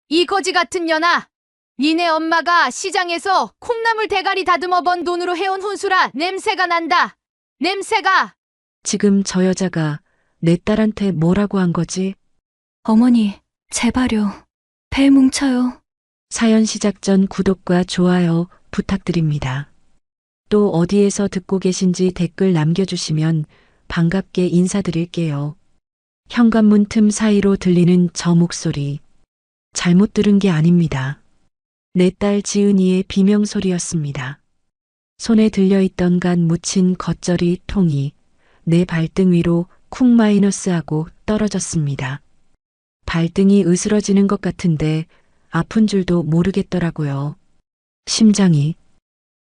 이 거지 같은 년아! 니네 엄마가 시장에서 콩나물 대가리 다듬어 번 돈으로 해온 혼수라 냄새가 난다. 냄새가! 지금 저 여자가 내 딸한테 뭐라고 한 거지? 어머니, 제발요. 배 뭉쳐요. 사연 시작 전 구독과 좋아요 부탁드립니다. 또 어디에서 듣고 계신지 댓글 남겨주시면 반갑게 인사드릴게요. 현관문 틈 사이로 들리는 저 목소리. 잘못 들은 게 아닙니다. 내 딸 지은이의 비명소리였습니다. 손에 들려있던 간 묻힌 겉절이 통이 내 발등 위로 쿵 마이너스하고 떨어졌습니다. 발등이 으스러지는 것 같은데 아픈 줄도 모르겠더라고요. 심장이.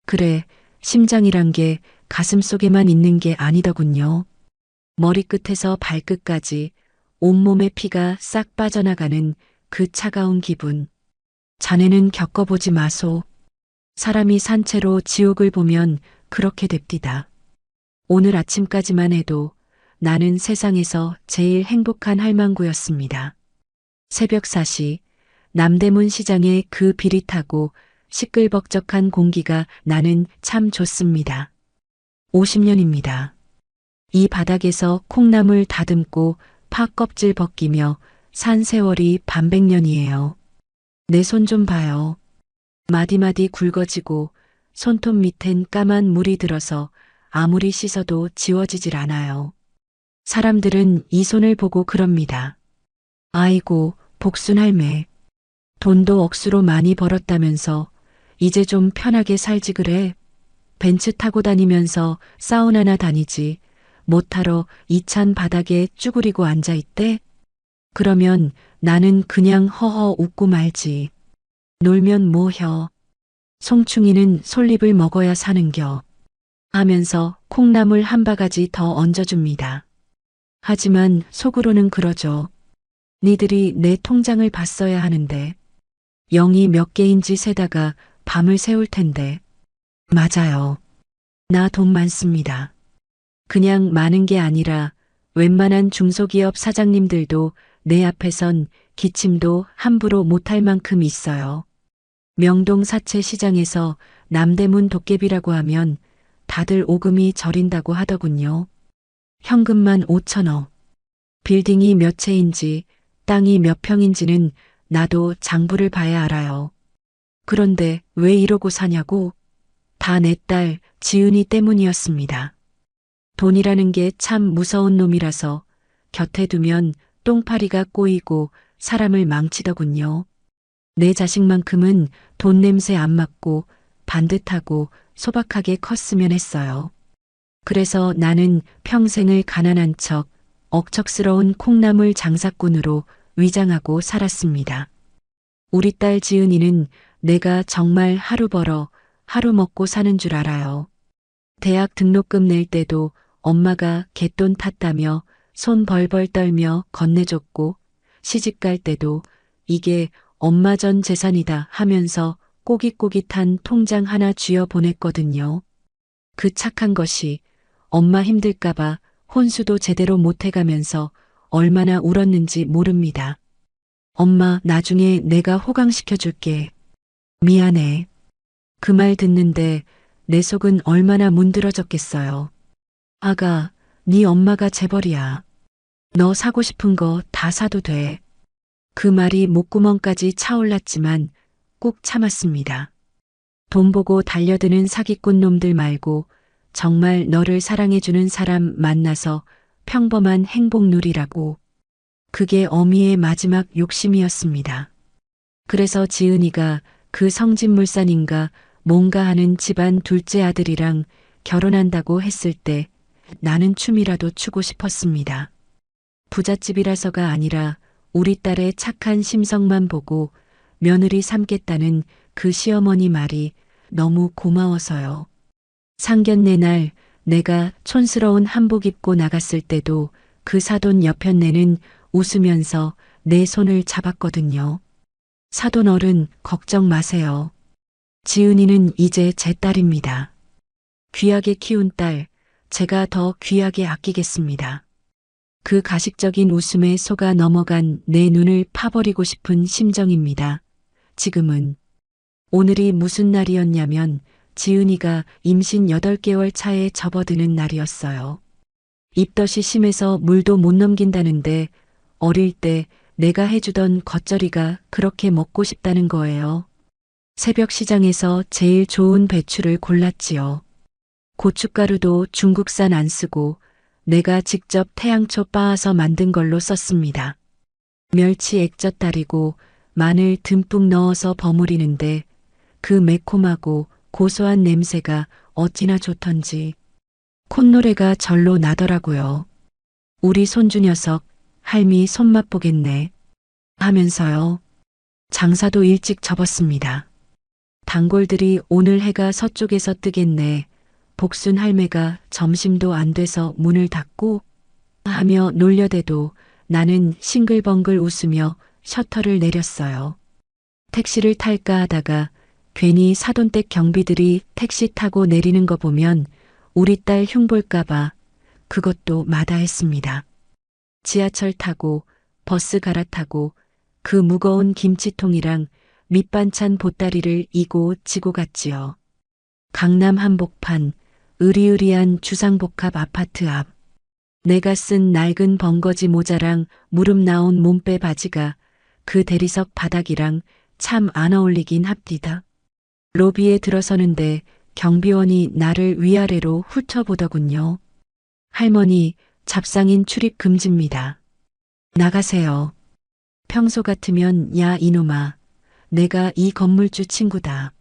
그래, 심장이란 게 가슴 속에만 있는 게 아니더군요. 머리끝에서 발끝까지 온몸의 피가 싹 빠져나가는 그 차가운 기분. 자네는 겪어보지 마소. 사람이 산채로 지옥을 보면 그렇게 됩디다. 오늘 아침까지만 해도 나는 세상에서 제일 행복한 할망구였습니다. 새벽 4시 남대문 시장의 그 비릿하고 시끌벅적한 공기가 나는 참 좋습니다. 50년입니다. 이 바닥에서 콩나물 다듬고 파 껍질 벗기며 산 세월이 반백년이에요. 내 손 좀 봐요. 마디마디 굵어지고 손톱 밑엔 까만 물이 들어서 아무리 씻어도 지워지질 않아요. 사람들은 이 손을 보고 그럽니다. 아이고, 복순 할매. 돈도 억수로 많이 벌었다면서 이제 좀 편하게 살지 그래. 벤츠 타고 다니면서 사우나나 다니지. 못하러 이 찬 바닥에 쭈그리고 앉아있대? 그러면 나는 그냥 허허 웃고 말지. 놀면 뭐혀. 송충이는 솔잎을 먹어야 사는겨. 하면서 콩나물 한 바가지 더 얹어줍니다. 하지만 속으로는 그러죠. 니들이 내 통장을 봤어야 하는데. 0이 몇 개인지 세다가 밤을 새울 텐데. 맞아요. 나 돈 많습니다. 그냥 많은 게 아니라 웬만한 중소기업 사장님들도 내 앞에선 기침도 함부로 못할 만큼 있어요. 명동 사채 시장에서 남대문 도깨비라고 하면 다들 오금이 저린다고 하더군요. 현금만 5천억. 빌딩이 몇 채인지 땅이 몇 평인지는 나도 장부를 봐야 알아요. 그런데 왜 이러고 사냐고? 다 내 딸 지은이 때문이었습니다. 돈이라는 게 참 무서운 놈이라서 곁에 두면 똥파리가 꼬이고 사람을 망치더군요. 내 자식만큼은 돈 냄새 안 맡고 반듯하고 소박하게 컸으면 했어요. 그래서 나는 평생을 가난한 척 억척스러운 콩나물 장사꾼으로 위장하고 살았습니다. 우리 딸 지은이는 내가 정말 하루 벌어 하루 먹고 사는 줄 알아요. 대학 등록금 낼 때도 엄마가 갯돈 탔다며 손 벌벌 떨며 건네줬고 시집 갈 때도 이게 엄마 전 재산이다 하면서 꼬깃꼬깃한 통장 하나 쥐어 보냈거든요. 그 착한 것이 엄마 힘들까봐 혼수도 제대로 못해가면서 얼마나 울었는지 모릅니다. 엄마 나중에 내가 호강시켜줄게. 미안해. 그 말 듣는데 내 속은 얼마나 문드러졌겠어요. 아가, 네 엄마가 재벌이야. 너 사고 싶은 거 다 사도 돼. 그 말이 목구멍까지 차올랐지만 꾹 참았습니다. 돈 보고 달려드는 사기꾼 놈들 말고 정말 너를 사랑해주는 사람 만나서 평범한 행복 누리라고. 그게 어미의 마지막 욕심이었습니다. 그래서 지은이가 그 성진물산인가 뭔가 하는 집안 둘째 아들이랑 결혼한다고 했을 때 나는 춤이라도 추고 싶었습니다. 부잣집이라서가 아니라 우리 딸의 착한 심성만 보고 며느리 삼겠다는 그 시어머니 말이 너무 고마워서요. 상견례 날 내가 촌스러운 한복 입고 나갔을 때도 그 사돈 여편네는 웃으면서 내 손을 잡았거든요. 사돈 어른 걱정 마세요. 지은이는 이제 제 딸입니다. 귀하게 키운 딸, 제가 더 귀하게 아끼겠습니다. 그 가식적인 웃음에 속아 넘어간 내 눈을 파버리고 싶은 심정입니다. 지금은 오늘이 무슨 날이었냐면 지은이가 임신 8개월 차에 접어드는 날이었어요. 입덧이 심해서 물도 못 넘긴다는데 어릴 때 내가 해주던 겉절이가 그렇게 먹고 싶다는 거예요. 새벽 시장에서 제일 좋은 배추를 골랐지요. 고춧가루도 중국산 안 쓰고 내가 직접 태양초 빻아서 만든 걸로 썼습니다. 멸치 액젓 다리고 마늘 듬뿍 넣어서 버무리는데 그 매콤하고 고소한 냄새가 어찌나 좋던지 콧노래가 절로 나더라고요. 우리 손주 녀석 할미 손맛 보겠네 하면서요. 장사도 일찍 접었습니다. 단골들이 오늘 해가 서쪽에서 뜨겠네. 복순 할매가 점심도 안 돼서 문을 닫고 하며 놀려대도 나는 싱글벙글 웃으며 셔터를 내렸어요. 택시를 탈까 하다가 괜히 사돈댁 경비들이 택시 타고 내리는 거 보면 우리 딸 흉볼까봐 그것도 마다했습니다. 지하철 타고 버스 갈아타고 그 무거운 김치통이랑 밑반찬 보따리를 이고 지고 갔지요. 강남 한복판 으리으리한 주상복합 아파트 앞. 내가 쓴 낡은 벙거지 모자랑 무릎 나온 몸빼 바지가 그 대리석 바닥이랑 참 안 어울리긴 합디다. 로비에 들어서는데 경비원이 나를 위아래로 훑어보더군요. 할머니, 잡상인 출입 금지입니다. 나가세요. 평소 같으면 야 이놈아, 내가 이 건물주 친구다.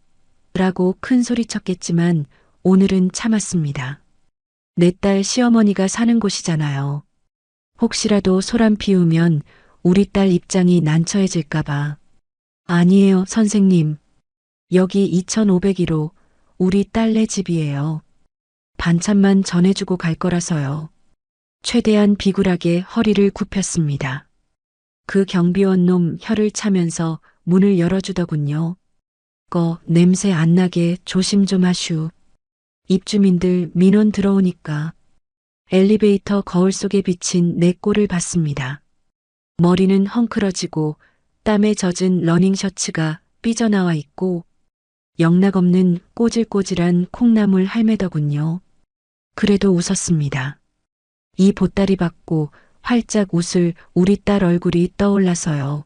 라고 큰 소리 쳤겠지만 오늘은 참았습니다. 내 딸 시어머니가 사는 곳이잖아요. 혹시라도 소란 피우면 우리 딸 입장이 난처해질까봐. 아니에요, 선생님. 여기 2501호 우리 딸네 집이에요. 반찬만 전해주고 갈 거라서요. 최대한 비굴하게 허리를 굽혔습니다. 그 경비원 놈 혀를 차면서 문을 열어주더군요. 냄새 안 나게 조심 좀 하슈. 입주민들 민원 들어오니까. 엘리베이터 거울 속에 비친 내 꼴을 봤습니다. 머리는 헝클어지고 땀에 젖은 러닝 셔츠가 삐져나와 있고 영락없는 꼬질꼬질한 콩나물 할매더군요. 그래도 웃었습니다. 이 보따리 받고 활짝 웃을 우리 딸 얼굴이 떠올라서요.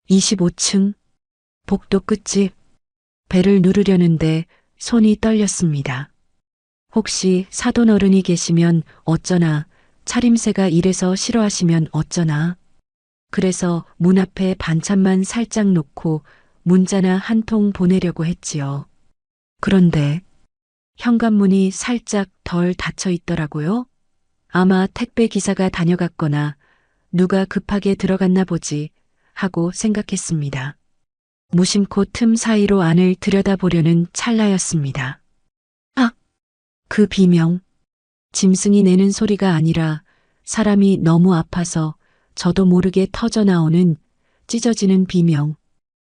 25층 복도 끝집. 배를 누르려는데 손이 떨렸습니다. 혹시 사돈 어른이 계시면 어쩌나, 차림새가 이래서 싫어하시면 어쩌나. 그래서 문 앞에 반찬만 살짝 놓고 문자나 한 통 보내려고 했지요. 그런데 현관문이 살짝 덜 닫혀 있더라고요. 아마 택배 기사가 다녀갔거나 누가 급하게 들어갔나 보지 하고 생각했습니다. 무심코 틈 사이로 안을 들여다보려는 찰나였습니다. 악! 그 비명. 짐승이 내는 소리가 아니라 사람이 너무 아파서 저도 모르게 터져나오는 찢어지는 비명.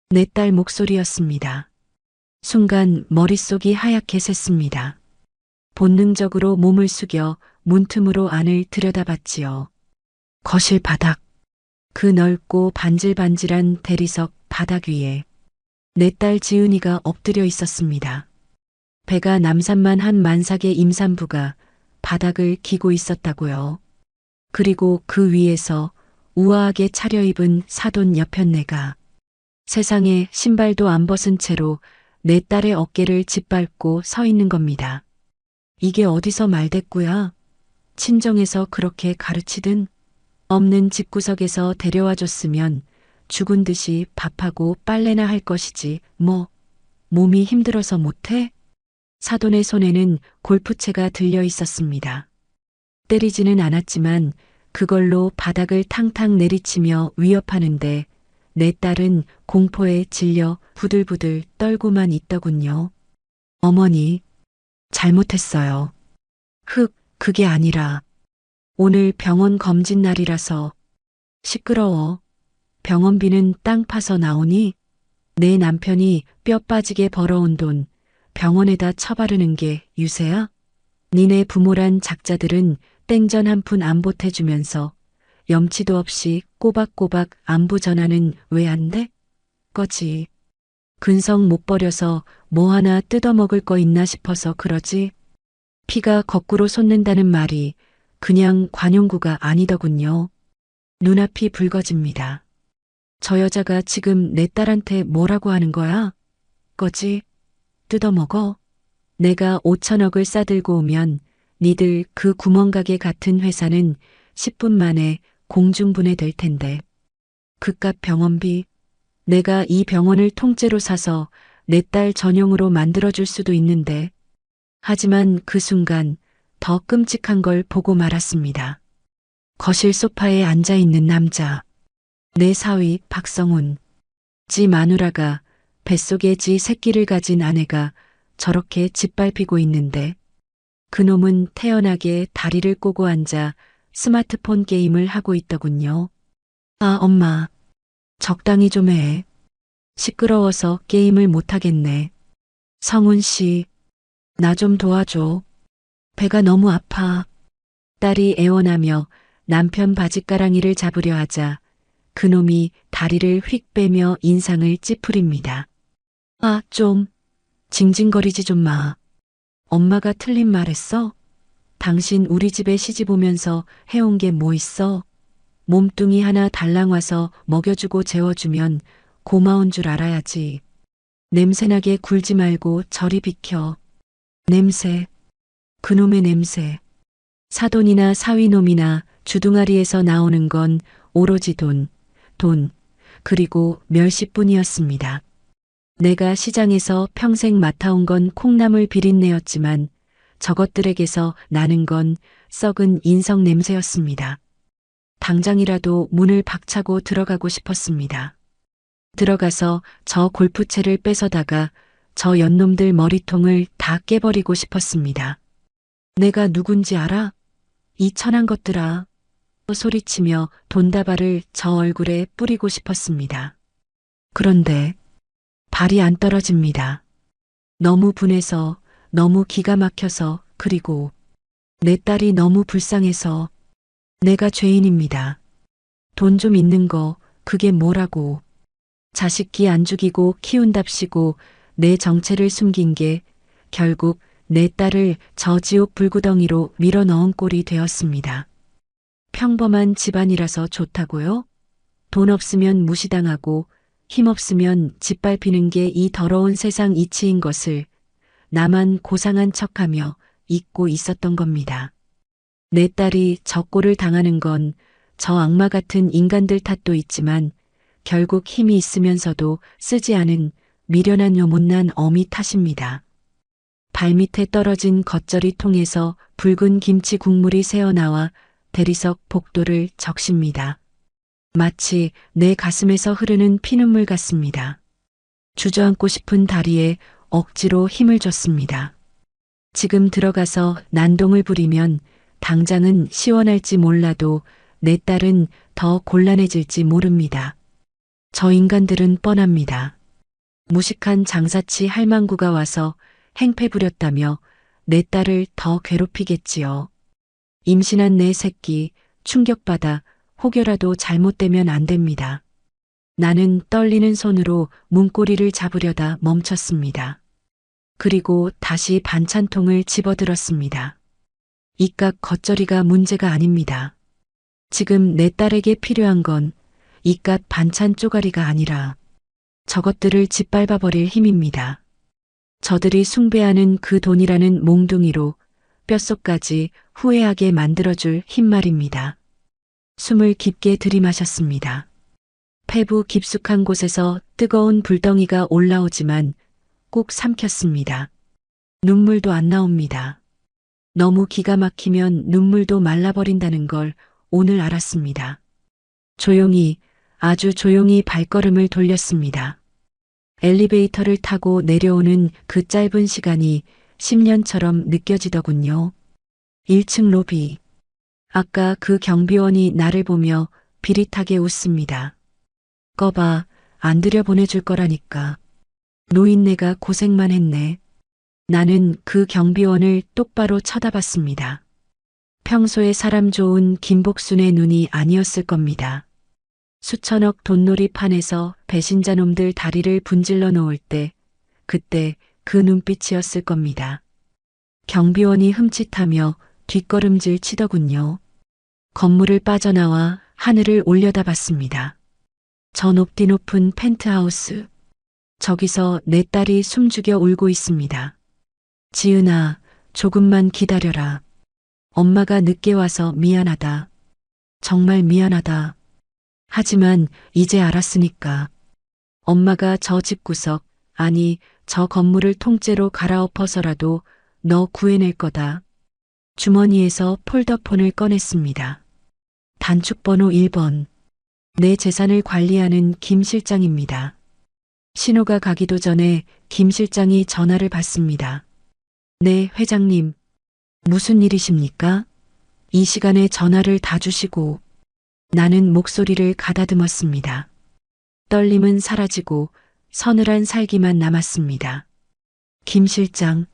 내 딸 목소리였습니다. 순간 머릿속이 하얗게 샜습니다. 본능적으로 몸을 숙여 문틈으로 안을 들여다봤지요. 거실 바닥. 그 넓고 반질반질한 대리석 바닥 위에 내 딸 지은이가 엎드려 있었습니다. 배가 남산만 한 만삭의 임산부가 바닥을 기고 있었다고요. 그리고 그 위에서 우아하게 차려입은 사돈 여편네가 세상에 신발도 안 벗은 채로 내 딸의 어깨를 짓밟고 서 있는 겁니다. 이게 어디서 말대꾸야? 친정에서 그렇게 가르치든 없는 집구석에서 데려와 줬으면 죽은 듯이 밥하고 빨래나 할 것이지 뭐 몸이 힘들어서 못해? 사돈의 손에는 골프채가 들려 있었습니다. 때리지는 않았지만 그걸로 바닥을 탕탕 내리치며 위협하는데 내 딸은 공포에 질려 부들부들 떨고만 있더군요. 어머니, 잘못했어요. 그게 아니라 오늘 병원 검진 날이라서 시끄러워. 병원비는 땅 파서 나오니 내 남편이 뼈 빠지게 벌어온 돈 병원에다 처바르는 게 유세야? 니네 부모란 작자들은 땡전 한 푼 안 보태주면서 염치도 없이 꼬박꼬박 안부 전화는 왜 안 돼? 거지. 근성 못 버려서 뭐 하나 뜯어먹을 거 있나 싶어서 그러지. 피가 거꾸로 솟는다는 말이 그냥 관용구가 아니더군요. 눈앞이 붉어집니다. 저 여자가 지금 내 딸한테 뭐라고 하는 거야? 거지? 뜯어먹어? 내가 5천억을 싸들고 오면 니들 그 구멍가게 같은 회사는 10분 만에 공중분해될 텐데. 그깟 병원비, 내가 이 병원을 통째로 사서 내 딸 전용으로 만들어줄 수도 있는데. 하지만 그 순간 더 끔찍한 걸 보고 말았습니다. 거실 소파에 앉아있는 남자. 내 사위 박성훈. 지 마누라가 뱃속에 지 새끼를 가진 아내가 저렇게 짓밟히고 있는데 그놈은 태연하게 다리를 꼬고 앉아 스마트폰 게임을 하고 있더군요. 아, 엄마. 적당히 좀 해. 시끄러워서 게임을 못하겠네. 성훈 씨, 나 좀 도와줘. 배가 너무 아파. 딸이 애원하며 남편 바짓가랑이를 잡으려 하자 그놈이 다리를 휙 빼며 인상을 찌푸립니다. 아, 좀. 징징거리지 좀 마. 엄마가 틀린 말 했어? 당신 우리 집에 시집 오면서 해온 게 뭐 있어? 몸뚱이 하나 달랑 와서 먹여주고 재워주면 고마운 줄 알아야지. 냄새나게 굴지 말고 저리 비켜. 냄새. 그놈의 냄새. 사돈이나 사위놈이나 주둥아리에서 나오는 건 오로지 돈, 그리고 멸시뿐이었습니다. 내가 시장에서 평생 맡아온 건 콩나물 비린내였지만 저것들에게서 나는 건 썩은 인성 냄새였습니다. 당장이라도 문을 박차고 들어가고 싶었습니다. 들어가서 저 골프채를 뺏어다가 저 연놈들 머리통을 다 깨버리고 싶었습니다. 내가 누군지 알아? 이 천한 것들아. 소리치며 돈다발을 저 얼굴에 뿌리고 싶었습니다. 그런데 발이 안 떨어집니다. 너무 분해서, 너무 기가 막혀서, 그리고 내 딸이 너무 불쌍해서. 내가 죄인입니다. 돈 좀 있는 거 그게 뭐라고. 자식기 안 죽이고 키운답시고 내 정체를 숨긴 게 결국 내 딸을 저 지옥 불구덩이로 밀어 넣은 꼴이 되었습니다. 평범한 집안이라서 좋다고요? 돈 없으면 무시당하고 힘 없으면 짓밟히는 게 이 더러운 세상 이치인 것을 나만 고상한 척하며 잊고 있었던 겁니다. 내 딸이 저 꼴을 당하는 건 저 악마 같은 인간들 탓도 있지만 결국 힘이 있으면서도 쓰지 않은 미련한 요 못난 어미 탓입니다. 발밑에 떨어진 겉절이 통에서 붉은 김치 국물이 새어나와 대리석 복도를 적십니다. 마치 내 가슴에서 흐르는 피눈물 같습니다. 주저앉고 싶은 다리에 억지로 힘을 줬습니다. 지금 들어가서 난동을 부리면 당장은 시원할지 몰라도 내 딸은 더 곤란해질지 모릅니다. 저 인간들은 뻔합니다. 무식한 장사치 할망구가 와서 행패 부렸다며 내 딸을 더 괴롭히겠지요. 임신한 내 새끼 충격받아 혹여라도 잘못되면 안 됩니다. 나는 떨리는 손으로 문고리를 잡으려다 멈췄습니다. 그리고 다시 반찬통을 집어들었습니다. 이깟 겉절이가 문제가 아닙니다. 지금 내 딸에게 필요한 건 이깟 반찬 쪼가리가 아니라 저것들을 짓밟아버릴 힘입니다. 저들이 숭배하는 그 돈이라는 몽둥이로 뼛속까지 후회하게 만들어줄 힘 말입니다. 숨을 깊게 들이마셨습니다. 폐부 깊숙한 곳에서 뜨거운 불덩이가 올라오지만 꼭 삼켰습니다. 눈물도 안 나옵니다. 너무 기가 막히면 눈물도 말라버린다는 걸 오늘 알았습니다. 조용히, 아주 조용히 발걸음을 돌렸습니다. 엘리베이터를 타고 내려오는 그 짧은 시간이 10년처럼 느껴지더군요. 1층 로비. 아까 그 경비원이 나를 보며 비릿하게 웃습니다. 꺼봐, 안 들여보내줄 거라니까. 노인네가 고생만 했네. 나는 그 경비원을 똑바로 쳐다봤습니다. 평소에 사람 좋은 김복순의 눈이 아니었을 겁니다. 수천억 돈놀이판에서 배신자 놈들 다리를 분질러 놓을 때, 그때 그 눈빛이었을 겁니다. 경비원이 흠칫하며 뒷걸음질 치더군요. 건물을 빠져나와 하늘을 올려다봤습니다. 저 높디 높은 펜트하우스. 저기서 내 딸이 숨죽여 울고 있습니다. 지은아, 조금만 기다려라. 엄마가 늦게 와서 미안하다. 정말 미안하다. 하지만 이제 알았으니까. 엄마가 저 집구석, 아니 저 건물을 통째로 갈아엎어서라도 너 구해낼 거다. 주머니에서 폴더폰을 꺼냈습니다. 단축번호 1번. 내 재산을 관리하는 김 실장입니다. 신호가 가기도 전에 김 실장이 전화를 받습니다. 네, 회장님. 무슨 일이십니까? 이 시간에 전화를 다 주시고. 나는 목소리를 가다듬었습니다. 떨림은 사라지고 서늘한 살기만 남았습니다. 김 실장,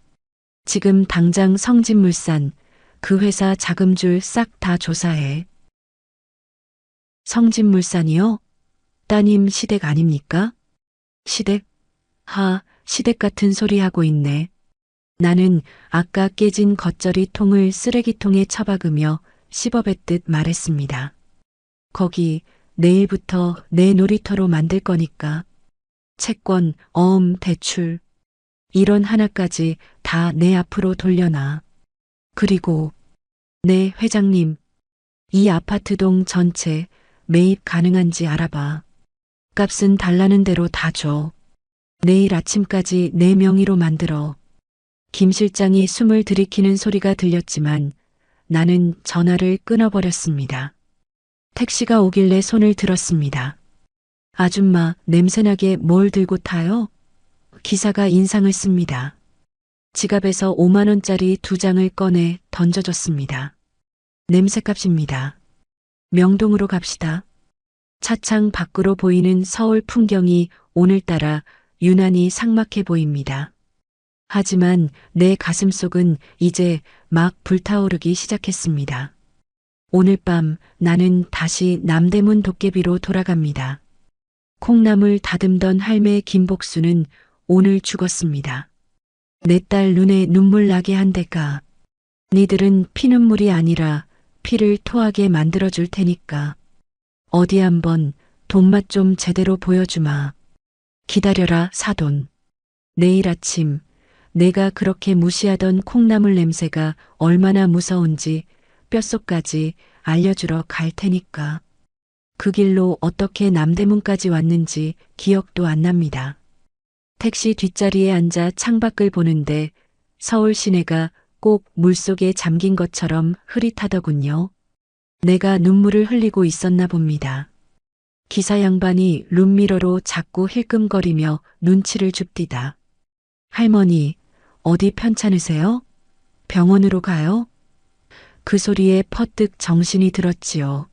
지금 당장 성진물산 그 회사 자금줄 싹 다 조사해. 성진물산이요? 따님 시댁 아닙니까? 시댁? 시댁 같은 소리 하고 있네. 나는 아까 깨진 겉절이 통을 쓰레기통에 처박으며 씹어뱉듯 말했습니다. 거기 내일부터 내 놀이터로 만들 거니까. 채권, 대출. 이런 하나까지 다 내 앞으로 돌려놔. 그리고 네, 회장님. 이 아파트동 전체 매입 가능한지 알아봐. 값은 달라는 대로 다 줘. 내일 아침까지 내 명의로 만들어. 김 실장이 숨을 들이키는 소리가 들렸지만 나는 전화를 끊어버렸습니다. 택시가 오길래 손을 들었습니다. 아줌마, 냄새나게 뭘 들고 타요? 기사가 인상을 씁니다. 지갑에서 5만 원짜리 2장을 꺼내 던져줬습니다. 냄새값입니다. 명동으로 갑시다. 차창 밖으로 보이는 서울 풍경이 오늘따라 유난히 삭막해 보입니다. 하지만 내 가슴속은 이제 막 불타오르기 시작했습니다. 오늘 밤 나는 다시 남대문 도깨비로 돌아갑니다. 콩나물 다듬던 할매 김복수는 오늘 죽었습니다. 내 딸 눈에 눈물 나게 한 데가. 니들은 피눈물이 아니라 피를 토하게 만들어줄 테니까. 어디 한번 돈맛 좀 제대로 보여주마. 기다려라, 사돈. 내일 아침 내가 그렇게 무시하던 콩나물 냄새가 얼마나 무서운지 뼛속까지 알려주러 갈 테니까. 그 길로 어떻게 남대문까지 왔는지 기억도 안 납니다. 택시 뒷자리에 앉아 창밖을 보는데 서울 시내가 꼭 물속에 잠긴 것처럼 흐릿하더군요. 내가 눈물을 흘리고 있었나 봅니다. 기사 양반이 룸미러로 자꾸 힐끔거리며 눈치를 줍디다. 할머니, 어디 편찮으세요? 병원으로 가요? 그 소리에 퍼뜩 정신이 들었지요.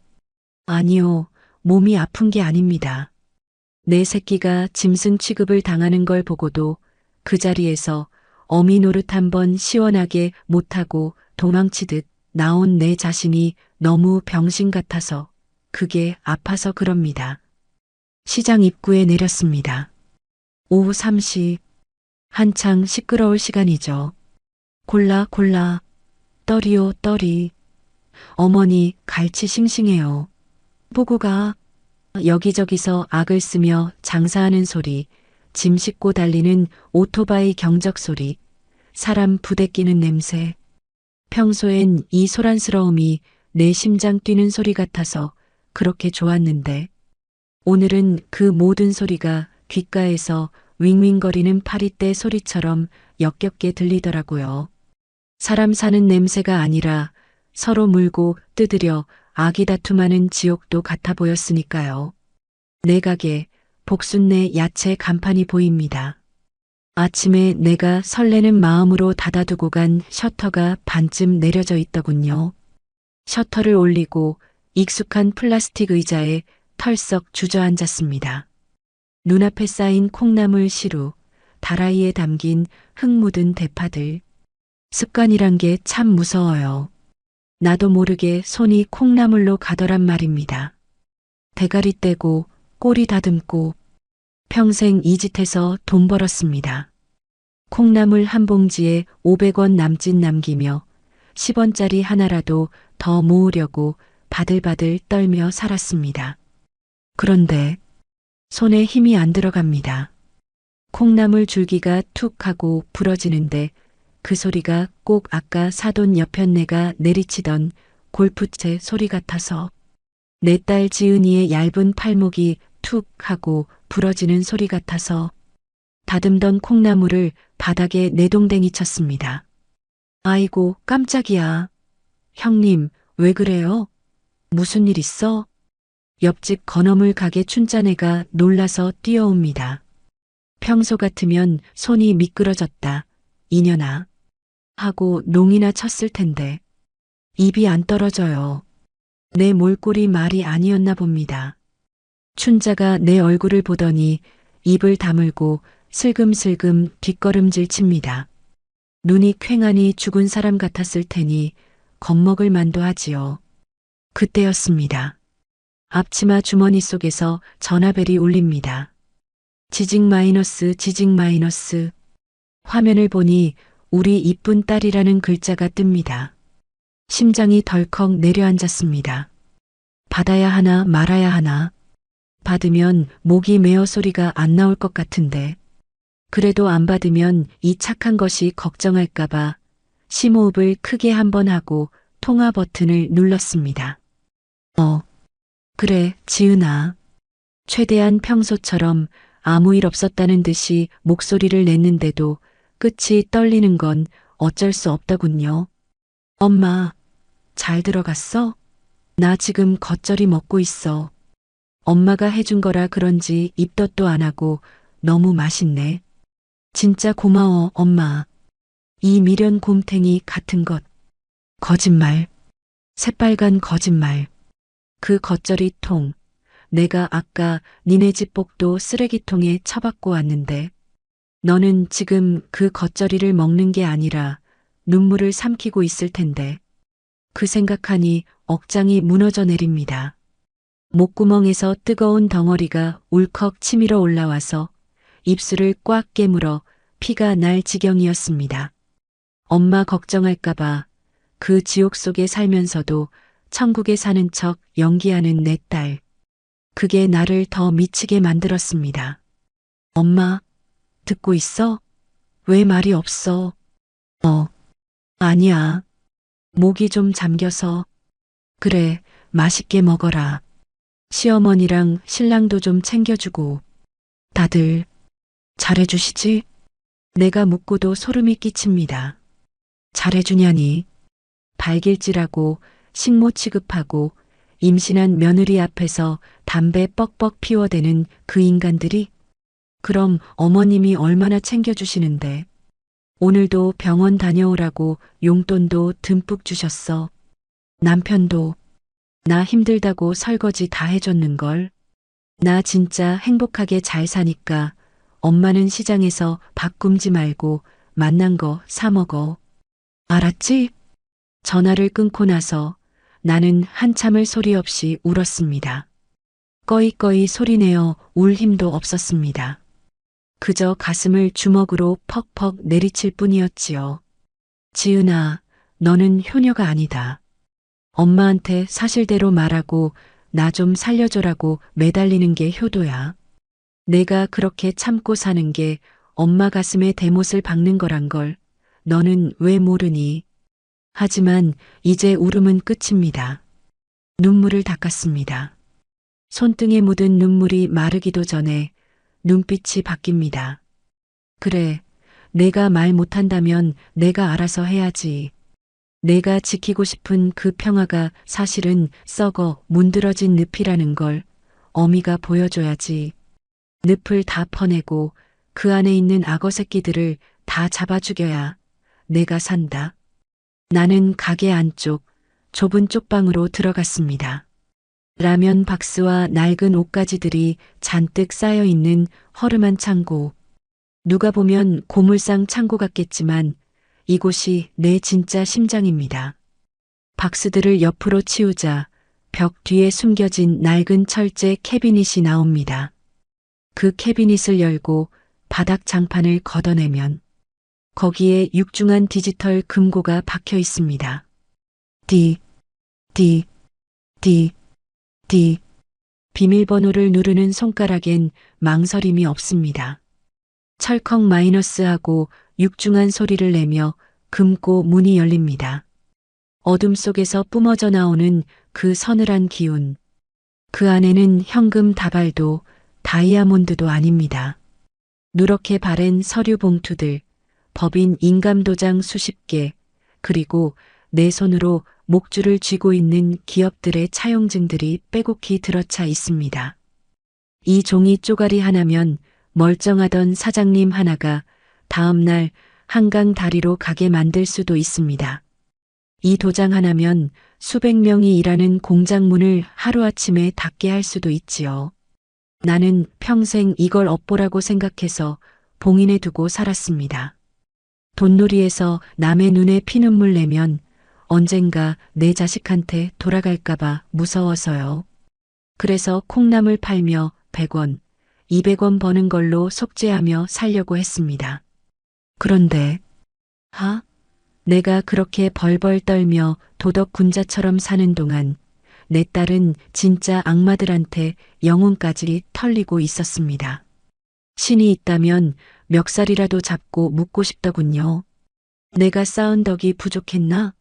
아니요, 몸이 아픈 게 아닙니다. 내 새끼가 짐승 취급을 당하는 걸 보고도 그 자리에서 어미 노릇 한번 시원하게 못하고 도망치듯 나온 내 자신이 너무 병신 같아서 그게 아파서 그럽니다. 시장 입구에 내렸습니다. 오후 3시. 한창 시끄러울 시간이죠. 골라, 떨이요, 떨이. 어머니, 갈치 싱싱해요. 보고 가. 여기저기서 악을 쓰며 장사하는 소리, 짐 싣고 달리는 오토바이 경적 소리, 사람 부대 끼는 냄새. 평소엔 이 소란스러움이 내 심장 뛰는 소리 같아서 그렇게 좋았는데 오늘은 그 모든 소리가 귓가에서 윙윙거리는 파리떼 소리처럼 역겹게 들리더라고요. 사람 사는 냄새가 아니라 서로 물고 뜯으려 아기 다툼하는 지옥도 같아 보였으니까요. 내 가게 복순내 야채 간판이 보입니다. 아침에 내가 설레는 마음으로 닫아두고 간 셔터가 반쯤 내려져 있더군요. 셔터를 올리고 익숙한 플라스틱 의자에 털썩 주저앉았습니다. 눈앞에 쌓인 콩나물 시루, 다라이에 담긴 흙 묻은 대파들. 습관이란 게 참 무서워요. 나도 모르게 손이 콩나물로 가더란 말입니다. 대가리 떼고 꼬리 다듬고 평생 이 짓해서 돈 벌었습니다. 콩나물 한 봉지에 500원 남짓 남기며 10원짜리 하나라도 더 모으려고 바들바들 떨며 살았습니다. 그런데 손에 힘이 안 들어갑니다. 콩나물 줄기가 툭 하고 부러지는데 그 소리가 꼭 아까 사돈 여편네가 내리치던 골프채 소리 같아서 내 딸 지은이의 얇은 팔목이 툭 하고 부러지는 소리 같아서 다듬던 콩나물을 바닥에 내동댕이 쳤습니다. 아이고 깜짝이야. 형님 왜 그래요? 무슨 일 있어? 옆집 건어물 가게 춘자네가 놀라서 뛰어옵니다. 평소 같으면 손이 미끄러졌다. 이년아. 하고 농이나 쳤을 텐데. 입이 안 떨어져요. 내 몰골이 말이 아니었나 봅니다. 춘자가 내 얼굴을 보더니 입을 다물고 슬금슬금 뒷걸음질 칩니다. 눈이 퀭하니 죽은 사람 같았을 테니 겁먹을 만도 하지요. 그때였습니다. 앞치마 주머니 속에서 전화벨이 울립니다. 지직 마이너스 지직 마이너스. 화면을 보니 우리 이쁜 딸이라는 글자가 뜹니다. 심장이 덜컥 내려앉았습니다. 받아야 하나 말아야 하나. 받으면 목이 메어 소리가 안 나올 것 같은데. 그래도 안 받으면 이 착한 것이 걱정할까봐 심호흡을 크게 한번 하고 통화 버튼을 눌렀습니다. 그래, 지은아. 최대한 평소처럼 아무 일 없었다는 듯이 목소리를 냈는데도 끝이 떨리는 건 어쩔 수 없더군요. 엄마, 잘 들어갔어? 나 지금 겉절이 먹고 있어. 엄마가 해준 거라 그런지 입덧도 안 하고 너무 맛있네. 진짜 고마워, 엄마. 이 미련 곰탱이 같은 것. 거짓말. 새빨간 거짓말. 그 겉절이 통. 내가 아까 니네 집 복도 쓰레기통에 처박고 왔는데 너는 지금 그 겉절이를 먹는 게 아니라 눈물을 삼키고 있을 텐데 그 생각하니 억장이 무너져 내립니다. 목구멍에서 뜨거운 덩어리가 울컥 치밀어 올라와서 입술을 꽉 깨물어 피가 날 지경이었습니다. 엄마 걱정할까봐 그 지옥 속에 살면서도 천국에 사는 척 연기하는 내 딸. 그게 나를 더 미치게 만들었습니다. 엄마, 듣고 있어? 왜 말이 없어? 아니야. 목이 좀 잠겨서. 그래, 맛있게 먹어라. 시어머니랑 신랑도 좀 챙겨주고. 다들 잘해주시지? 내가 묻고도 소름이 끼칩니다. 잘해주냐니. 발길질하고 식모 취급하고 임신한 며느리 앞에서 담배 뻑뻑 피워대는 그 인간들이? 그럼 어머님이 얼마나 챙겨주시는데. 오늘도 병원 다녀오라고 용돈도 듬뿍 주셨어. 남편도 나 힘들다고 설거지 다 해줬는걸. 나 진짜 행복하게 잘 사니까 엄마는 시장에서 밥 굶지 말고 맛난 거 사 먹어. 알았지? 전화를 끊고 나서 나는 한참을 소리 없이 울었습니다. 꺼이꺼이 소리내어 울 힘도 없었습니다. 그저 가슴을 주먹으로 퍽퍽 내리칠 뿐이었지요. 지은아, 너는 효녀가 아니다. 엄마한테 사실대로 말하고 나 좀 살려줘라고 매달리는 게 효도야. 내가 그렇게 참고 사는 게 엄마 가슴에 대못을 박는 거란 걸 너는 왜 모르니? 하지만 이제 울음은 끝입니다. 눈물을 닦았습니다. 손등에 묻은 눈물이 마르기도 전에 눈빛이 바뀝니다. 그래, 내가 말 못한다면 내가 알아서 해야지. 내가 지키고 싶은 그 평화가 사실은 썩어 문드러진 늪이라는 걸 어미가 보여줘야지. 늪을 다 퍼내고 그 안에 있는 악어 새끼들을 다 잡아 죽여야 내가 산다. 나는 가게 안쪽 좁은 쪽방으로 들어갔습니다. 라면 박스와 낡은 옷가지들이 잔뜩 쌓여 있는 허름한 창고. 누가 보면 고물상 창고 같겠지만 이곳이 내 진짜 심장입니다. 박스들을 옆으로 치우자 벽 뒤에 숨겨진 낡은 철제 캐비닛이 나옵니다. 그 캐비닛을 열고 바닥 장판을 걷어내면 거기에 육중한 디지털 금고가 박혀 있습니다. D, D, D, D. 비밀번호를 누르는 손가락엔 망설임이 없습니다. 철컥 마이너스하고 육중한 소리를 내며 금고 문이 열립니다. 어둠 속에서 뿜어져 나오는 그 서늘한 기운. 그 안에는 현금 다발도 다이아몬드도 아닙니다. 누렇게 바랜 서류 봉투들, 법인 인감도장 수십 개, 그리고 내 손으로 목줄을 쥐고 있는 기업들의 차용증들이 빼곡히 들어차 있습니다. 이 종이 쪼가리 하나면 멀쩡하던 사장님 하나가 다음날 한강 다리로 가게 만들 수도 있습니다. 이 도장 하나면 수백 명이 일하는 공장 문을 하루아침에 닫게 할 수도 있지요. 나는 평생 이걸 업보라고 생각해서 봉인해 두고 살았습니다. 돈놀이에서 남의 눈에 피눈물 내면 언젠가 내 자식한테 돌아갈까봐 무서워서요. 그래서 콩나물 팔며 100원, 200원 버는 걸로 속죄하며 살려고 했습니다. 그런데, 내가 그렇게 벌벌 떨며 도덕군자처럼 사는 동안 내 딸은 진짜 악마들한테 영혼까지 털리고 있었습니다. 신이 있다면 멱살이라도 잡고 묻고 싶더군요. 내가 쌓은 덕이 부족했나?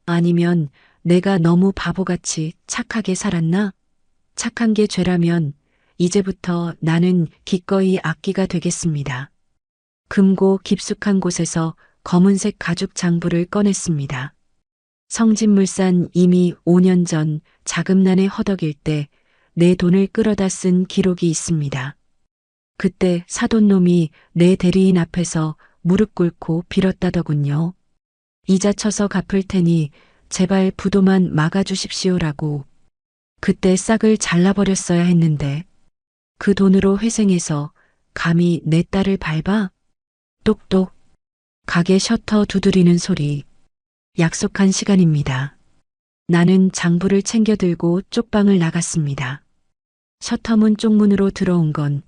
아니면 내가 너무 바보같이 착하게 살았나? 착한 게 죄라면 이제부터 나는 기꺼이 악기가 되겠습니다. 금고 깊숙한 곳에서 검은색 가죽 장부를 꺼냈습니다. 성진물산 이미 5년 전 자금난에 허덕일 때 내 돈을 끌어다 쓴 기록이 있습니다. 그때 사돈놈이 내 대리인 앞에서 무릎 꿇고 빌었다더군요. 이자 쳐서 갚을 테니 제발 부도만 막아주십시오라고. 그때 싹을 잘라버렸어야 했는데 그 돈으로 회생해서 감히 내 딸을 밟아? 똑똑. 가게 셔터 두드리는 소리. 약속한 시간입니다. 나는 장부를 챙겨 들고 쪽방을 나갔습니다. 셔터문 쪽문으로 들어온 건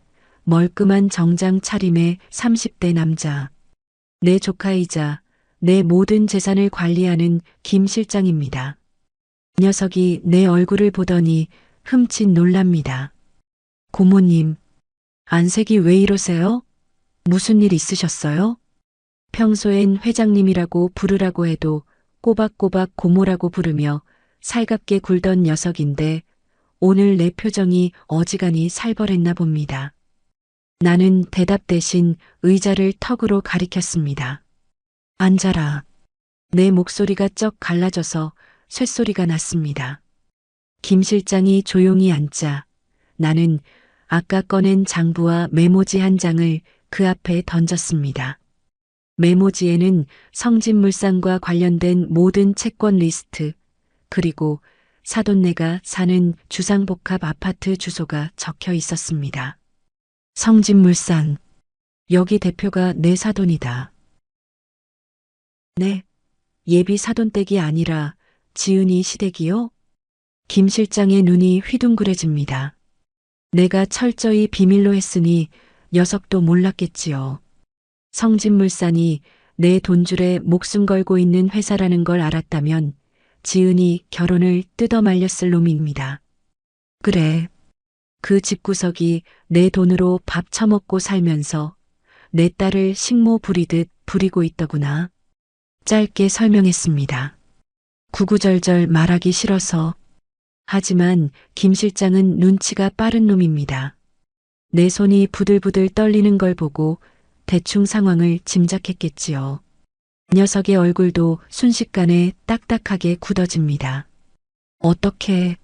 멀끔한 정장 차림의 30대 남자. 내 조카이자 내 모든 재산을 관리하는 김 실장입니다. 녀석이 내 얼굴을 보더니 흠칫 놀랍니다. 고모님, 안색이 왜 이러세요? 무슨 일 있으셨어요? 평소엔 회장님이라고 부르라고 해도 꼬박꼬박 고모라고 부르며 살갑게 굴던 녀석인데 오늘 내 표정이 어지간히 살벌했나 봅니다. 나는 대답 대신 의자를 턱으로 가리켰습니다. 앉아라. 내 목소리가 쩍 갈라져서 쇳소리가 났습니다. 김 실장이 조용히 앉자 나는 아까 꺼낸 장부와 메모지 한 장을 그 앞에 던졌습니다. 메모지에는 성진물산과 관련된 모든 채권 리스트, 그리고 사돈네가 사는 주상복합 아파트 주소가 적혀 있었습니다. 성진물산. 여기 대표가 내 사돈이다. 네. 예비 사돈댁이 아니라 지은이 시댁이요? 김 실장의 눈이 휘둥그레집니다. 내가 철저히 비밀로 했으니 녀석도 몰랐겠지요. 성진물산이 내 돈줄에 목숨 걸고 있는 회사라는 걸 알았다면 지은이 결혼을 뜯어말렸을 놈입니다. 그래. 그 집구석이 내 돈으로 밥 처먹고 살면서 내 딸을 식모 부리듯 부리고 있더구나. 짧게 설명했습니다. 구구절절 말하기 싫어서. 하지만 김 실장은 눈치가 빠른 놈입니다. 내 손이 부들부들 떨리는 걸 보고 대충 상황을 짐작했겠지요. 녀석의 얼굴도 순식간에 딱딱하게 굳어집니다. 어떻게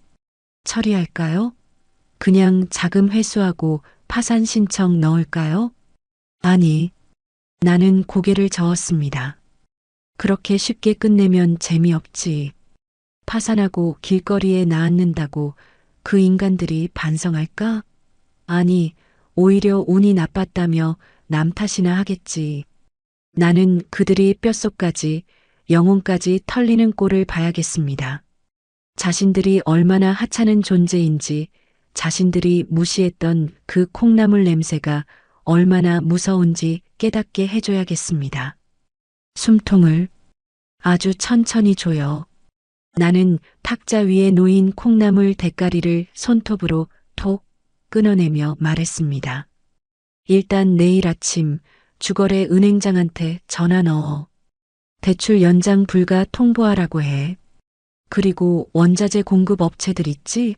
처리할까요? 그냥 자금 회수하고 파산 신청 넣을까요? 아니, 나는 고개를 저었습니다. 그렇게 쉽게 끝내면 재미없지. 파산하고 길거리에 나앉는다고 그 인간들이 반성할까? 아니, 오히려 운이 나빴다며 남 탓이나 하겠지. 나는 그들이 뼛속까지 영혼까지 털리는 꼴을 봐야겠습니다. 자신들이 얼마나 하찮은 존재인지, 자신들이 무시했던 그 콩나물 냄새가 얼마나 무서운지 깨닫게 해줘야겠습니다. 숨통을 아주 천천히 조여. 나는 탁자 위에 놓인 콩나물 대가리를 손톱으로 톡 끊어내며 말했습니다. 일단 내일 아침 주거래 은행장한테 전화 넣어. 대출 연장 불가 통보하라고 해. 그리고 원자재 공급 업체들 있지?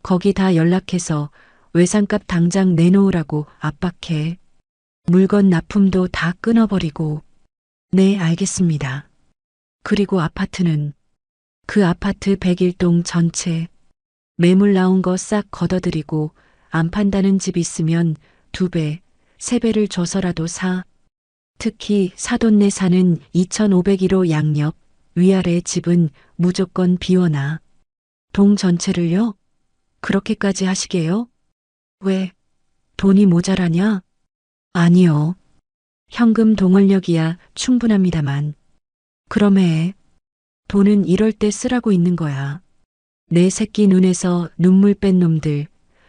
거기 다 연락해서 외상값 당장 내놓으라고 압박해. 물건 납품도 다 끊어버리고. 네, 알겠습니다. 그리고 아파트는 그 아파트 101동 전체 매물 나온 거 싹 걷어들이고 안 판다는 집 있으면 2배, 3배를 줘서라도 사. 특히 사돈네 사는 2501호 양옆 위아래 집은 무조건 비워놔. 동 전체를요? 그렇게까지 하시게요? 왜? 돈이 모자라냐? 아니요. 현금 동원력이야 충분합니다만. 그럼 해. 돈은 이럴 때 쓰라고 있는 거야. 내 새끼 눈에서 눈물 뺀 놈들,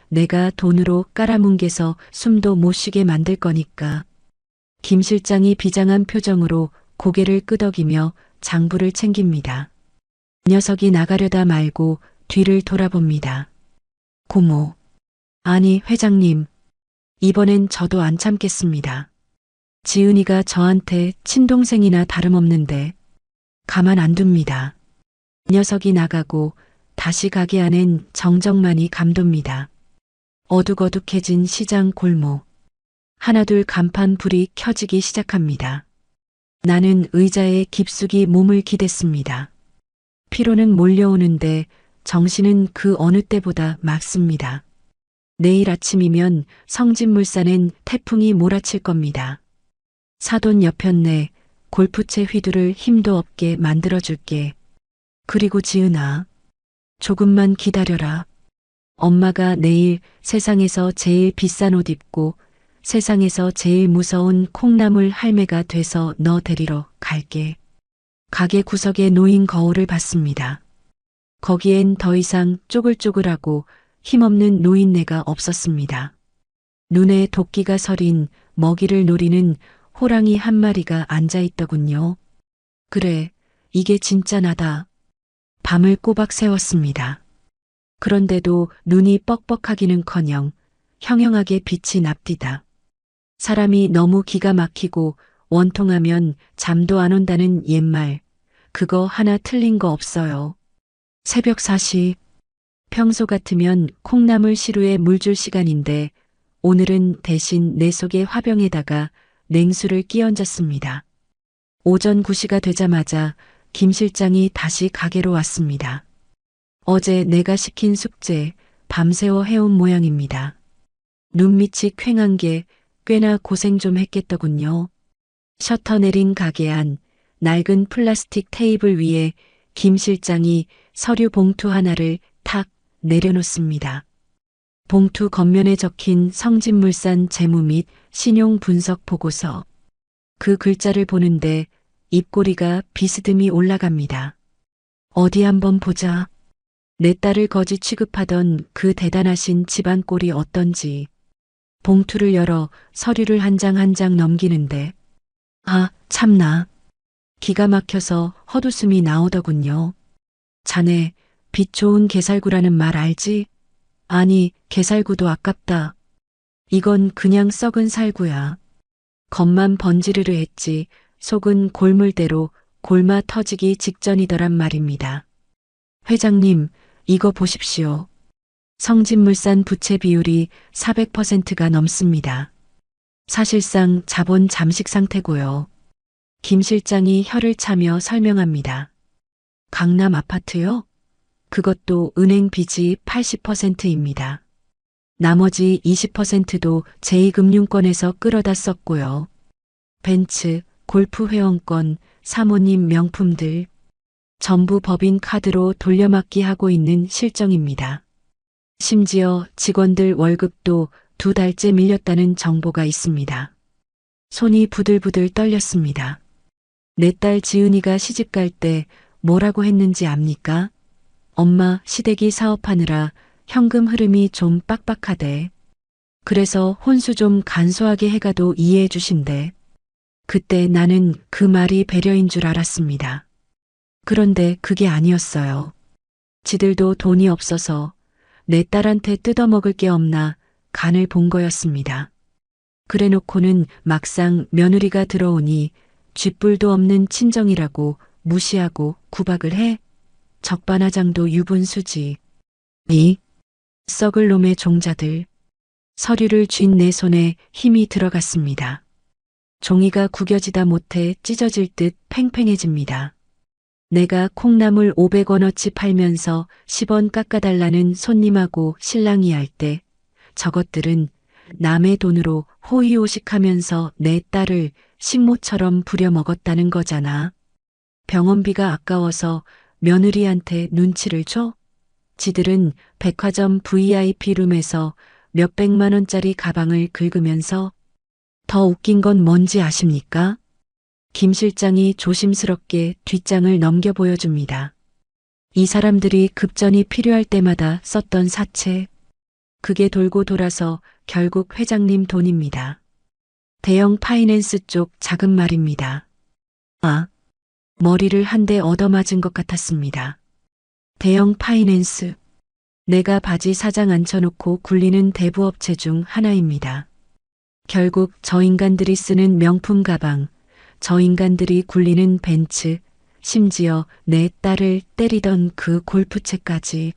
내가 돈으로 깔아뭉개서 숨도 못 쉬게 만들 거니까. 김 실장이 비장한 표정으로 고개를 끄덕이며 장부를 챙깁니다. 녀석이 나가려다 말고 뒤를 돌아봅니다. 고모. 아니, 회장님. 이번엔 저도 안 참겠습니다. 지은이가 저한테 친동생이나 다름없는데 가만 안 둡니다. 녀석이 나가고 다시 가게 안엔 정정만이 감돕니다. 어둑어둑해진 시장 골목. 하나둘 간판 불이 켜지기 시작합니다. 나는 의자에 깊숙이 몸을 기댔습니다. 피로는 몰려오는데 정신은 그 어느 때보다 맑습니다. 내일 아침이면 성진물산엔 태풍이 몰아칠 겁니다. 사돈 여편네 골프채 휘두를 힘도 없게 만들어줄게. 그리고 지은아, 조금만 기다려라. 엄마가 내일 세상에서 제일 비싼 옷 입고 세상에서 제일 무서운 콩나물 할매가 돼서 너 데리러 갈게. 가게 구석에 놓인 거울을 봤습니다. 거기엔 더 이상 쪼글쪼글하고 힘없는 노인네가 없었습니다. 눈에 도끼가 서린 먹이를 노리는 호랑이 한 마리가 앉아있더군요. 그래, 이게 진짜 나다. 밤을 꼬박 새웠습니다. 그런데도 눈이 뻑뻑하기는커녕 형형하게 빛이 납디다. 사람이 너무 기가 막히고 원통하면 잠도 안 온다는 옛말, 그거 하나 틀린 거 없어요. 새벽 4시, 평소 같으면 콩나물 시루에 물 줄 시간인데 오늘은 대신 내 속의 화병에다가 냉수를 끼얹었습니다. 오전 9시가 되자마자 김 실장이 다시 가게로 왔습니다. 어제 내가 시킨 숙제 밤새워 해온 모양입니다. 눈밑이 퀭한 게 꽤나 고생 좀 했겠더군요. 셔터 내린 가게 안 낡은 플라스틱 테이블 위에 김 실장이 서류 봉투 하나를 탁 내려놓습니다. 봉투 겉면에 적힌 성진물산 재무 및 신용 분석 보고서. 그 글자를 보는데 입꼬리가 비스듬히 올라갑니다. 어디 한번 보자. 내 딸을 거지 취급하던 그 대단하신 집안 꼴이 어떤지. 봉투를 열어 서류를 한 장 한 장 넘기는데 아, 참나. 기가 막혀서 헛웃음이 나오더군요. 자네 빛 좋은 게살구라는 말 알지? 아니, 게살구도 아깝다. 이건 그냥 썩은 살구야. 겉만 번지르르 했지 속은 골물대로 골마 터지기 직전이더란 말입니다. 회장님, 이거 보십시오. 성진물산 부채 비율이 400%가 넘습니다. 사실상 자본 잠식 상태고요. 김 실장이 혀를 차며 설명합니다. 강남 아파트요? 그것도 은행 빚이 80%입니다. 나머지 20%도 제2금융권에서 끌어다 썼고요. 벤츠, 골프 회원권, 사모님 명품들 전부 법인 카드로 돌려막기 하고 있는 실정입니다. 심지어 직원들 월급도 2달째 밀렸다는 정보가 있습니다. 손이 부들부들 떨렸습니다. 내 딸 지은이가 시집갈 때 뭐라고 했는지 압니까? 엄마 시댁이 사업하느라 현금 흐름이 좀 빡빡하대. 그래서 혼수 좀 간소하게 해가도 이해해 주신대. 그때 나는 그 말이 배려인 줄 알았습니다. 그런데 그게 아니었어요. 지들도 돈이 없어서 내 딸한테 뜯어먹을 게 없나 간을 본 거였습니다. 그래놓고는 막상 며느리가 들어오니 쥐뿔도 없는 친정이라고 무시하고 구박을 해. 적반하장도 유분수지. 이 썩을 놈의 종자들. 서류를 쥔 내 손에 힘이 들어갔습니다. 종이가 구겨지다 못해 찢어질 듯 팽팽해집니다. 내가 콩나물 500원어치 팔면서 10원 깎아달라는 손님하고 신랑이 할 때 저것들은 남의 돈으로 호의호식하면서 내 딸을 식모처럼 부려먹었다는 거잖아. 병원비가 아까워서 며느리한테 눈치를 줘? 지들은 백화점 VIP 룸에서 몇백만 원짜리 가방을 긁으면서 더 웃긴 건 뭔지 아십니까? 김 실장이 조심스럽게 뒷장을 넘겨 보여줍니다. 이 사람들이 급전이 필요할 때마다 썼던 사채. 그게 돌고 돌아서 결국 회장님 돈입니다. 대형 파이낸스 쪽 자금 말입니다. 아, 머리를 한 대 얻어맞은 것 같았습니다. 대형 파이낸스. 내가 바지 사장 앉혀놓고 굴리는 대부업체 중 하나입니다. 결국 저 인간들이 쓰는 명품 가방, 저 인간들이 굴리는 벤츠, 심지어 내 딸을 때리던 그 골프채까지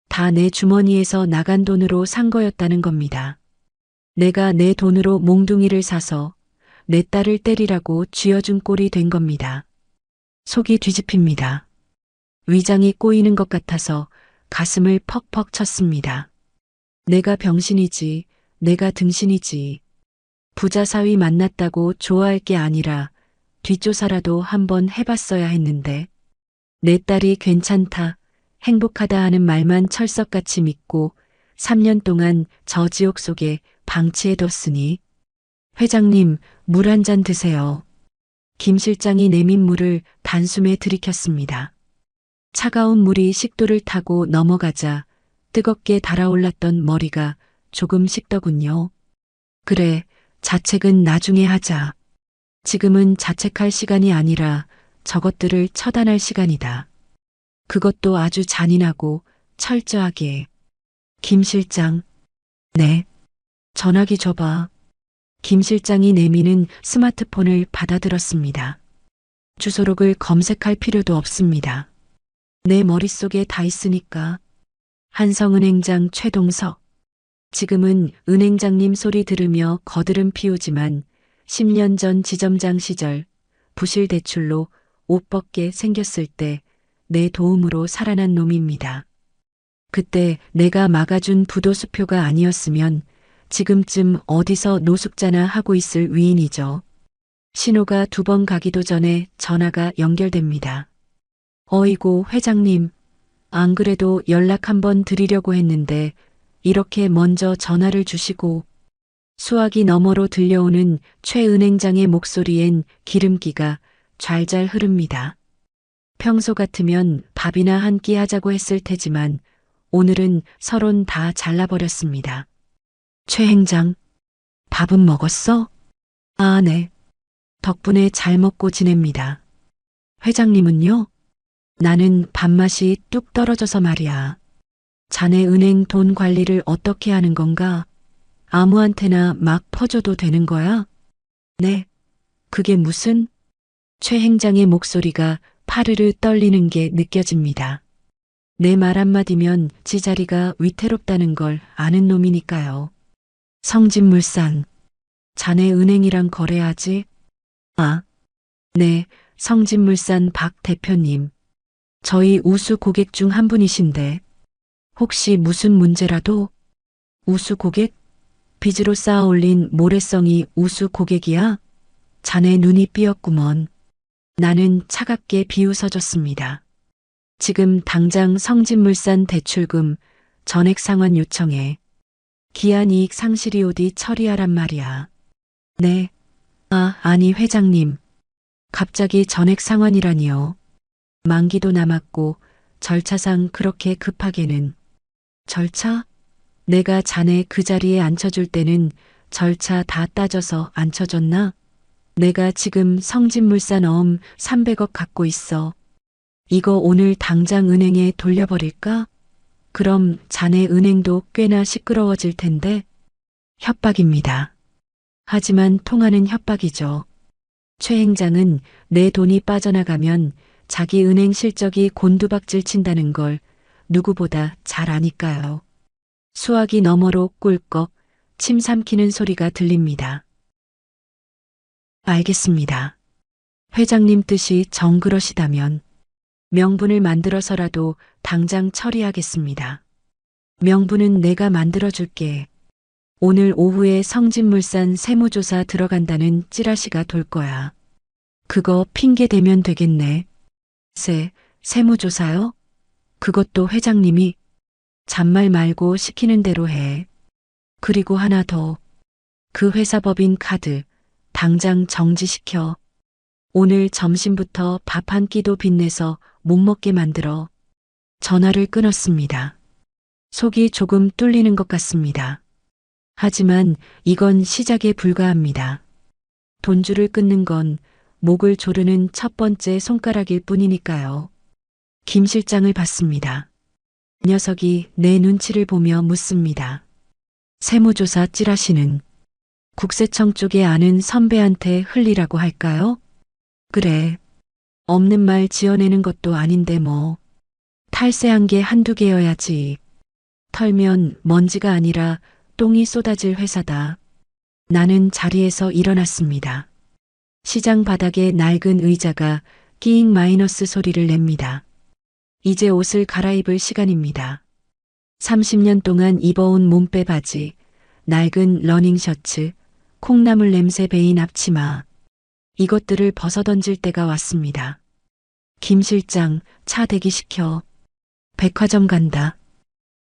다 내 주머니에서 나간 돈으로 산 거였다는 겁니다. 내가 내 돈으로 몽둥이를 사서 내 딸을 때리라고 쥐어준 꼴이 된 겁니다. 속이 뒤집힙니다. 위장이 꼬이는 것 같아서 가슴을 퍽퍽 쳤습니다. 내가 병신이지, 내가 등신이지. 부자 사위 만났다고 좋아할 게 아니라 뒷조사라도 한번 해봤어야 했는데 내 딸이 괜찮다, 행복하다 하는 말만 철석같이 믿고 3년 동안 저 지옥 속에 방치해뒀으니 회장님 물 한 잔 드세요. 김 실장이 내민 물을 단숨에 들이켰습니다. 차가운 물이 식도를 타고 넘어가자 뜨겁게 달아올랐던 머리가 조금 식더군요. 그래, 자책은 나중에 하자. 지금은 자책할 시간이 아니라 저것들을 처단할 시간이다. 그것도 아주 잔인하고 철저하게. 김 실장. 네. 전화기 줘봐. 김 실장이 내미는 스마트폰을 받아들었습니다. 주소록을 검색할 필요도 없습니다. 내 머릿속에 다 있으니까. 한성은행장 최동석. 지금은 은행장님 소리 들으며 거드름 피우지만 10년 전 지점장 시절 부실 대출로 옷 벗게 생겼을 때 내 도움으로 살아난 놈입니다. 그때 내가 막아준 부도수표가 아니었으면 지금쯤 어디서 노숙자나 하고 있을 위인이죠. 신호가 2번 가기도 전에 전화가 연결됩니다. 어이구 회장님, 안 그래도 연락 한번 드리려고 했는데 이렇게 먼저 전화를 주시고. 수화기 너머로 들려오는 최 은행장의 목소리엔 기름기가 좔좔 흐릅니다. 평소 같으면 밥이나 한 끼 하자고 했을 테지만 오늘은 서론 다 잘라버렸습니다. 최 행장, 밥은 먹었어? 아, 네. 덕분에 잘 먹고 지냅니다. 회장님은요? 나는 밥맛이 뚝 떨어져서 말이야. 자네 은행 돈 관리를 어떻게 하는 건가? 아무한테나 막 퍼줘도 되는 거야? 네. 그게 무슨? 최 행장의 목소리가 파르르 떨리는 게 느껴집니다. 내 말 한마디면 지 자리가 위태롭다는 걸 아는 놈이니까요. 성진물산. 자네 은행이랑 거래하지? 아, 네, 성진물산 박 대표님. 저희 우수 고객 중 한 분이신데 혹시 무슨 문제라도? 우수 고객? 빚으로 쌓아 올린 모래성이 우수 고객이야? 자네 눈이 삐었구먼. 나는 차갑게 비웃어줬습니다. 지금 당장 성진물산 대출금 전액 상환 요청해. 기한이익 상실이 어디 처리하란 말이야. 네. 아, 아니 회장님. 갑자기 전액 상환이라니요. 만기도 남았고 절차상 그렇게 급하게는. 절차? 내가 자네 그 자리에 앉혀줄 때는 절차 다 따져서 앉혀줬나? 내가 지금 성진물산 어음 300억 갖고 있어. 이거 오늘 당장 은행에 돌려버릴까? 그럼 자네 은행도 꽤나 시끄러워질 텐데. 협박입니다. 하지만 통하는 협박이죠. 최 행장은 내 돈이 빠져나가면 자기 은행 실적이 곤두박질 친다는 걸 누구보다 잘 아니까요. 수화기 너머로 꿀꺽 침 삼키는 소리가 들립니다. 알겠습니다. 회장님 뜻이 정 그러시다면 명분을 만들어서라도 당장 처리하겠습니다. 명분은 내가 만들어줄게. 오늘 오후에 성진물산 세무조사 들어간다는 찌라시가 돌 거야. 그거 핑계 대면 되겠네. 세무조사요? 그것도 회장님이? 잔말 말고 시키는 대로 해. 그리고 하나 더. 그 회사 법인 카드 당장 정지시켜. 오늘 점심부터 밥 한 끼도 빚내서 못 먹게 만들어. 전화를 끊었습니다. 속이 조금 뚫리는 것 같습니다. 하지만 이건 시작에 불과합니다. 돈줄을 끊는 건 목을 조르는 첫 번째 손가락일 뿐이니까요. 김 실장을 봤습니다. 녀석이 내 눈치를 보며 묻습니다. 세무조사 찌라시는 국세청 쪽에 아는 선배한테 흘리라고 할까요? 그래. 없는 말 지어내는 것도 아닌데 뭐. 탈세한 게 한두 개여야지. 털면 먼지가 아니라 똥이 쏟아질 회사다. 나는 자리에서 일어났습니다. 시장 바닥에 낡은 의자가 끼잉 마이너스 소리를 냅니다. 이제 옷을 갈아입을 시간입니다. 30년 동안 입어온 몸빼 바지, 낡은 러닝 셔츠, 콩나물 냄새 배인 앞치마. 이것들을 벗어던질 때가 왔습니다. 김 실장, 차 대기시켜. 백화점 간다.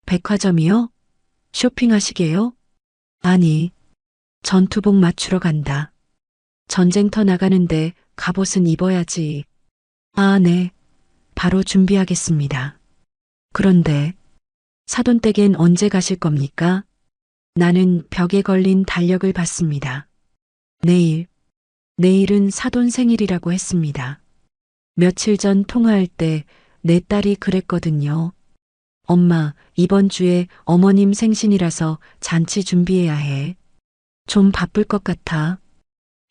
백화점이요? 쇼핑하시게요? 아니, 전투복 맞추러 간다. 전쟁터 나가는데 갑옷은 입어야지. 아, 네. 바로 준비하겠습니다. 그런데 사돈댁엔 언제 가실 겁니까? 나는 벽에 걸린 달력을 봤습니다. 내일은 사돈 생일이라고 했습니다. 며칠 전 통화할 때 내 딸이 그랬거든요. 엄마, 이번 주에 어머님 생신이라서 잔치 준비해야 해. 좀 바쁠 것 같아.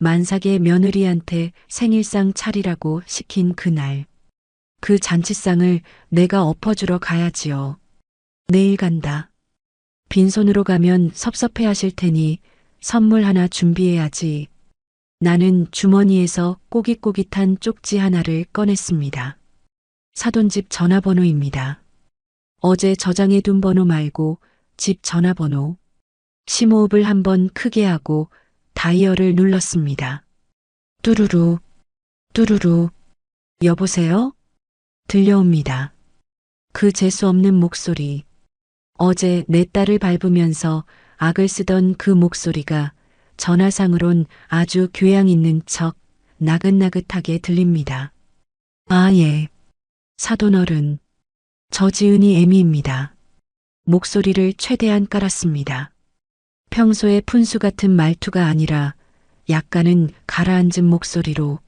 만삭의 며느리한테 생일상 차리라고 시킨 그날. 그 잔치상을 내가 엎어주러 가야지요. 내일 간다. 빈손으로 가면 섭섭해 하실 테니 선물 하나 준비해야지. 나는 주머니에서 꼬깃꼬깃한 쪽지 하나를 꺼냈습니다. 사돈집 전화번호입니다. 어제 저장해둔 번호 말고 집 전화번호. 심호흡을 한번 크게 하고 다이얼을 눌렀습니다. 뚜루루, 뚜루루. 여보세요? 들려옵니다. 그 재수 없는 목소리. 어제 내 딸을 밟으면서 악을 쓰던 그 목소리가 전화상으론 아주 교양 있는 척 나긋나긋하게 들립니다. 아, 예. 사돈어른. 저지은이 애미입니다. 목소리를 최대한 깔았습니다. 평소의 푼수 같은 말투가 아니라 약간은 가라앉은 목소리로.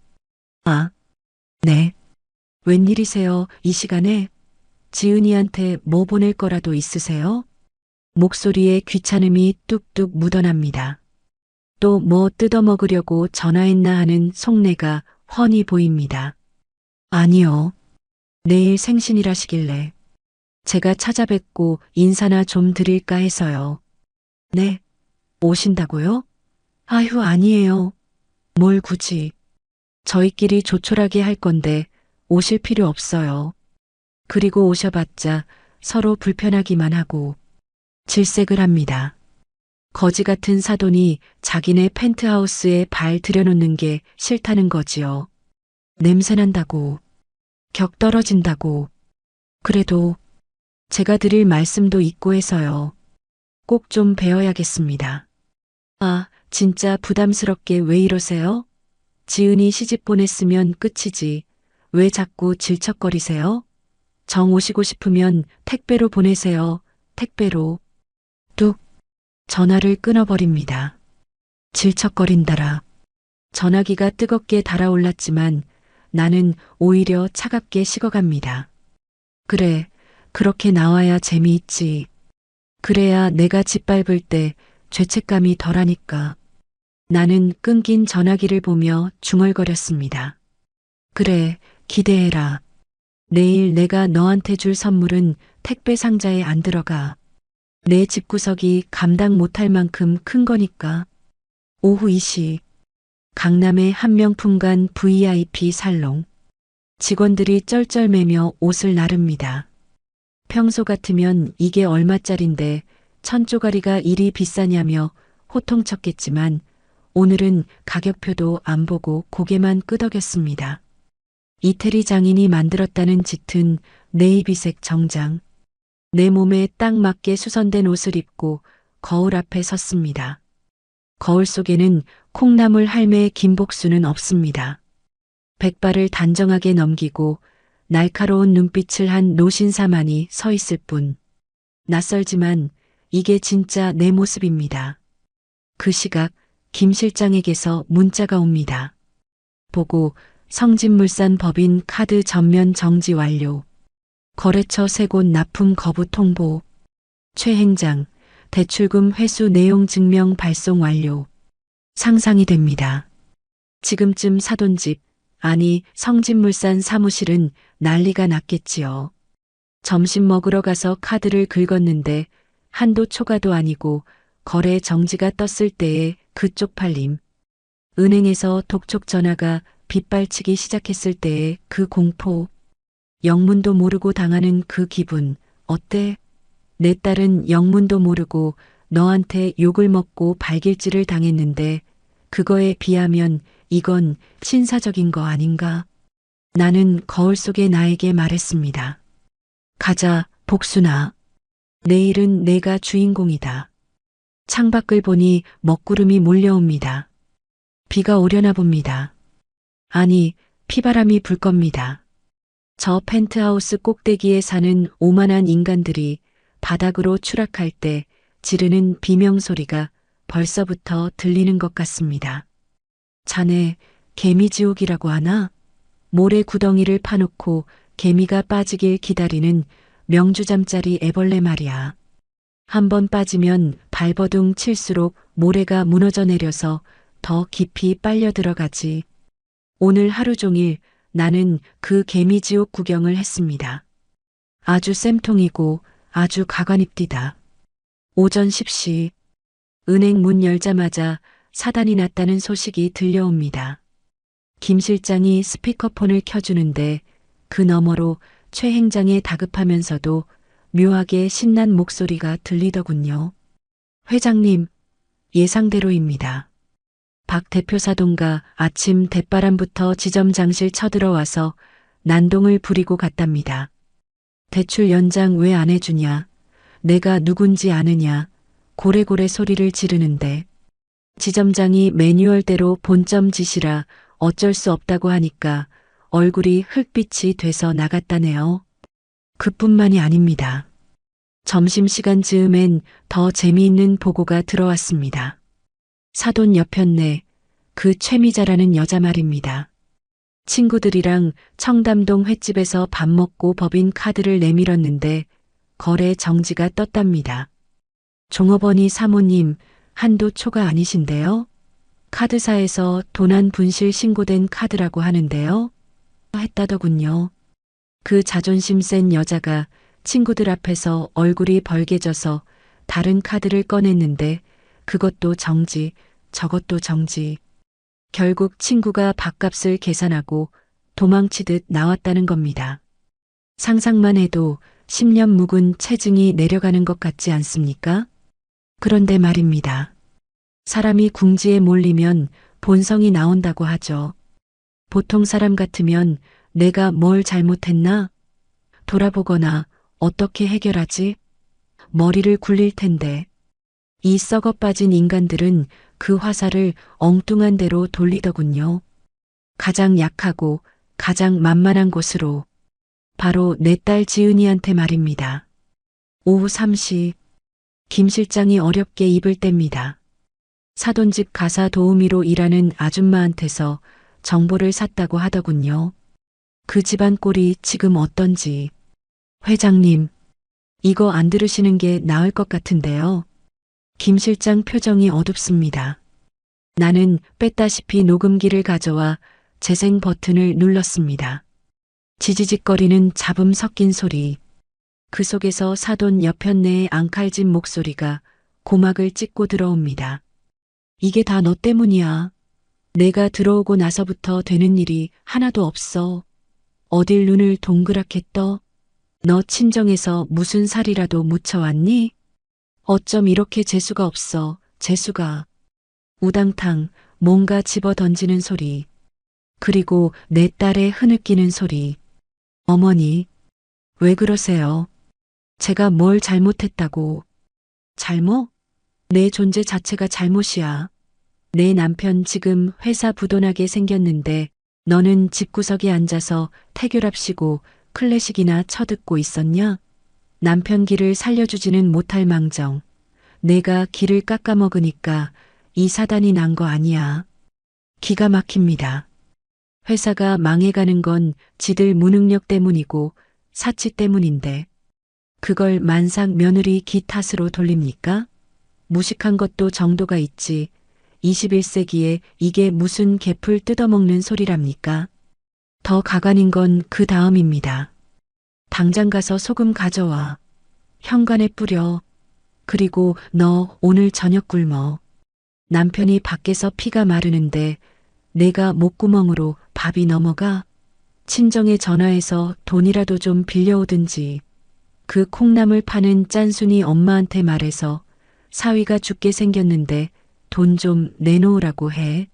아, 네. 웬일이세요, 이 시간에? 지은이한테 뭐 보낼 거라도 있으세요? 목소리에 귀찮음이 뚝뚝 묻어납니다. 또 뭐 뜯어먹으려고 전화했나 하는 속내가 훤히 보입니다. 아니요. 내일 생신이라시길래 제가 찾아뵙고 인사나 좀 드릴까 해서요. 네. 오신다고요? 아휴, 아니에요. 뭘 굳이. 저희끼리 조촐하게 할 건데 오실 필요 없어요. 그리고 오셔봤자 서로 불편하기만 하고. 질색을 합니다. 거지 같은 사돈이 자기네 펜트하우스에 발 들여놓는 게 싫다는 거지요. 냄새난다고. 격 떨어진다고. 그래도 제가 드릴 말씀도 있고 해서요. 꼭 좀 배워야겠습니다. 아, 진짜 부담스럽게 왜 이러세요? 지은이 시집 보냈으면 끝이지. 왜 자꾸 질척거리세요? 정 오시고 싶으면 택배로 보내세요. 택배로. 뚝. 전화를 끊어버립니다. 질척거린다라. 전화기가 뜨겁게 달아올랐지만 나는 오히려 차갑게 식어갑니다. 그래, 그렇게 나와야 재미있지. 그래야 내가 짓밟을 때 죄책감이 덜하니까. 나는 끊긴 전화기를 보며 중얼거렸습니다. 그래, 기대해라. 내일 내가 너한테 줄 선물은 택배 상자에 안 들어가. 내 집구석이 감당 못할 만큼 큰 거니까. 오후 2시. 강남의 한명품관 VIP 살롱. 직원들이 쩔쩔매며 옷을 나릅니다. 평소 같으면 이게 얼마짜린데 천조가리가 이리 비싸냐며 호통쳤겠지만 오늘은 가격표도 안 보고 고개만 끄덕였습니다. 이태리 장인이 만들었다는 짙은 네이비색 정장. 내 몸에 딱 맞게 수선된 옷을 입고 거울 앞에 섰습니다. 거울 속에는 콩나물 할매의 김복수는 없습니다. 백발을 단정하게 넘기고 날카로운 눈빛을 한 노신사만이 서 있을 뿐. 낯설지만 이게 진짜 내 모습입니다. 그 시각 김 실장에게서 문자가 옵니다. 보고 성진물산 법인 카드 전면 정지 완료. 거래처 세 곳 납품 거부 통보. 최 행장, 대출금 회수 내용 증명 발송 완료. 상상이 됩니다. 지금쯤 사돈 집, 아니 성진물산 사무실은 난리가 났겠지요. 점심 먹으러 가서 카드를 긁었는데 한도 초과도 아니고 거래 정지가 떴을 때의 그 쪽팔림. 은행에서 독촉 전화가 빗발치기 시작했을 때의 그 공포. 영문도 모르고 당하는 그 기분. 어때? 내 딸은 영문도 모르고 너한테 욕을 먹고 발길질을 당했는데 그거에 비하면 이건 신사적인 거 아닌가? 나는 거울 속의 나에게 말했습니다. 가자, 복순아. 내일은 내가 주인공이다. 창밖을 보니 먹구름이 몰려옵니다. 비가 오려나 봅니다. 아니, 피바람이 불 겁니다. 저 펜트하우스 꼭대기에 사는 오만한 인간들이 바닥으로 추락할 때 지르는 비명소리가 벌써부터 들리는 것 같습니다. 자네, 개미지옥이라고 하나? 모래 구덩이를 파놓고 개미가 빠지길 기다리는 명주잠자리 애벌레 말이야. 한번 빠지면 발버둥 칠수록 모래가 무너져 내려서 더 깊이 빨려 들어가지. 오늘 하루 종일 나는 그 개미지옥 구경을 했습니다. 아주 쌤통이고 아주 가관입디다. 오전 10시 은행 문 열자마자 사단이 났다는 소식이 들려옵니다. 김 실장이 스피커폰을 켜주는데 그 너머로 최 행장의 다급하면서도 묘하게 신난 목소리가 들리더군요. 회장님, 예상대로입니다. 박 대표 사돈과 아침 대바람부터 지점 장실 쳐들어와서 난동을 부리고 갔답니다. 대출 연장 왜 안 해주냐? 내가 누군지 아느냐? 고래고래 소리를 지르는데 지점장이 매뉴얼대로 본점 지시라 어쩔 수 없다고 하니까 얼굴이 흙빛이 돼서 나갔다네요. 그뿐만이 아닙니다. 점심시간 즈음엔 더 재미있는 보고가 들어왔습니다. 사돈 여편네, 그 최미자라는 여자 말입니다. 친구들이랑 청담동 횟집에서 밥 먹고 법인 카드를 내밀었는데 거래 정지가 떴답니다. 종업원이 사모님, 한도 초가 아니신데요? 카드사에서 도난 분실 신고된 카드라고 하는데요? 했다더군요. 그 자존심 센 여자가 친구들 앞에서 얼굴이 벌개져서 다른 카드를 꺼냈는데 그것도 정지, 저것도 정지. 결국 친구가 밥값을 계산하고 도망치듯 나왔다는 겁니다. 상상만 해도 10년 묵은 체증이 내려가는 것 같지 않습니까? 그런데 말입니다. 사람이 궁지에 몰리면 본성이 나온다고 하죠. 보통 사람 같으면 내가 뭘 잘못했나? 돌아보거나 어떻게 해결하지? 머리를 굴릴 텐데. 이 썩어 빠진 인간들은 그 화살을 엉뚱한 대로 돌리더군요. 가장 약하고 가장 만만한 곳으로. 바로 내 딸 지은이한테 말입니다. 오후 3시 김 실장이 어렵게 입을 뗍니다. 사돈집 가사 도우미로 일하는 아줌마한테서 정보를 샀다고 하더군요. 그 집안 꼴이 지금 어떤지. 회장님, 이거 안 들으시는 게 나을 것 같은데요. 김 실장 표정이 어둡습니다. 나는 뺐다시피 녹음기를 가져와 재생 버튼을 눌렀습니다. 지지직거리는 잡음 섞인 소리. 그 속에서 사돈 여편네의 앙칼진 목소리가 고막을 찍고 들어옵니다. 이게 다 너 때문이야. 내가 들어오고 나서부터 되는 일이 하나도 없어. 어딜 눈을 동그랗게 떠? 너 친정에서 무슨 살이라도 묻혀왔니? 어쩜 이렇게 재수가 없어, 재수가. 우당탕 뭔가 집어 던지는 소리. 그리고 내 딸의 흐느끼는 소리. 어머니, 왜 그러세요? 제가 뭘 잘못했다고. 잘못? 내 존재 자체가 잘못이야. 내 남편 지금 회사 부도나게 생겼는데 너는 집구석에 앉아서 태교랍시고 클래식이나 쳐듣고 있었냐? 남편 길을 살려주지는 못할 망정. 내가 길을 깎아먹으니까 이 사단이 난 거 아니야. 기가 막힙니다. 회사가 망해가는 건 지들 무능력 때문이고 사치 때문인데 그걸 만삭 며느리 기 탓으로 돌립니까? 무식한 것도 정도가 있지. 21세기에 이게 무슨 개풀 뜯어먹는 소리랍니까? 더 가관인 건 그 다음입니다. 당장 가서 소금 가져와. 현관에 뿌려. 그리고 너 오늘 저녁 굶어. 남편이 밖에서 피가 마르는데 내가 목구멍으로 밥이 넘어가? 친정에 전화해서 돈이라도 좀 빌려오든지. 그 콩나물 파는 짠순이 엄마한테 말해서 사위가 죽게 생겼는데 돈 좀 내놓으라고 해.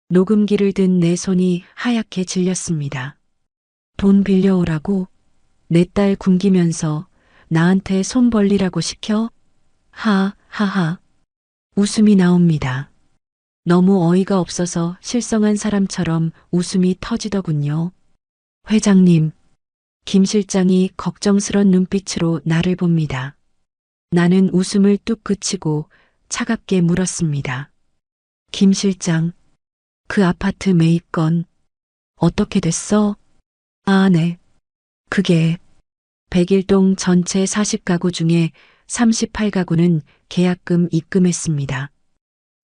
녹음기를 든 내 손이 하얗게 질렸습니다. 돈 빌려오라고? 내 딸 굶기면서 나한테 손 벌리라고 시켜? 하하하. 웃음이 나옵니다. 너무 어이가 없어서 실성한 사람처럼 웃음이 터지더군요. 회장님, 김 실장이 걱정스런 눈빛으로 나를 봅니다. 나는 웃음을 뚝 그치고 차갑게 물었습니다. 김 실장, 그 아파트 매입건 어떻게 됐어? 아, 네. 그게 101동 전체 40가구 중에 38가구는 계약금 입금했습니다.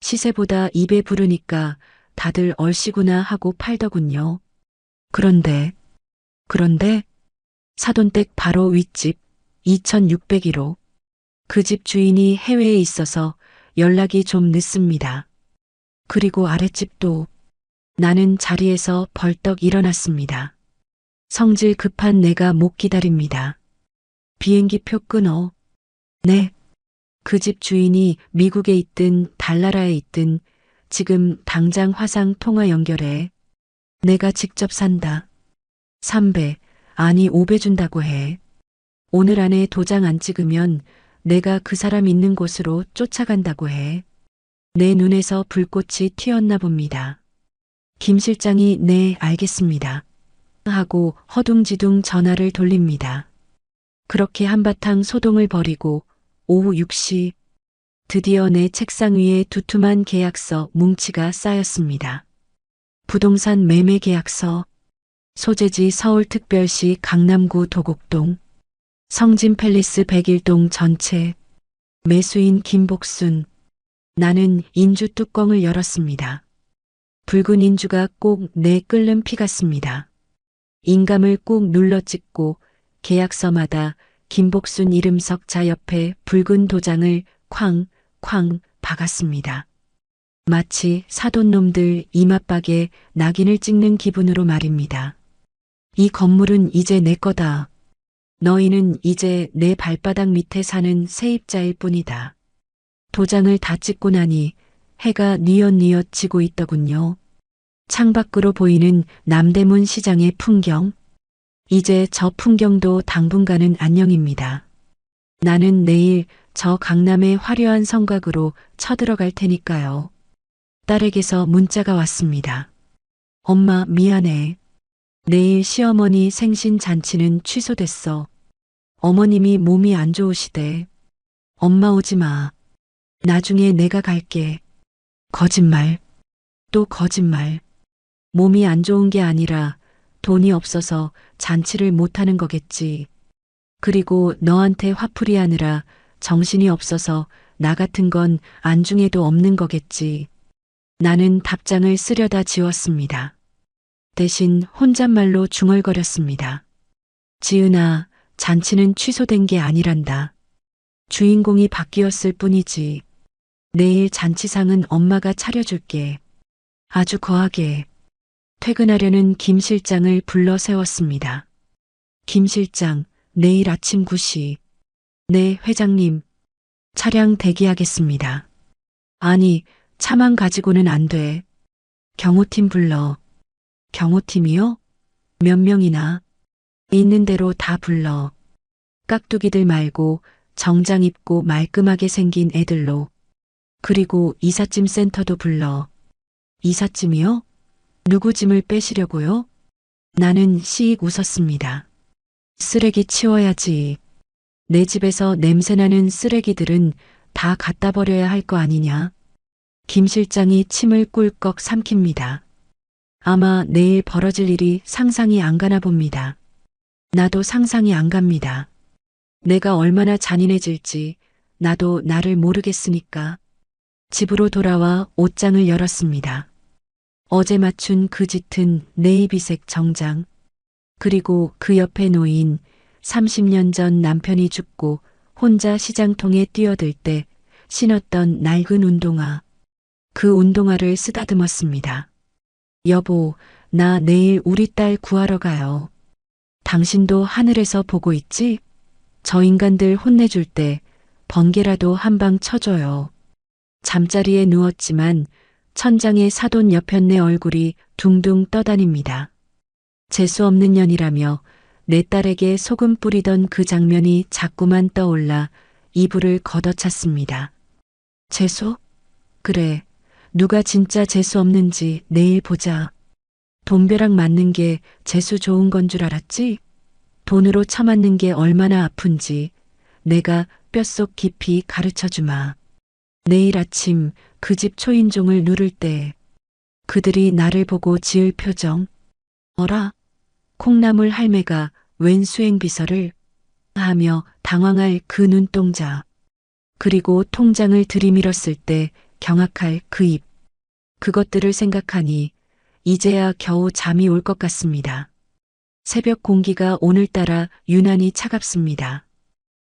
시세보다 2배 부르니까 다들 얼씨구나 하고 팔더군요. 그런데 사돈댁 바로 윗집 2601호. 그 집 주인이 해외에 있어서 연락이 좀 늦습니다. 그리고 아랫집도. 나는 자리에서 벌떡 일어났습니다. 성질 급한 내가 못 기다립니다. 비행기표 끊어. 네. 그 집 주인이 미국에 있든 달나라에 있든 지금 당장 화상 통화 연결해. 내가 직접 산다. 3배, 아니 5배 준다고 해. 오늘 안에 도장 안 찍으면 내가 그 사람 있는 곳으로 쫓아간다고 해. 내 눈에서 불꽃이 튀었나 봅니다. 김 실장이 네, 알겠습니다. 하고 허둥지둥 전화를 돌립니다. 그렇게 한바탕 소동을 벌이고 오후 6시 드디어 내 책상 위에 두툼한 계약서 뭉치가 쌓였습니다. 부동산 매매 계약서. 소재지 서울특별시 강남구 도곡동. 성진 팰리스 101동 전체. 매수인 김복순. 나는 인주 뚜껑을 열었습니다. 붉은 인주가 꼭 내 끓는 피 같습니다. 인감을 꾹 눌러 찍고 계약서마다 김복순 이름 석자 옆에 붉은 도장을 쾅쾅 박았습니다. 마치 사돈놈들 이맛박에 낙인을 찍는 기분으로 말입니다. 이 건물은 이제 내 거다. 너희는 이제 내 발바닥 밑에 사는 세입자일 뿐이다. 도장을 다 찍고 나니 해가 뉘엿뉘엿 지고 있더군요. 창밖으로 보이는 남대문 시장의 풍경. 이제 저 풍경도 당분간은 안녕입니다. 나는 내일 저 강남의 화려한 성곽으로 쳐들어갈 테니까요. 딸에게서 문자가 왔습니다. 엄마, 미안해. 내일 시어머니 생신 잔치는 취소됐어. 어머님이 몸이 안 좋으시대. 엄마 오지 마. 나중에 내가 갈게. 거짓말. 또 거짓말. 몸이 안 좋은 게 아니라 돈이 없어서 잔치를 못하는 거겠지. 그리고 너한테 화풀이 하느라 정신이 없어서 나 같은 건 안중에도 없는 거겠지. 나는 답장을 쓰려다 지웠습니다. 대신 혼잣말로 중얼거렸습니다. 지은아, 잔치는 취소된 게 아니란다. 주인공이 바뀌었을 뿐이지. 내일 잔치상은 엄마가 차려줄게. 아주 거하게. 퇴근하려는 김 실장을 불러 세웠습니다. 김 실장, 내일 아침 9시. 네, 회장님. 차량 대기하겠습니다. 아니, 차만 가지고는 안 돼. 경호팀 불러. 경호팀이요? 몇 명이나? 있는 대로 다 불러. 깍두기들 말고 정장 입고 말끔하게 생긴 애들로. 그리고 이삿짐 센터도 불러. 이삿짐이요? 누구 짐을 빼시려고요? 나는 씩 웃었습니다. 쓰레기 치워야지. 내 집에서 냄새나는 쓰레기들은 다 갖다 버려야 할 거 아니냐? 김 실장이 침을 꿀꺽 삼킵니다. 아마 내일 벌어질 일이 상상이 안 가나 봅니다. 나도 상상이 안 갑니다. 내가 얼마나 잔인해질지 나도 나를 모르겠으니까. 집으로 돌아와 옷장을 열었습니다. 어제 맞춘 그 짙은 네이비색 정장, 그리고 그 옆에 놓인 30년 전 남편이 죽고 혼자 시장통에 뛰어들 때 신었던 낡은 운동화. 그 운동화를 쓰다듬었습니다. 여보, 나 내일 우리 딸 구하러 가요. 당신도 하늘에서 보고 있지? 저 인간들 혼내줄 때 번개라도 한 방 쳐줘요. 잠자리에 누웠지만 천장에 사돈 여편네 얼굴이 둥둥 떠다닙니다. 재수없는 년이라며 내 딸에게 소금 뿌리던 그 장면이 자꾸만 떠올라 이불을 걷어찼습니다. 재수? 그래, 누가 진짜 재수 없는지 내일 보자. 돈벼락 맞는 게 재수 좋은 건 줄 알았지? 돈으로 쳐맞는 게 얼마나 아픈지 내가 뼛속 깊이 가르쳐주마. 내일 아침 그 집 초인종을 누를 때 그들이 나를 보고 지을 표정. 어라? 콩나물 할매가 웬 수행비서를 하며 당황할 그 눈동자. 그리고 통장을 들이밀었을 때 경악할 그 입. 그것들을 생각하니 이제야 겨우 잠이 올 것 같습니다. 새벽 공기가 오늘따라 유난히 차갑습니다.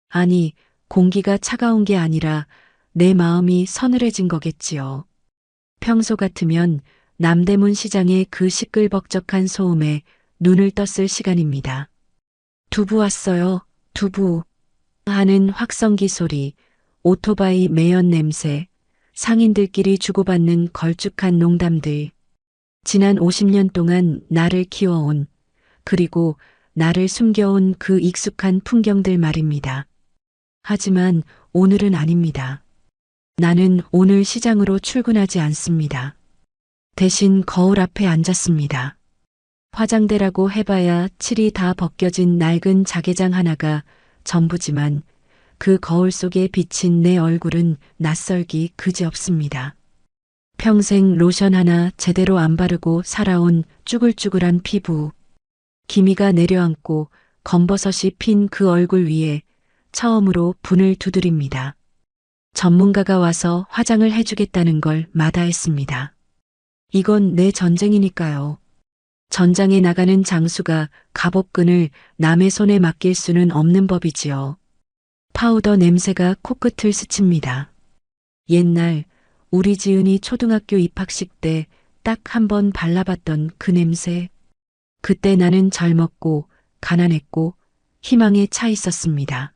아니, 공기가 차가운 게 아니라 내 마음이 서늘해진 거겠지요. 평소 같으면 남대문 시장의 그 시끌벅적한 소음에 눈을 떴을 시간입니다. 두부 왔어요, 두부. 하는 확성기 소리, 오토바이 매연 냄새, 상인들끼리 주고받는 걸쭉한 농담들. 지난 50년 동안 나를 키워온, 그리고 나를 숨겨온 그 익숙한 풍경들 말입니다. 하지만 오늘은 아닙니다. 나는 오늘 시장으로 출근하지 않습니다. 대신 거울 앞에 앉았습니다. 화장대라고 해봐야 칠이 다 벗겨진 낡은 자개장 하나가 전부지만 그 거울 속에 비친 내 얼굴은 낯설기 그지없습니다. 평생 로션 하나 제대로 안 바르고 살아온 쭈글쭈글한 피부. 기미가 내려앉고 검버섯이 핀 그 얼굴 위에 처음으로 분을 두드립니다. 전문가가 와서 화장을 해주겠다는 걸 마다했습니다. 이건 내 전쟁이니까요. 전장에 나가는 장수가 갑옷끈을 남의 손에 맡길 수는 없는 법이지요. 파우더 냄새가 코끝을 스칩니다. 옛날 우리 지은이 초등학교 입학식 때 딱 한 번 발라봤던 그 냄새. 그때 나는 젊었고 가난했고 희망에 차 있었습니다.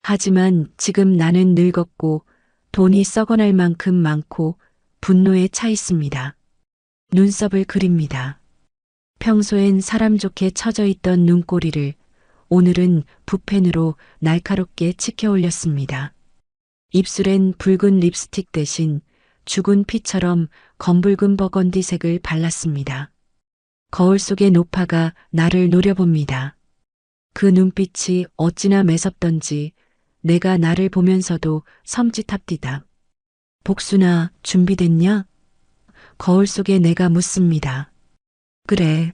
하지만 지금 나는 늙었고 돈이 썩어날 만큼 많고 분노에 차 있습니다. 눈썹을 그립니다. 평소엔 사람 좋게 처져 있던 눈꼬리를 오늘은 붓펜으로 날카롭게 치켜 올렸습니다. 입술엔 붉은 립스틱 대신 죽은 피처럼 검붉은 버건디색을 발랐습니다. 거울 속의 노파가 나를 노려봅니다. 그 눈빛이 어찌나 매섭던지 내가 나를 보면서도 섬찟합디다. 복순아, 준비됐냐? 거울 속에 내가 묻습니다. 그래.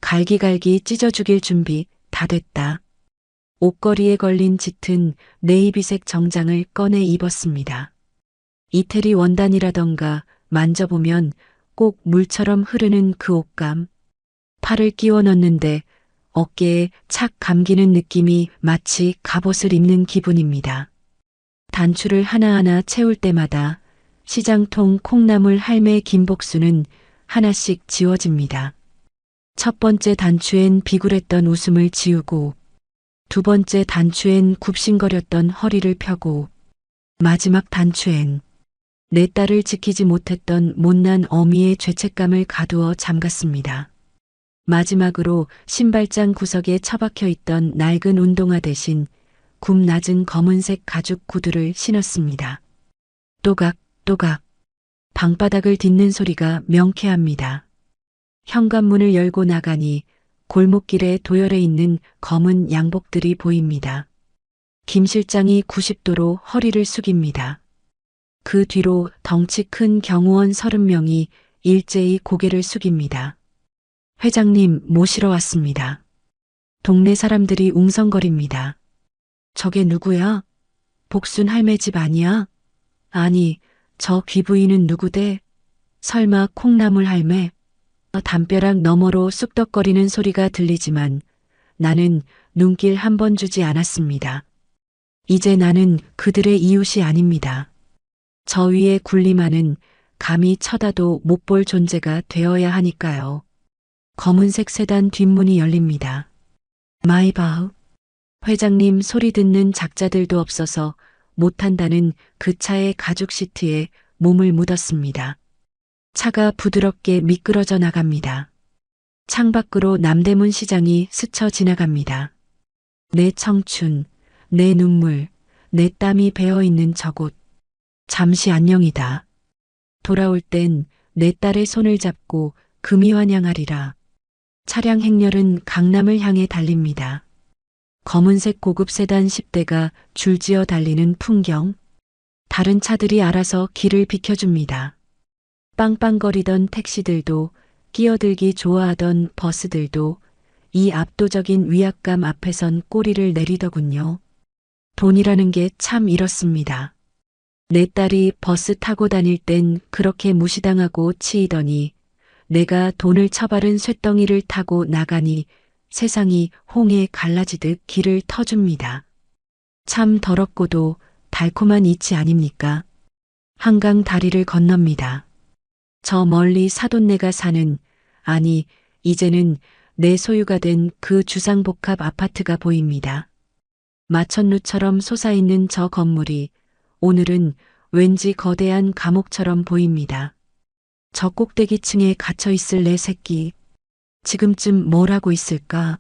갈기갈기 찢어 죽일 준비 다 됐다. 옷걸이에 걸린 짙은 네이비색 정장을 꺼내 입었습니다. 이태리 원단이라던가 만져보면 꼭 물처럼 흐르는 그 옷감. 팔을 끼워 넣는데 어깨에 착 감기는 느낌이 마치 갑옷을 입는 기분입니다. 단추를 하나하나 채울 때마다 시장통 콩나물 할매 김복수는 하나씩 지워집니다. 첫 번째 단추엔 비굴했던 웃음을 지우고, 두 번째 단추엔 굽신거렸던 허리를 펴고, 마지막 단추엔 내 딸을 지키지 못했던 못난 어미의 죄책감을 가두어 잠갔습니다. 마지막으로 신발장 구석에 처박혀 있던 낡은 운동화 대신 굽 낮은 검은색 가죽 구두를 신었습니다. 또각 또각 방바닥을 딛는 소리가 명쾌합니다. 현관문을 열고 나가니 골목길에 도열해 있는 검은 양복들이 보입니다. 김 실장이 90도로 허리를 숙입니다. 그 뒤로 덩치 큰 경호원 30명이 일제히 고개를 숙입니다. 회장님 모시러 왔습니다. 동네 사람들이 웅성거립니다. 저게 누구야? 복순 할매 집 아니야? 아니, 저 귀부인은 누구대? 설마 콩나물 할매? 담벼락 너머로 쑥덕거리는 소리가 들리지만 나는 눈길 한 번 주지 않았습니다. 이제 나는 그들의 이웃이 아닙니다. 저 위에 군림하는 감히 쳐다도 못 볼 존재가 되어야 하니까요. 검은색 세단 뒷문이 열립니다. 마이바우. 회장님 소리 듣는 작자들도 없어서 못한다는 그 차의 가죽 시트에 몸을 묻었습니다. 차가 부드럽게 미끄러져 나갑니다. 창밖으로 남대문 시장이 스쳐 지나갑니다. 내 청춘, 내 눈물, 내 땀이 배어있는 저곳. 잠시 안녕이다. 돌아올 땐 내 딸의 손을 잡고 금이 환영하리라. 차량 행렬은 강남을 향해 달립니다. 검은색 고급 세단 10대가 줄지어 달리는 풍경. 다른 차들이 알아서 길을 비켜줍니다. 빵빵거리던 택시들도, 끼어들기 좋아하던 버스들도 이 압도적인 위압감 앞에선 꼬리를 내리더군요. 돈이라는 게 참 이렇습니다. 내 딸이 버스 타고 다닐 땐 그렇게 무시당하고 치이더니 내가 돈을 처바른 쇳덩이를 타고 나가니 세상이 홍해 갈라지듯 길을 터줍니다. 참 더럽고도 달콤한 이치 아닙니까? 한강 다리를 건넙니다. 저 멀리 사돈네가 사는, 아니 이제는 내 소유가 된 그 주상복합 아파트가 보입니다. 마천루처럼 솟아있는 저 건물이 오늘은 왠지 거대한 감옥처럼 보입니다. 저 꼭대기층에 갇혀있을 내 새끼. 지금쯤 뭘 하고 있을까?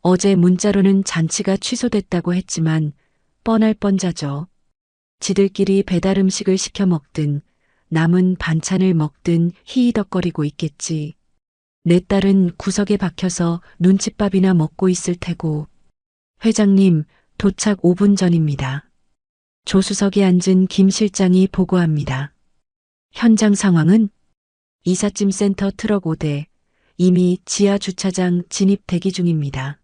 어제 문자로는 잔치가 취소됐다고 했지만 뻔할 뻔자죠. 지들끼리 배달 음식을 시켜 먹든 남은 반찬을 먹든 히히덕거리고 있겠지. 내 딸은 구석에 박혀서 눈칫밥이나 먹고 있을 테고. 회장님, 도착 5분 전입니다. 조수석에 앉은 김 실장이 보고합니다. 현장 상황은? 이삿짐 센터 트럭 5대, 이미 지하 주차장 진입 대기 중입니다.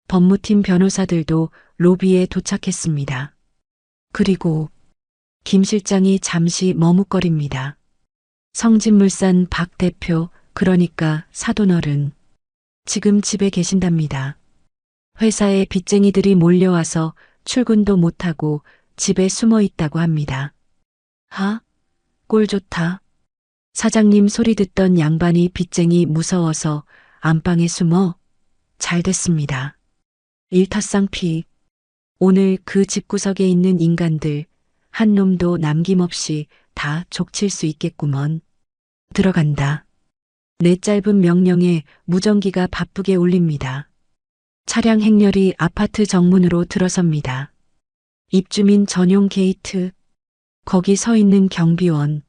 법무팀 변호사들도 로비에 도착했습니다. 그리고 김 실장이 잠시 머뭇거립니다. 성진물산 박 대표, 그러니까 사돈어른. 지금 집에 계신답니다. 회사에 빚쟁이들이 몰려와서 출근도 못하고 집에 숨어 있다고 합니다. 하? 꼴 좋다. 사장님 소리 듣던 양반이 빚쟁이 무서워서 안방에 숨어? 잘 됐습니다. 일타쌍피. 오늘 그 집구석에 있는 인간들 한 놈도 남김없이 다 족칠 수 있겠구먼. 들어간다. 내 짧은 명령에 무전기가 바쁘게 울립니다. 차량 행렬이 아파트 정문으로 들어섭니다. 입주민 전용 게이트. 거기 서 있는 경비원.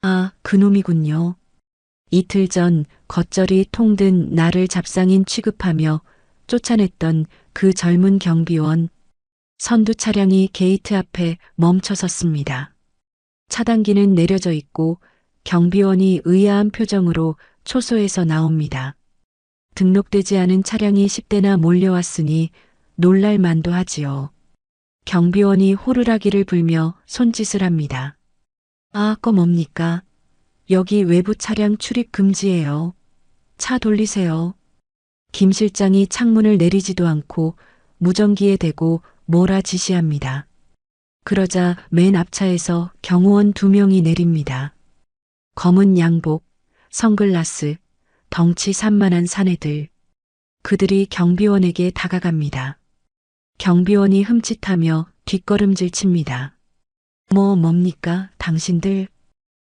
아, 그놈이군요. 이틀 전 겉절이 통든 나를 잡상인 취급하며 쫓아냈던 그 젊은 경비원. 선두 차량이 게이트 앞에 멈춰 섰습니다. 차단기는 내려져 있고 경비원이 의아한 표정으로 초소에서 나옵니다. 등록되지 않은 차량이 10대나 몰려왔으니 놀랄 만도 하지요. 경비원이 호루라기를 불며 손짓을 합니다. 아, 거 뭡니까? 여기 외부 차량 출입 금지예요. 차 돌리세요. 김 실장이 창문을 내리지도 않고 무전기에 대고 뭐라 지시합니다. 그러자 맨 앞차에서 경호원 2명이 내립니다. 검은 양복, 선글라스, 덩치 산만한 사내들. 그들이 경비원에게 다가갑니다. 경비원이 흠칫하며 뒷걸음질 칩니다. 뭡니까, 당신들?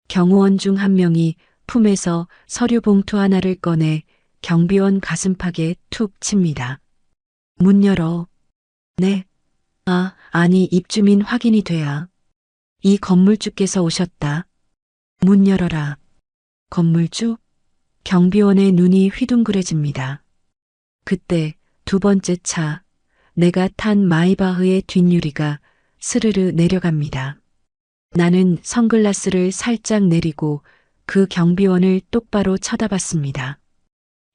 경호원 중 한 명이 품에서 서류 봉투 하나를 꺼내 경비원 가슴팍에 툭 칩니다. 문 열어. 네. 아니, 입주민 확인이 돼야. 이 건물주께서 오셨다. 문 열어라. 건물주? 경비원의 눈이 휘둥그레집니다. 그때 2번째 차, 내가 탄 마이바흐의 뒷유리가 스르르 내려갑니다. 나는 선글라스를 살짝 내리고 그 경비원을 똑바로 쳐다봤습니다.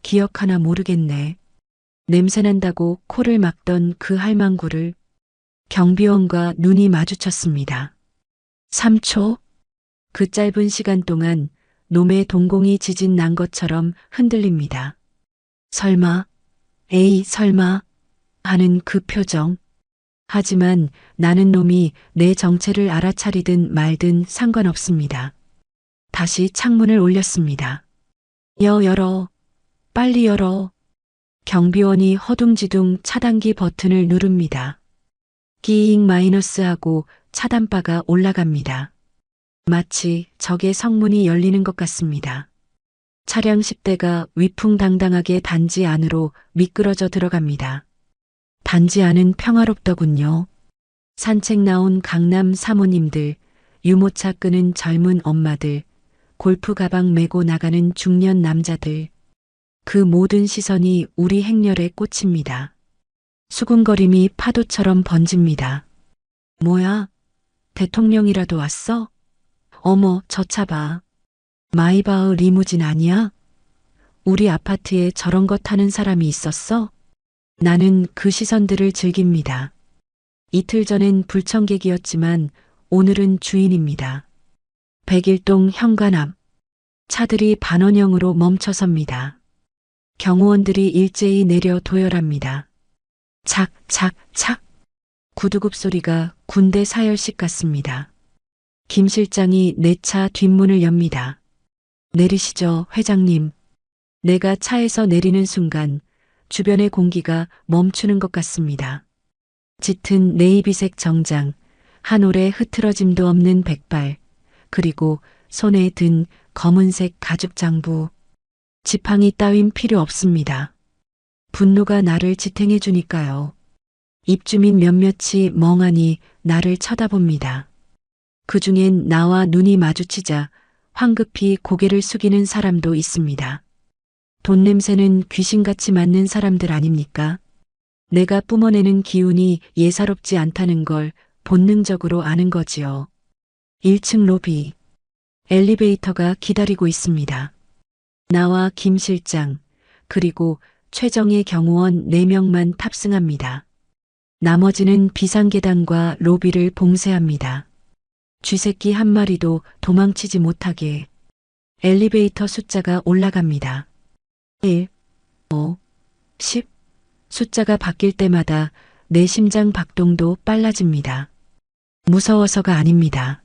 기억하나 모르겠네. 냄새난다고 코를 막던 그 할망구를. 경비원과 눈이 마주쳤습니다. 3초? 그 짧은 시간 동안 놈의 동공이 지진 난 것처럼 흔들립니다. 설마, 에이 설마 하는 그 표정. 하지만 나는 놈이 내 정체를 알아차리든 말든 상관없습니다. 다시 창문을 올렸습니다. 열어. 빨리 열어. 경비원이 허둥지둥 차단기 버튼을 누릅니다. 끼잉 마이너스하고 차단바가 올라갑니다. 마치 적의 성문이 열리는 것 같습니다. 차량 10대가 위풍당당하게 단지 안으로 미끄러져 들어갑니다. 단지 안은 평화롭더군요. 산책 나온 강남 사모님들, 유모차 끄는 젊은 엄마들, 골프 가방 메고 나가는 중년 남자들. 그 모든 시선이 우리 행렬에 꽂힙니다. 수군거림이 파도처럼 번집니다. 뭐야? 대통령이라도 왔어? 어머, 저 차 봐. 마이바흐 리무진 아니야? 우리 아파트에 저런 거 타는 사람이 있었어? 나는 그 시선들을 즐깁니다. 이틀 전엔 불청객이었지만 오늘은 주인입니다. 백일동 현관 앞. 차들이 반원형으로 멈춰섭니다. 경호원들이 일제히 내려 도열합니다. 착, 착, 착. 구두굽 소리가 군대 사열식 같습니다. 김 실장이 내 차 뒷문을 엽니다. 내리시죠, 회장님. 내가 차에서 내리는 순간 주변의 공기가 멈추는 것 같습니다. 짙은 네이비색 정장, 한 올의 흐트러짐도 없는 백발, 그리고 손에 든 검은색 가죽 장부. 지팡이 따윈 필요 없습니다. 분노가 나를 지탱해 주니까요. 입주민 몇몇이 멍하니 나를 쳐다봅니다. 그중엔 나와 눈이 마주치자 황급히 고개를 숙이는 사람도 있습니다. 돈 냄새는 귀신같이 맡는 사람들 아닙니까? 내가 뿜어내는 기운이 예사롭지 않다는 걸 본능적으로 아는 거지요. 1층 로비. 엘리베이터가 기다리고 있습니다. 나와 김 실장, 그리고 최정예 경호원 4명만 탑승합니다. 나머지는 비상계단과 로비를 봉쇄합니다. 쥐새끼 한 마리도 도망치지 못하게. 엘리베이터 숫자가 올라갑니다. 1, 5, 10. 숫자가 바뀔 때마다 내 심장 박동도 빨라집니다. 무서워서가 아닙니다.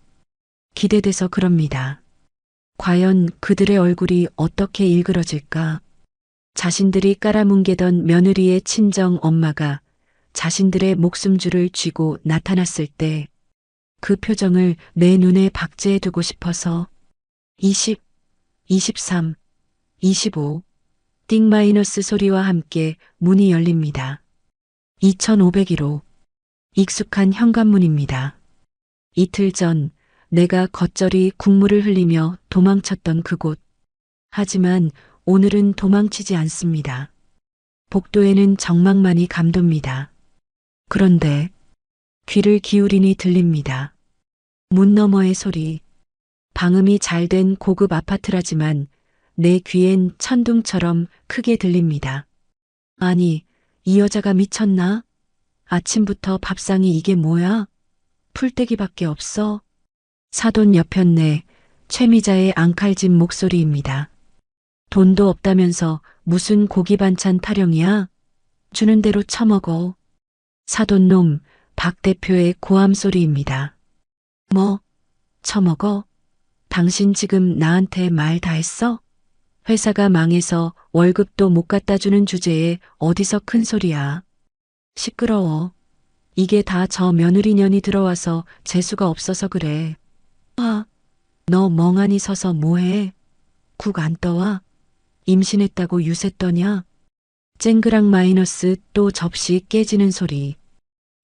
기대돼서 그럽니다. 과연 그들의 얼굴이 어떻게 일그러질까? 자신들이 깔아뭉개던 며느리의 친정 엄마가 자신들의 목숨줄을 쥐고 나타났을 때 그 표정을 내 눈에 박제해 두고 싶어서. 20, 23, 25. 띵 마이너스 소리와 함께 문이 열립니다. 2501호. 익숙한 현관문입니다. 이틀 전 내가 겉절이 국물을 흘리며 도망쳤던 그곳. 하지만 오늘은 도망치지 않습니다. 복도에는 정막만이 감돕니다. 그런데 귀를 기울이니 들립니다. 문 너머의 소리. 방음이 잘 된 고급 아파트라지만 내 귀엔 천둥처럼 크게 들립니다. 아니, 이 여자가 미쳤나? 아침부터 밥상이 이게 뭐야? 풀떼기밖에 없어? 사돈 여편네 최미자의 앙칼진 목소리입니다. 돈도 없다면서 무슨 고기 반찬 타령이야? 주는 대로 처먹어. 사돈놈 박 대표의 고함 소리입니다. 뭐? 처먹어? 당신 지금 나한테 말 다 했어? 회사가 망해서 월급도 못 갖다 주는 주제에 어디서 큰 소리야. 시끄러워. 이게 다 저 며느리년이 들어와서 재수가 없어서 그래. 아, 너 멍하니 서서 뭐해? 국 안 떠와? 임신했다고 유세 떠냐? 쨍그랑 마이너스 또 접시 깨지는 소리.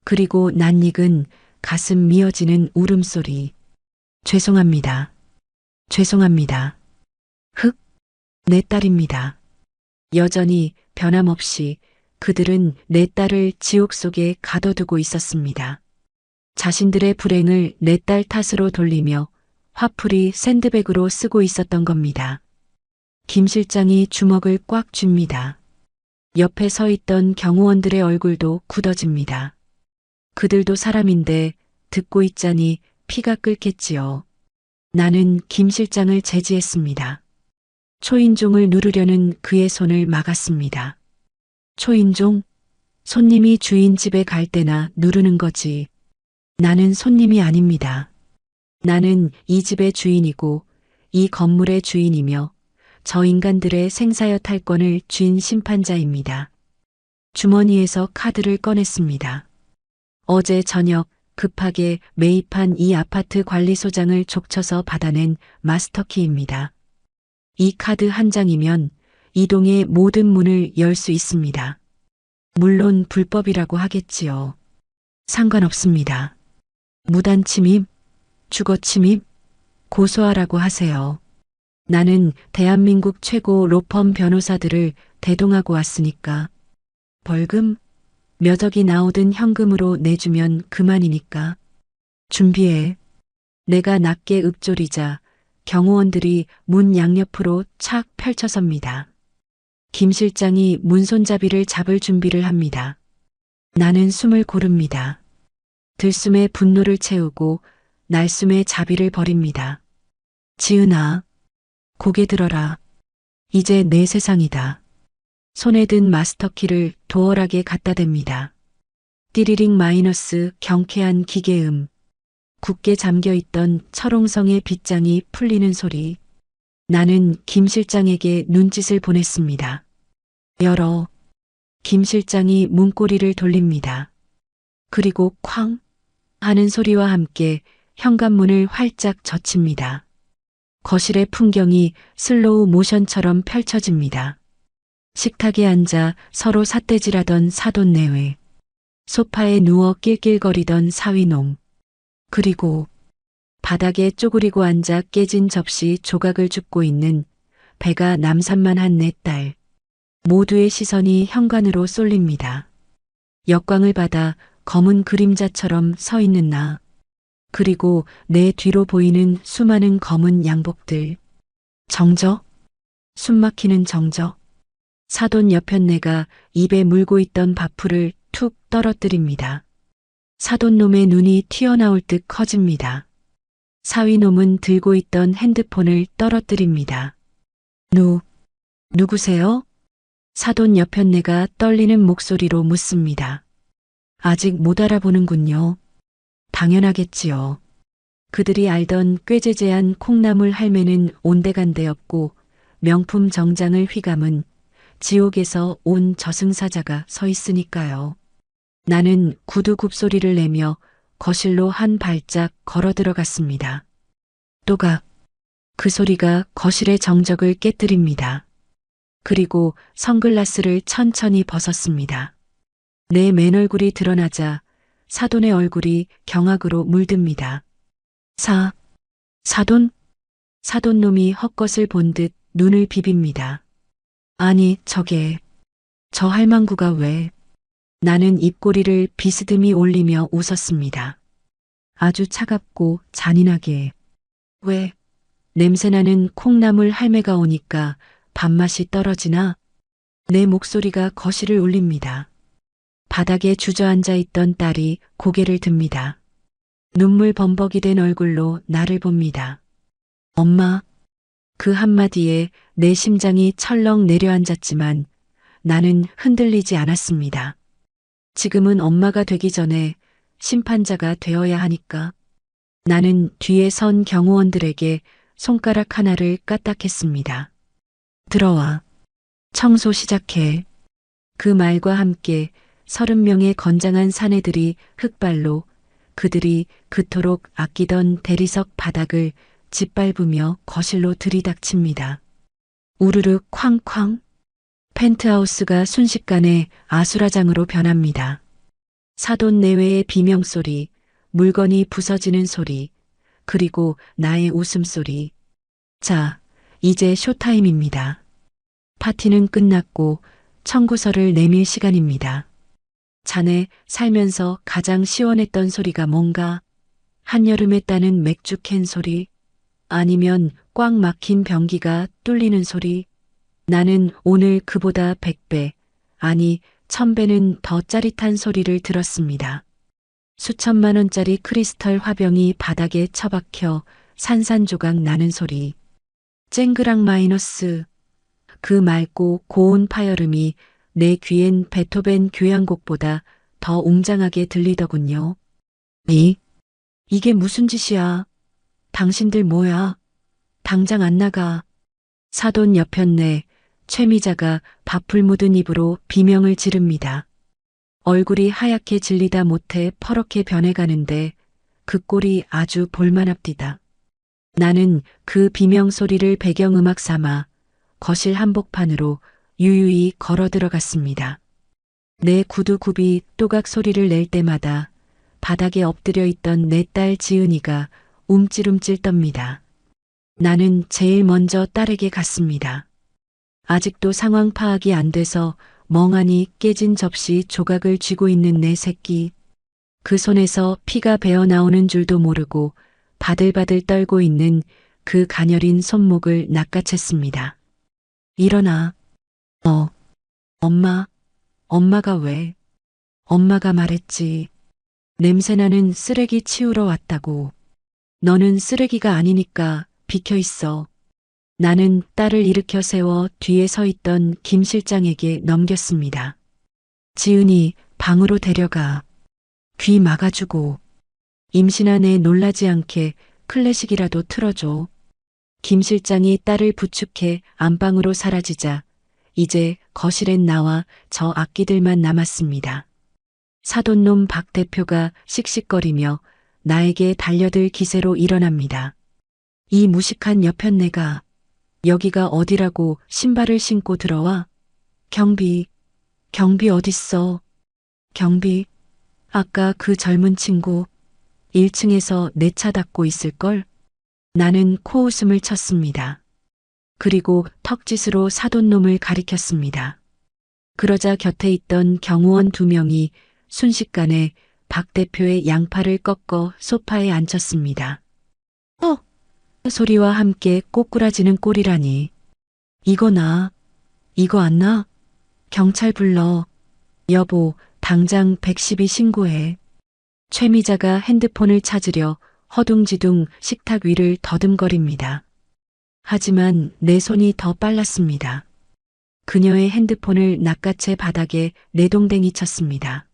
그리고 낯익은 가슴 미어지는 울음소리. 죄송합니다. 죄송합니다. 흑, 내 딸입니다. 여전히 변함없이 그들은 내 딸을 지옥 속에 가둬두고 있었습니다. 자신들의 불행을 내 딸 탓으로 돌리며 화풀이 샌드백으로 쓰고 있었던 겁니다. 김 실장이 주먹을 꽉 쥡니다. 옆에 서 있던 경호원들의 얼굴도 굳어집니다. 그들도 사람인데 듣고 있자니 피가 끓겠지요. 나는 김 실장을 제지했습니다. 초인종을 누르려는 그의 손을 막았습니다. 초인종? 손님이 주인 집에 갈 때나 누르는 거지. 나는 손님이 아닙니다. 나는 이 집의 주인이고 이 건물의 주인이며 저 인간들의 생사여 탈권을 쥔 심판자입니다. 주머니에서 카드를 꺼냈습니다. 어제 저녁 급하게 매입한 이 아파트 관리소장을 족쳐서 받아낸 마스터키입니다. 이 카드 한 장이면 이 동의 모든 문을 열 수 있습니다. 물론 불법이라고 하겠지요. 상관없습니다. 무단 침입, 주거 침입, 고소하라고 하세요. 나는 대한민국 최고 로펌 변호사들을 대동하고 왔으니까. 벌금? 몇 억이 나오든 현금으로 내주면 그만이니까. 준비해. 내가 낮게 읊조리자 경호원들이 문 양옆으로 착 펼쳐섭니다. 김 실장이 문 손잡이를 잡을 준비를 합니다. 나는 숨을 고릅니다. 들숨에 분노를 채우고 날숨에 자비를 버립니다. 지은아, 고개 들어라. 이제 내 세상이다. 손에 든 마스터키를 도어락에 갖다 댑니다. 띠리링 마이너스 경쾌한 기계음. 굳게 잠겨있던 철옹성의 빗장이 풀리는 소리. 나는 김 실장에게 눈짓을 보냈습니다. 열어. 김 실장이 문고리를 돌립니다. 그리고 쾅 하는 소리와 함께 현관문을 활짝 젖힙니다. 거실의 풍경이 슬로우 모션처럼 펼쳐집니다. 식탁에 앉아 서로 삿대질하던 사돈 내외, 소파에 누워 낄낄거리던 사위놈, 그리고 바닥에 쪼그리고 앉아 깨진 접시 조각을 줍고 있는 배가 남산만한 내 딸. 모두의 시선이 현관으로 쏠립니다. 역광을 받아 검은 그림자처럼 서 있는 나. 그리고 내 뒤로 보이는 수많은 검은 양복들. 정적? 숨막히는 정적. 사돈 여편네가 입에 물고 있던 밥풀을 툭 떨어뜨립니다. 사돈놈의 눈이 튀어나올 듯 커집니다. 사위놈은 들고 있던 핸드폰을 떨어뜨립니다. 누구세요? 사돈 여편네가 떨리는 목소리로 묻습니다. 아직 못 알아보는군요. 당연하겠지요. 그들이 알던 꾀재재한 콩나물 할매는 온데간데 없고 명품 정장을 휘감은 지옥에서 온 저승사자가 서 있으니까요. 나는 구두 굽소리를 내며 거실로 한 발짝 걸어 들어갔습니다. 또각, 그 소리가 거실의 정적을 깨뜨립니다. 그리고 선글라스를 천천히 벗었습니다. 내 맨얼굴이 드러나자 사돈의 얼굴이 경악으로 물듭니다. 사돈? 사돈놈이 헛것을 본 듯 눈을 비빕니다. 아니, 저 할망구가 왜? 나는 입꼬리를 비스듬히 올리며 웃었습니다. 아주 차갑고 잔인하게. 왜? 냄새나는 콩나물 할매가 오니까 밥맛이 떨어지나? 내 목소리가 거실을 울립니다. 바닥에 주저앉아 있던 딸이 고개를 듭니다. 눈물 범벅이 된 얼굴로 나를 봅니다. 엄마. 그 한마디에 내 심장이 철렁 내려앉았지만 나는 흔들리지 않았습니다. 지금은 엄마가 되기 전에 심판자가 되어야 하니까. 나는 뒤에 선 경호원들에게 손가락 하나를 까딱했습니다. 들어와. 청소 시작해. 그 말과 함께 30명의 건장한 사내들이 흙발로 그들이 그토록 아끼던 대리석 바닥을 짓밟으며 거실로 들이닥칩니다. 우르르 쾅쾅. 펜트하우스가 순식간에 아수라장으로 변합니다. 사돈 내외의 비명소리, 물건이 부서지는 소리, 그리고 나의 웃음소리. 자, 이제 쇼타임입니다. 파티는 끝났고 청구서를 내밀 시간입니다. 자네 살면서 가장 시원했던 소리가 뭔가? 한여름에 따는 맥주 캔 소리? 아니면 꽉 막힌 변기가 뚫리는 소리? 나는 오늘 그보다 100배, 아니 1000배는 더 짜릿한 소리를 들었습니다. 수천만 원짜리 크리스털 화병이 바닥에 처박혀 산산조각 나는 소리. 쨍그랑 마이너스. 그 맑고 고운 파열음이 내 귀엔 베토벤 교향곡보다 더 웅장하게 들리더군요. 이게 무슨 짓이야? 당신들 뭐야? 당장 안 나가. 사돈 여편네 최미자가 밥풀 묻은 입으로 비명을 지릅니다. 얼굴이 하얗게 질리다 못해 퍼렇게 변해가는데 그 꼴이 아주 볼만합디다. 나는 그 비명 소리를 배경음악 삼아 거실 한복판으로 유유히 걸어 들어갔습니다. 내 구두굽이 또각 소리를 낼 때마다 바닥에 엎드려 있던 내 딸 지은이가 움찔움찔 떱니다. 나는 제일 먼저 딸에게 갔습니다. 아직도 상황 파악이 안 돼서 멍하니 깨진 접시 조각을 쥐고 있는 내 새끼. 그 손에서 피가 배어 나오는 줄도 모르고 바들바들 떨고 있는 그 가녀린 손목을 낚아챘습니다. 일어나. 엄마가 왜? 엄마가 말했지. 냄새나는 쓰레기 치우러 왔다고. 너는 쓰레기가 아니니까 비켜 있어. 나는 딸을 일으켜 세워 뒤에 서 있던 김 실장에게 넘겼습니다. 지은이 방으로 데려가. 귀 막아주고. 임신한 애 놀라지 않게 클래식이라도 틀어줘. 김 실장이 딸을 부축해 안방으로 사라지자 이제 거실엔 나와 저 악기들만 남았습니다. 사돈놈 박 대표가 씩씩거리며 나에게 달려들 기세로 일어납니다. 이 무식한 여편네가 여기가 어디라고 신발을 신고 들어와? 경비 어딨어? 경비, 아까 그 젊은 친구 1층에서 내 차 닫고 있을걸? 나는 코웃음을 쳤습니다. 그리고 턱짓으로 사돈놈을 가리켰습니다. 그러자 곁에 있던 경호원 2명이 순식간에 박 대표의 양팔을 꺾어 소파에 앉혔습니다. 소리와 함께 꼬꾸라지는 꼴이라니. 이거 안 나? 경찰 불러. 여보, 당장 112 신고해. 최미자가 핸드폰을 찾으려 허둥지둥 식탁 위를 더듬거립니다. 하지만 내 손이 더 빨랐습니다. 그녀의 핸드폰을 낚아채 바닥에 내동댕이 쳤습니다.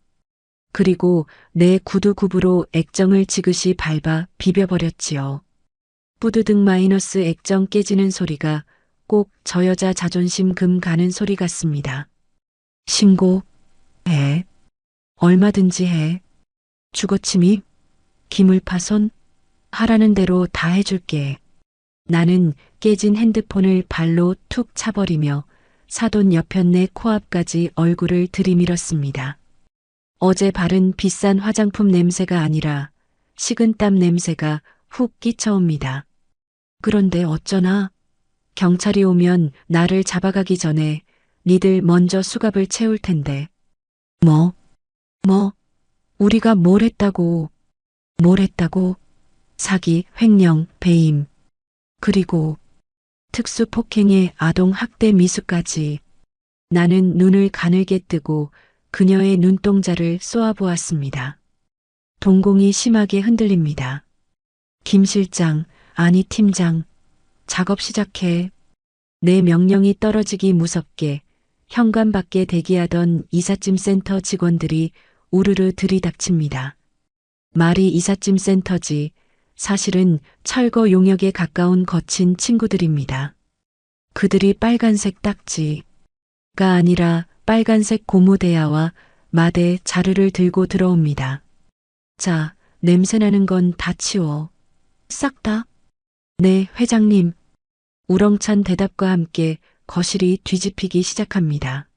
그리고 내 구두굽으로 액정을 지그시 밟아 비벼버렸지요. 뿌드득 마이너스 액정 깨지는 소리가 꼭 저 여자 자존심 금 가는 소리 같습니다. 신고해. 얼마든지 해. 주거침입, 기물파손, 하라는 대로 다 해줄게. 나는 깨진 핸드폰을 발로 툭 차버리며 사돈 여편네 코앞까지 얼굴을 들이밀었습니다. 어제 바른 비싼 화장품 냄새가 아니라 식은땀 냄새가 훅 끼쳐옵니다. 그런데 어쩌나 경찰이 오면 나를 잡아가기 전에 니들 먼저 수갑을 채울 텐데. 뭐? 우리가 뭘 했다고? 뭘 했다고? 사기, 횡령, 배임. 그리고 특수폭행에 아동학대 미수까지. 나는 눈을 가늘게 뜨고 그녀의 눈동자를 쏘아보았습니다. 동공이 심하게 흔들립니다. 김 실장, 아니 팀장, 작업 시작해. 내 명령이 떨어지기 무섭게 현관 밖에 대기하던 이삿짐 센터 직원들이 우르르 들이닥칩니다. 말이 이삿짐 센터지 사실은 철거 용역에 가까운 거친 친구들입니다. 그들이 빨간색 딱지가 아니라 빨간색 고무대야와 마대 자루를 들고 들어옵니다. 자, 냄새나는 건 다 치워. 싹 다? 네, 회장님. 우렁찬 대답과 함께 거실이 뒤집히기 시작합니다.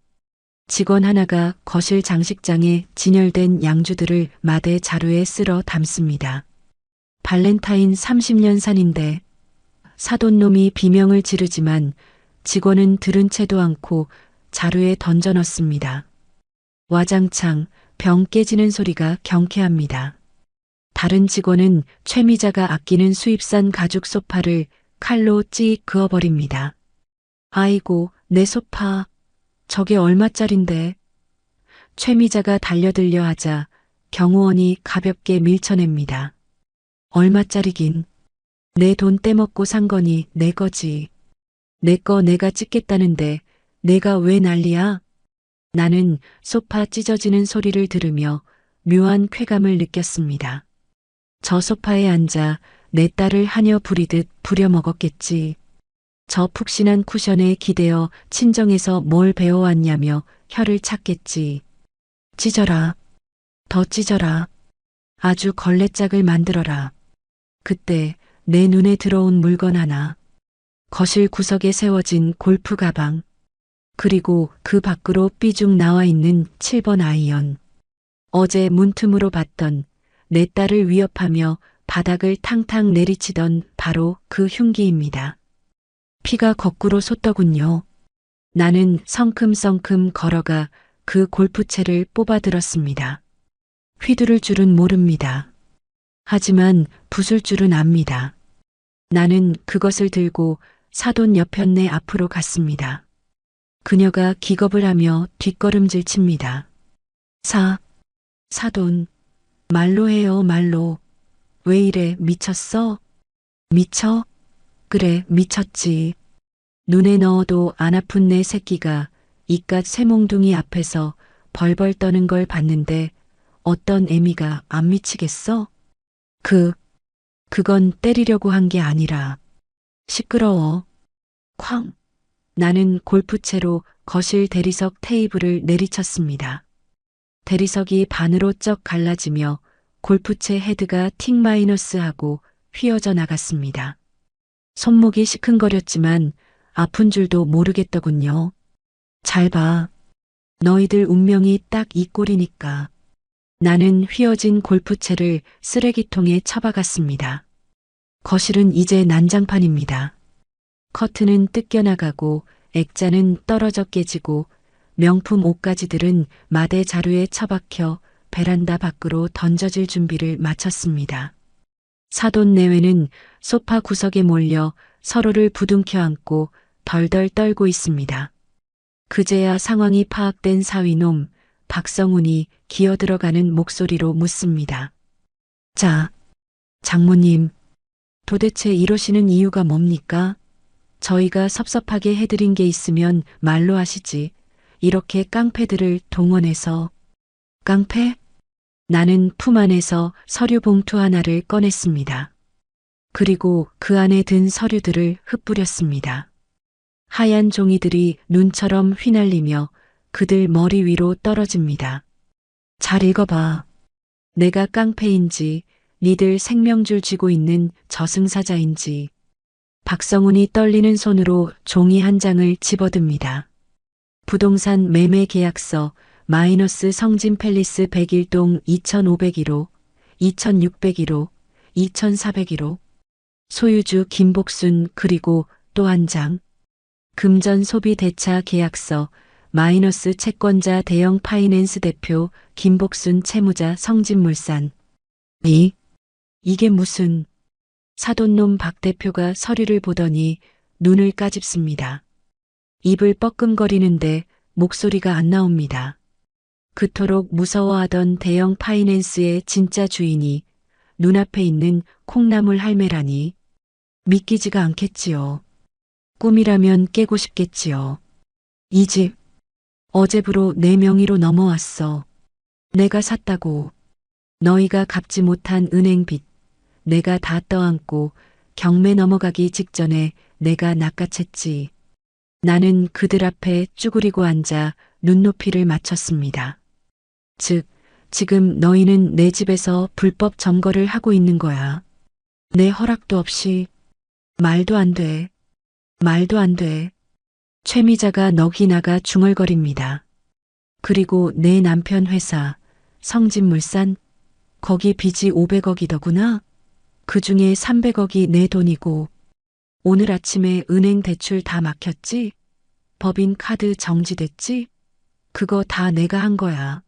직원 하나가 거실 장식장에 진열된 양주들을 마대 자루에 쓸어 담습니다. 발렌타인 30년 산인데 사돈놈이 비명을 지르지만 직원은 들은 채도 않고 자루에 던져 넣습니다. 와장창 병 깨지는 소리가 경쾌합니다. 다른 직원은 최미자가 아끼는 수입산 가죽 소파를 칼로 찌익 그어버립니다. 아이고, 내 소파. 저게 얼마짜린데? 최미자가 달려들려 하자 경호원이 가볍게 밀쳐냅니다. 얼마짜리긴. 내 돈 떼먹고 산 거니 내 거지. 내 거 내가 찍겠다는데 내가 왜 난리야? 나는 소파 찢어지는 소리를 들으며 묘한 쾌감을 느꼈습니다. 저 소파에 앉아 내 딸을 하녀 부리듯 부려먹었겠지. 저 푹신한 쿠션에 기대어 친정에서 뭘 배워왔냐며 혀를 찾겠지. 찢어라. 더 찢어라. 아주 걸레짝을 만들어라. 그때 내 눈에 들어온 물건 하나. 거실 구석에 세워진 골프 가방. 그리고 그 밖으로 삐죽 나와 있는 7번 아이언. 어제 문틈으로 봤던 내 딸을 위협하며 바닥을 탕탕 내리치던 바로 그 흉기입니다. 피가 거꾸로 솟더군요. 나는 성큼성큼 걸어가 그 골프채를 뽑아들었습니다. 휘두를 줄은 모릅니다. 하지만 부술 줄은 압니다. 나는 그것을 들고 사돈 여편네 앞으로 갔습니다. 그녀가 기겁을 하며 뒷걸음질 칩니다. 사돈, 말로 해요, 말로. 왜 이래, 미쳤어? 미쳐? 그래, 미쳤지. 눈에 넣어도 안 아픈 내 새끼가 이깟 쇠몽둥이 앞에서 벌벌 떠는 걸 봤는데 어떤 애미가 안 미치겠어? 그건 때리려고 한 게 아니라. 시끄러워. 쾅. 나는 골프채로 거실 대리석 테이블을 내리쳤습니다. 대리석이 반으로 쩍 갈라지며 골프채 헤드가 T-하고 휘어져 나갔습니다. 손목이 시큰거렸지만 아픈 줄도 모르겠더군요. 잘 봐. 너희들 운명이 딱 이 꼴이니까. 나는 휘어진 골프채를 쓰레기통에 처박았습니다. 거실은 이제 난장판입니다. 커튼은 뜯겨나가고 액자는 떨어져 깨지고 명품 옷가지들은 마대 자루에 처박혀 베란다 밖으로 던져질 준비를 마쳤습니다. 사돈 내외는 소파 구석에 몰려 서로를 부둥켜 안고 덜덜 떨고 있습니다. 그제야 상황이 파악된 사위놈 박성훈이 기어들어가는 목소리로 묻습니다. 자, 장모님, 도대체 이러시는 이유가 뭡니까? 저희가 섭섭하게 해드린 게 있으면 말로 하시지. 이렇게 깡패들을 동원해서. 깡패? 나는 품 안에서 서류 봉투 하나를 꺼냈습니다. 그리고 그 안에 든 서류들을 흩뿌렸습니다. 하얀 종이들이 눈처럼 휘날리며 그들 머리 위로 떨어집니다. 잘 읽어봐. 내가 깡패인지 니들 생명줄 쥐고 있는 저승사자인지. 박성훈이 떨리는 손으로 종이 한 장을 집어듭니다. 부동산 매매 계약서 마이너스 성진 팰리스 101동 2501호, 2601호, 2401호. 소유주 김복순 그리고 또 한 장. 금전 소비 대차 계약서, 마이너스 채권자 대형 파이낸스 대표 김복순 채무자 성진물산. 이게 무슨. 사돈놈 박 대표가 서류를 보더니 눈을 까집습니다. 입을 뻐끔거리는데 목소리가 안 나옵니다. 그토록 무서워하던 대형 파이낸스의 진짜 주인이 눈앞에 있는 콩나물 할매라니 믿기지가 않겠지요. 꿈이라면 깨고 싶겠지요. 이 집 어제부로 내 명의로 넘어왔어. 내가 샀다고. 너희가 갚지 못한 은행빚 내가 다 떠안고 경매 넘어가기 직전에 내가 낚아챘지. 나는 그들 앞에 쭈그리고 앉아 눈높이를 맞췄습니다. 즉, 지금 너희는 내 집에서 불법 점거를 하고 있는 거야. 내 허락도 없이. 말도 안 돼. 말도 안 돼. 최미자가 넋이 나가 중얼거립니다. 그리고 내 남편 회사, 성진물산, 거기 빚이 500억이더구나. 그 중에 300억이 내 돈이고, 오늘 아침에 은행 대출 다 막혔지? 법인 카드 정지됐지? 그거 다 내가 한 거야.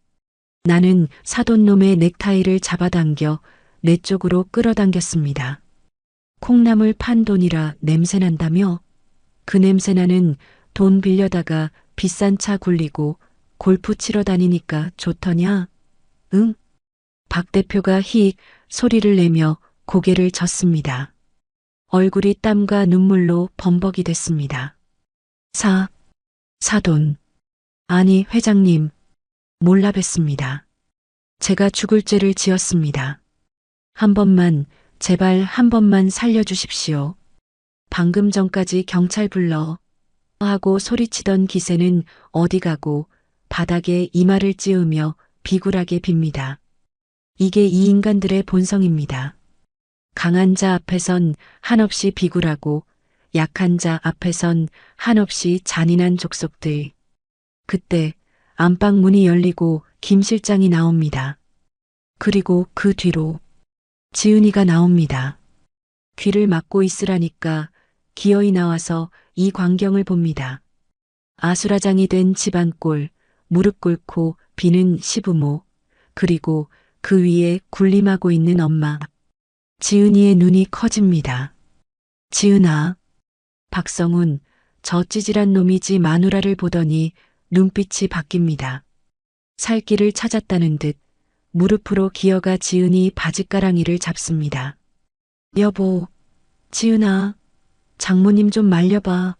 나는 사돈놈의 넥타이를 잡아당겨 내 쪽으로 끌어당겼습니다. 콩나물 판 돈이라 냄새난다며? 그 냄새나는 돈 빌려다가 비싼 차 굴리고 골프 치러 다니니까 좋더냐? 응? 박 대표가 히익 소리를 내며 고개를 젓습니다. 얼굴이 땀과 눈물로 범벅이 됐습니다. 사돈. 아니, 회장님. 몰라 뵀습니다. 제가 죽을 죄를 지었습니다. 한 번만, 제발 한 번만 살려주십시오. 방금 전까지 경찰 불러 하고 소리치던 기세는 어디 가고 바닥에 이마를 찌우며 비굴하게 빕니다. 이게 이 인간들의 본성입니다. 강한 자 앞에선 한없이 비굴하고 약한 자 앞에선 한없이 잔인한 족속들. 그때 안방 문이 열리고 김 실장이 나옵니다. 그리고 그 뒤로 지은이가 나옵니다. 귀를 막고 있으라니까 기어이 나와서 이 광경을 봅니다. 아수라장이 된 집안꼴, 무릎 꿇고 비는 시부모, 그리고 그 위에 군림하고 있는 엄마. 지은이의 눈이 커집니다. 지은아. 박성훈, 저 찌질한 놈이지 마누라를 보더니 눈빛이 바뀝니다. 살 길을 찾았다는 듯 무릎으로 기어가 지은이 바짓가랑이를 잡습니다. 여보, 지은아, 장모님 좀 말려봐.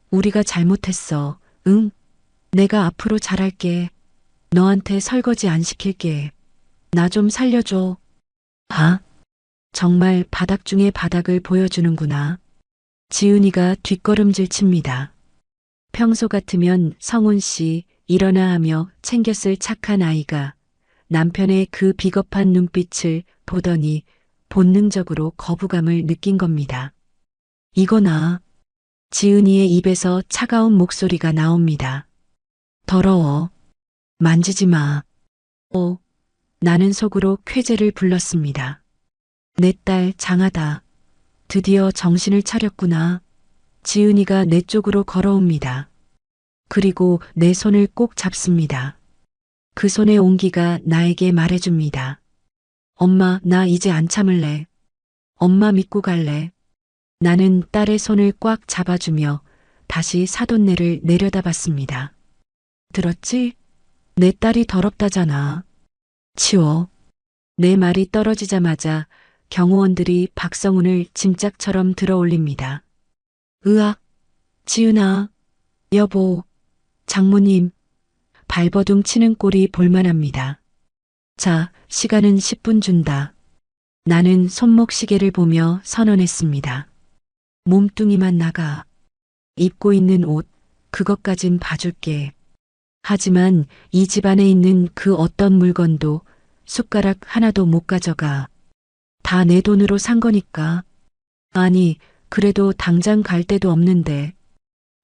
우리가 잘못했어. 응? 내가 앞으로 잘할게. 너한테 설거지 안 시킬게. 나 좀 살려줘. 정말 바닥 중에 바닥을 보여주는구나. 지은이가 뒷걸음질 칩니다. 평소 같으면 성훈 씨 일어나 하며 챙겼을 착한 아이가 남편의 그 비겁한 눈빛을 보더니 본능적으로 거부감을 느낀 겁니다. 이거나. 지은이의 입에서 차가운 목소리가 나옵니다. 더러워. 만지지 마. 나는 속으로 쾌재를 불렀습니다. 내 딸 장하다. 드디어 정신을 차렸구나. 지은이가 내 쪽으로 걸어옵니다. 그리고 내 손을 꼭 잡습니다. 그 손의 온기가 나에게 말해줍니다. 엄마, 나 이제 안 참을래. 엄마 믿고 갈래. 나는 딸의 손을 꽉 잡아주며 다시 사돈네를 내려다봤습니다. 들었지? 내 딸이 더럽다잖아. 치워. 내 말이 떨어지자마자 경호원들이 박성훈을 짐짝처럼 들어올립니다. 으악. 지은아. 여보. 장모님. 발버둥 치는 꼴이 볼만합니다. 자, 시간은 10분 준다. 나는 손목 시계를 보며 선언했습니다. 몸뚱이만 나가. 입고 있는 옷, 그것까진 봐줄게. 하지만 이 집안에 있는 그 어떤 물건도 숟가락 하나도 못 가져가. 다 내 돈으로 산 거니까. 아니, 그래도 당장 갈 데도 없는데.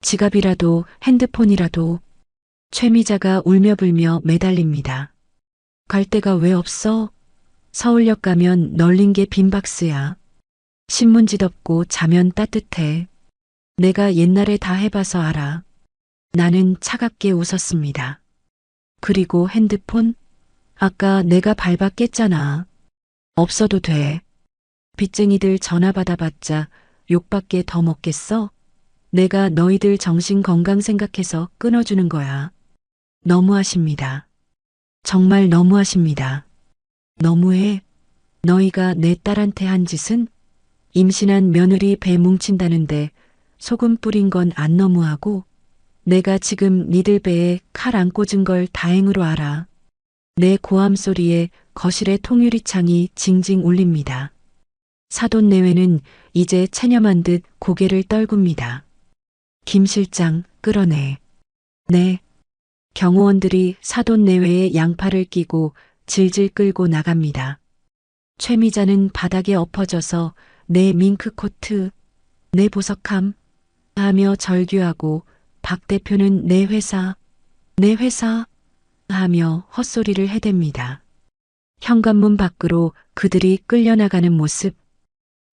지갑이라도 핸드폰이라도. 최미자가 울며불며 매달립니다. 갈 데가 왜 없어? 서울역 가면 널린 게 빈 박스야. 신문지 덮고 자면 따뜻해. 내가 옛날에 다 해봐서 알아. 나는 차갑게 웃었습니다. 그리고 핸드폰? 아까 내가 밟아 깼잖아. 없어도 돼. 빚쟁이들 전화 받아봤자 욕밖에 더 먹겠어? 내가 너희들 정신 건강 생각해서 끊어주는 거야. 너무하십니다. 정말 너무하십니다. 너무해. 너희가 내 딸한테 한 짓은? 임신한 며느리 배 뭉친다는데 소금 뿌린 건 안 너무하고 내가 지금 니들 배에 칼 안 꽂은 걸 다행으로 알아. 내 고함 소리에 거실의 통유리창이 징징 울립니다. 사돈 내외는 이제 체념한 듯 고개를 떨굽니다. 김 실장 끌어내. 네. 경호원들이 사돈 내외의 양팔을 끼고 질질 끌고 나갑니다. 최미자는 바닥에 엎어져서 내 밍크코트, 내 보석함 하며 절규하고 박 대표는 내 회사 하며 헛소리를 해댑니다. 현관문 밖으로 그들이 끌려나가는 모습,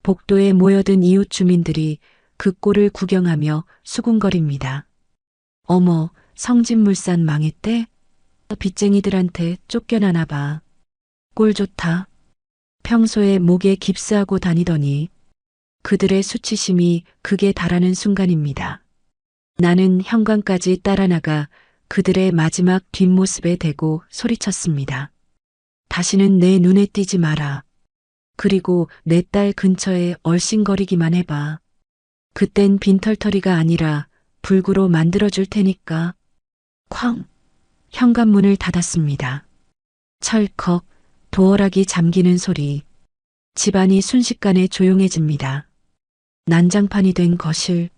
복도에 모여든 이웃 주민들이 그 꼴을 구경하며 수군거립니다. 어머, 성진물산 망했대? 빚쟁이들한테 쫓겨나나 봐. 꼴 좋다. 평소에 목에 깁스하고 다니더니 그들의 수치심이 극에 달하는 순간입니다. 나는 현관까지 따라 나가 그들의 마지막 뒷모습에 대고 소리쳤습니다. 다시는 내 눈에 띄지 마라. 그리고 내 딸 근처에 얼씬거리기만 해봐. 그땐 빈털터리가 아니라 불구로 만들어줄 테니까. 쾅! 현관문을 닫았습니다. 철컥, 도어락이 잠기는 소리. 집안이 순식간에 조용해집니다. 난장판이 된 거실.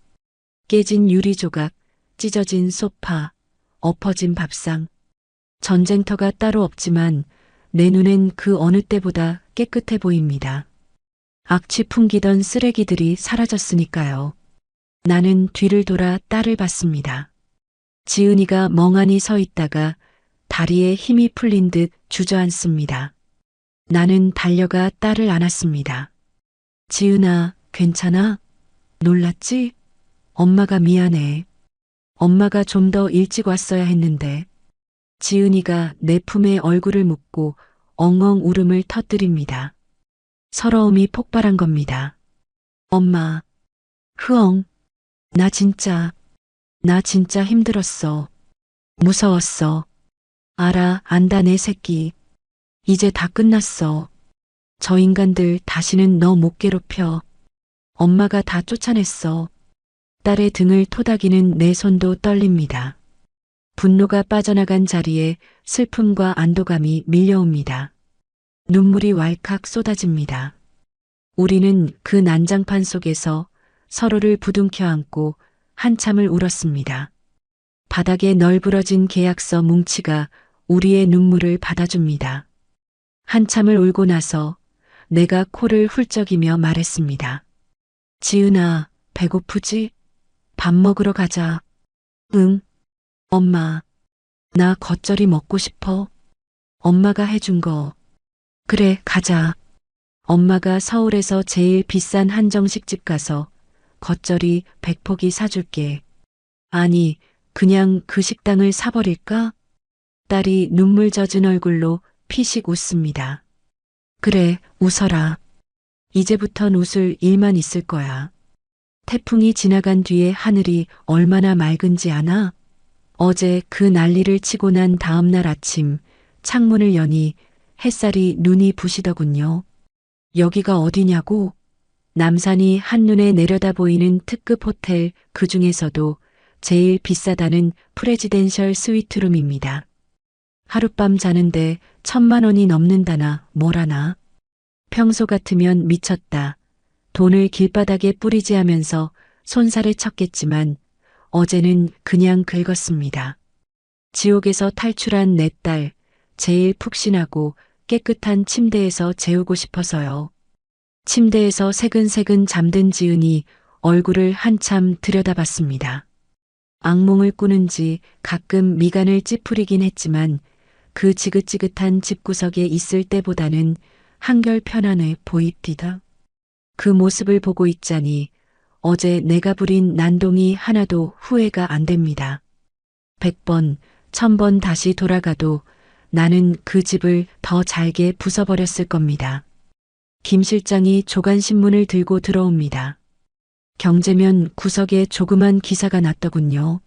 깨진 유리 조각, 찢어진 소파, 엎어진 밥상. 전쟁터가 따로 없지만 내 눈엔 그 어느 때보다 깨끗해 보입니다. 악취 풍기던 쓰레기들이 사라졌으니까요. 나는 뒤를 돌아 딸을 봤습니다. 지은이가 멍하니 서 있다가 다리에 힘이 풀린 듯 주저앉습니다. 나는 달려가 딸을 안았습니다. 지은아, 괜찮아? 놀랐지? 엄마가 미안해. 엄마가 좀 더 일찍 왔어야 했는데. 지은이가 내 품에 얼굴을 묻고 엉엉 울음을 터뜨립니다. 서러움이 폭발한 겁니다. 엄마, 흐엉, 나 진짜 힘들었어. 무서웠어. 알아, 안다 내 새끼. 이제 다 끝났어. 저 인간들 다시는 너 못 괴롭혀. 엄마가 다 쫓아냈어. 딸의 등을 토닥이는 내 손도 떨립니다. 분노가 빠져나간 자리에 슬픔과 안도감이 밀려옵니다. 눈물이 왈칵 쏟아집니다. 우리는 그 난장판 속에서 서로를 부둥켜 안고 한참을 울었습니다. 바닥에 널브러진 계약서 뭉치가 우리의 눈물을 받아줍니다. 한참을 울고 나서 내가 코를 훌쩍이며 말했습니다. 지은아, 배고프지? 밥 먹으러 가자. 응. 엄마, 나 겉절이 먹고 싶어. 엄마가 해준 거. 그래, 가자. 엄마가 서울에서 제일 비싼 한정식집 가서 겉절이 100포기 사줄게. 아니, 그냥 그 식당을 사버릴까? 딸이 눈물 젖은 얼굴로 피식 웃습니다. 그래, 웃어라. 이제부턴 웃을 일만 있을 거야. 태풍이 지나간 뒤에 하늘이 얼마나 맑은지 아나? 어제 그 난리를 치고 난 다음 날 아침 창문을 여니 햇살이 눈이 부시더군요. 여기가 어디냐고? 남산이 한눈에 내려다 보이는 특급 호텔, 그 중에서도 제일 비싸다는 프레지덴셜 스위트룸입니다. 하룻밤 자는데 1,000만 원이 넘는다나 뭐라나. 평소 같으면 미쳤다. 돈을 길바닥에 뿌리지 하면서 손살에 쳤겠지만 어제는 그냥 긁었습니다. 지옥에서 탈출한 내 딸, 제일 푹신하고 깨끗한 침대에서 재우고 싶어서요. 침대에서 새근새근 잠든 지은이 얼굴을 한참 들여다봤습니다. 악몽을 꾸는지 가끔 미간을 찌푸리긴 했지만 그 지긋지긋한 집구석에 있을 때보다는 한결 편안해 보입디다. 그 모습을 보고 있자니 어제 내가 부린 난동이 하나도 후회가 안 됩니다. 100번, 1000번 다시 돌아가도 나는 그 집을 더 잘게 부숴버렸을 겁니다. 김 실장이 조간신문을 들고 들어옵니다. 경제면 구석에 조그만 기사가 났더군요.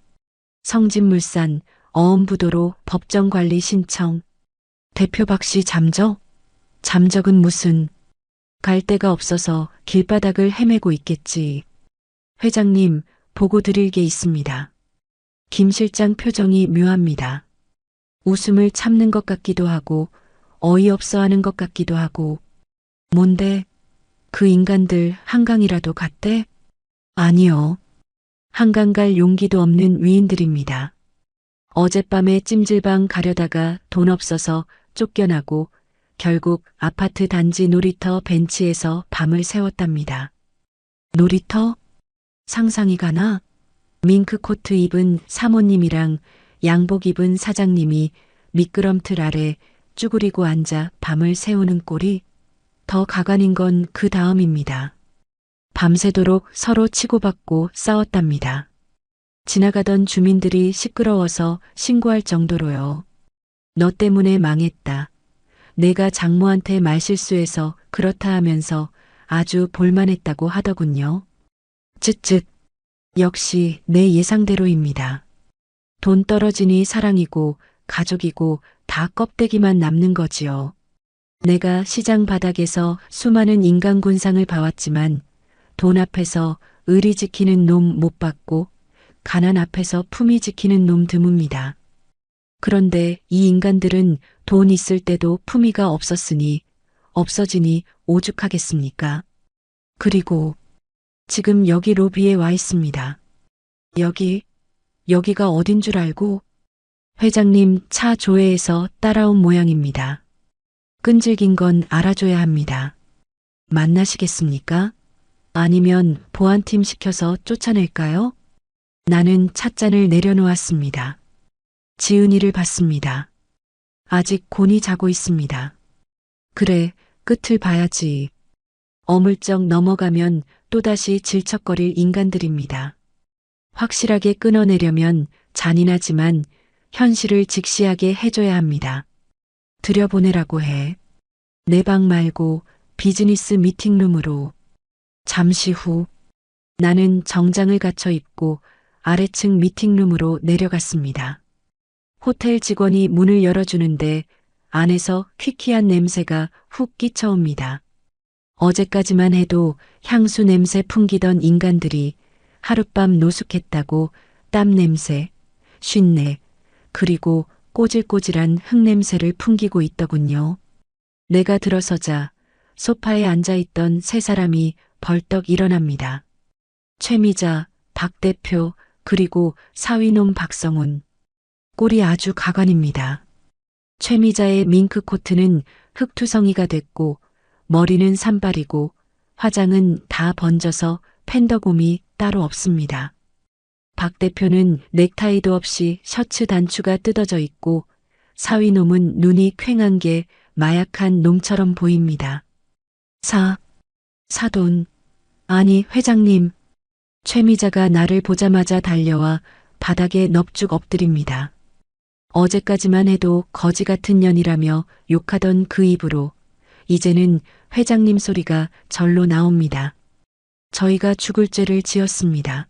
성진물산 어음부도로 법정관리 신청. 대표 박씨 잠적? 잠적은 무슨. 갈 데가 없어서 길바닥을 헤매고 있겠지. 회장님, 보고 드릴 게 있습니다. 김 실장 표정이 묘합니다. 웃음을 참는 것 같기도 하고 어이없어 하는 것 같기도 하고. 뭔데? 그 인간들 한강이라도 갔대? 아니요. 한강 갈 용기도 없는 위인들입니다. 어젯밤에 찜질방 가려다가 돈 없어서 쫓겨나고 결국 아파트 단지 놀이터 벤치에서 밤을 새웠답니다. 놀이터? 상상이 가나? 밍크코트 입은 사모님이랑 양복 입은 사장님이 미끄럼틀 아래 쭈그리고 앉아 밤을 새우는 꼴이. 더 가관인 건 그 다음입니다. 밤새도록 서로 치고받고 싸웠답니다. 지나가던 주민들이 시끄러워서 신고할 정도로요. 너 때문에 망했다. 내가 장모한테 말실수해서 그렇다 하면서 아주 볼만했다고 하더군요. 쯧쯧. 역시 내 예상대로입니다. 돈 떨어지니 사랑이고 가족이고 다 껍데기만 남는 거지요. 내가 시장 바닥에서 수많은 인간군상을 봐왔지만 돈 앞에서 의리 지키는 놈 못 봤고 가난 앞에서 품위 지키는 놈 드뭅니다. 그런데 이 인간들은 돈 있을 때도 품위가 없었으니 없어지니 오죽하겠습니까? 그리고 지금 여기 로비에 와 있습니다. 여기가 어딘 줄 알고? 회장님 차 조회에서 따라온 모양입니다. 끈질긴 건 알아줘야 합니다. 만나시겠습니까? 아니면 보안팀 시켜서 쫓아낼까요? 나는 찻잔을 내려놓았습니다. 지은이를 봤습니다. 아직 곤히 자고 있습니다. 그래, 끝을 봐야지. 어물쩍 넘어가면 또다시 질척거릴 인간들입니다. 확실하게 끊어내려면 잔인하지만 현실을 직시하게 해줘야 합니다. 들여보내라고 해. 내 방 말고 비즈니스 미팅룸으로. 잠시 후 나는 정장을 갖춰 입고 아래층 미팅룸으로 내려갔습니다. 호텔 직원이 문을 열어주는데 안에서 퀴퀴한 냄새가 훅 끼쳐옵니다. 어제까지만 해도 향수 냄새 풍기던 인간들이 하룻밤 노숙했다고 땀 냄새, 쉰내, 그리고 꼬질꼬질한 흙냄새를 풍기고 있더군요. 내가 들어서자 소파에 앉아있던 세 사람이 벌떡 일어납니다. 최미자, 박 대표, 그리고 사위놈 박성훈. 꼴이 아주 가관입니다. 최미자의 밍크코트는 흑투성이가 됐고 머리는 산발이고 화장은 다 번져서 팬더곰이 따로 없습니다. 박 대표는 넥타이도 없이 셔츠 단추가 뜯어져 있고 사위놈은 눈이 퀭한 게 마약한 놈처럼 보입니다. 사돈. 아니 회장님. 최미자가 나를 보자마자 달려와 바닥에 넙죽 엎드립니다. 어제까지만 해도 거지 같은 년이라며 욕하던 그 입으로 이제는 회장님 소리가 절로 나옵니다. 저희가 죽을 죄를 지었습니다.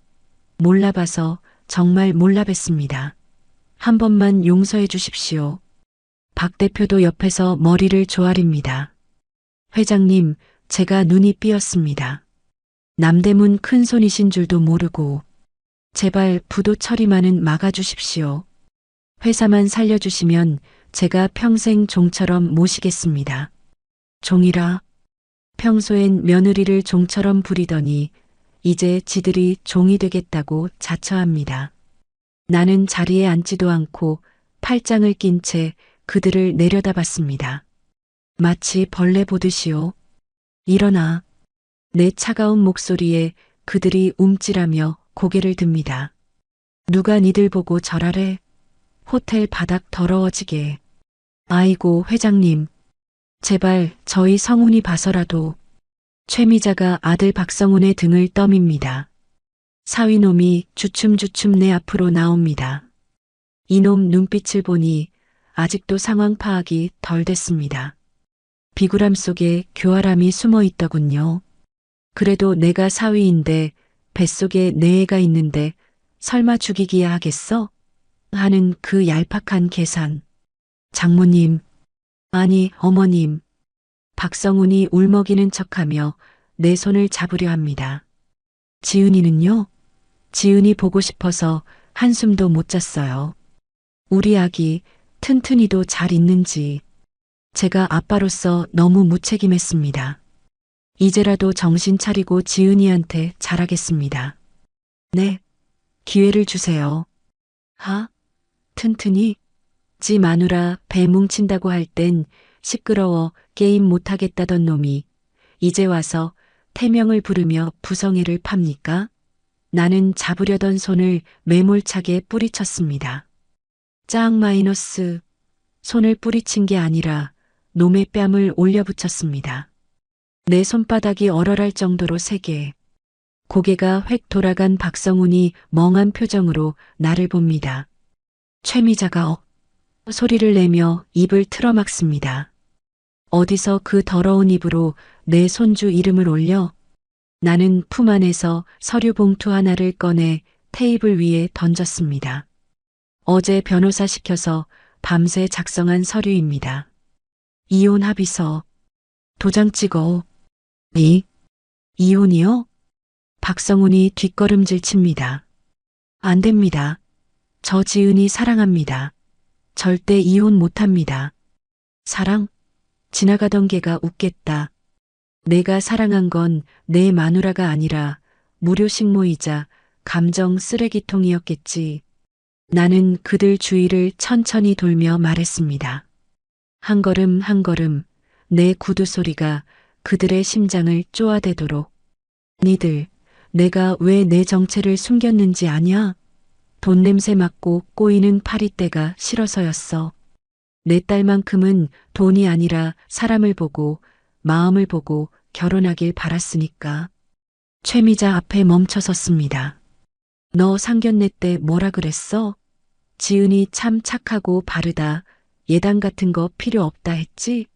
몰라봐서 정말 몰라뵀습니다. 한 번만 용서해 주십시오. 박 대표도 옆에서 머리를 조아립니다. 회장님, 제가 눈이 삐었습니다. 남대문 큰손이신 줄도 모르고 제발 부도 처리만은 막아주십시오. 회사만 살려주시면 제가 평생 종처럼 모시겠습니다. 종이라. 평소엔 며느리를 종처럼 부리더니 이제 지들이 종이 되겠다고 자처합니다. 나는 자리에 앉지도 않고 팔짱을 낀 채 그들을 내려다봤습니다. 마치 벌레 보듯이요. 일어나. 내 차가운 목소리에 그들이 움찔하며 고개를 듭니다. 누가 니들 보고 절하래? 호텔 바닥 더러워지게. 아이고 회장님. 제발 저희 성훈이 봐서라도. 최미자가 아들 박성훈의 등을 떠밉니다. 사위놈이 주춤주춤 내 앞으로 나옵니다. 이놈 눈빛을 보니 아직도 상황 파악이 덜 됐습니다. 비굴함 속에 교활함이 숨어 있더군요. 그래도 내가 사위인데 뱃속에 내 애가 있는데 설마 죽이기야 하겠어? 하는 그 얄팍한 계산. 장모님, 아니 어머님. 박성훈이 울먹이는 척하며 내 손을 잡으려 합니다. 지은이는요? 지은이 보고 싶어서 한숨도 못 잤어요. 우리 아기 튼튼이도 잘 있는지. 제가 아빠로서 너무 무책임했습니다. 이제라도 정신 차리고 지은이한테 잘하겠습니다. 네, 기회를 주세요. 튼튼이? 지 마누라 배 뭉친다고 할 땐 시끄러워 게임 못하겠다던 놈이 이제 와서 태명을 부르며 부성애를 팝니까? 나는 잡으려던 손을 매몰차게 뿌리쳤습니다. 짝 마이너스. 손을 뿌리친 게 아니라 놈의 뺨을 올려붙였습니다. 내 손바닥이 얼얼할 정도로 세게. 고개가 획 돌아간 박성훈이 멍한 표정으로 나를 봅니다. 최미자가 소리를 내며 입을 틀어막습니다. 어디서 그 더러운 입으로 내 손주 이름을 올려? 나는 품 안에서 서류 봉투 하나를 꺼내 테이블 위에 던졌습니다. 어제 변호사 시켜서 밤새 작성한 서류입니다. 이혼 합의서. 도장 찍어. 이혼이요? 박성훈이 뒷걸음질 칩니다. 안 됩니다. 저 지은이 사랑합니다. 절대 이혼 못합니다. 사랑? 지나가던 개가 웃겠다. 내가 사랑한 건 내 마누라가 아니라 무료 식모이자 감정 쓰레기통이었겠지. 나는 그들 주위를 천천히 돌며 말했습니다. 한 걸음 한 걸음 내 구두 소리가 그들의 심장을 쪼아대도록. 니들, 내가 왜 내 정체를 숨겼는지 아냐? 돈 냄새 맡고 꼬이는 파리떼가 싫어서였어. 내 딸만큼은 돈이 아니라 사람을 보고 마음을 보고 결혼하길 바랐으니까. 최미자 앞에 멈춰섰습니다. 너 상견례 때 뭐라 그랬어? 지은이 참 착하고 바르다. 예단 같은 거 필요 없다 했지?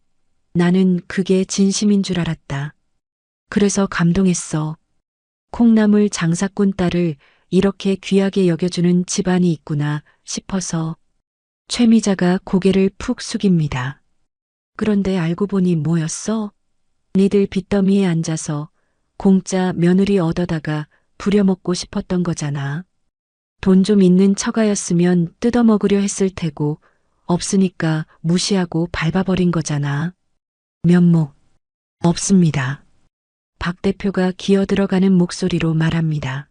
나는 그게 진심인 줄 알았다. 그래서 감동했어. 콩나물 장사꾼 딸을 이렇게 귀하게 여겨주는 집안이 있구나 싶어서. 최미자가 고개를 푹 숙입니다. 그런데 알고 보니 뭐였어? 니들 빚더미에 앉아서 공짜 며느리 얻어다가 부려먹고 싶었던 거잖아. 돈 좀 있는 처가였으면 뜯어먹으려 했을 테고 없으니까 무시하고 밟아버린 거잖아. 면목 없습니다. 박 대표가 기어들어가는 목소리로 말합니다.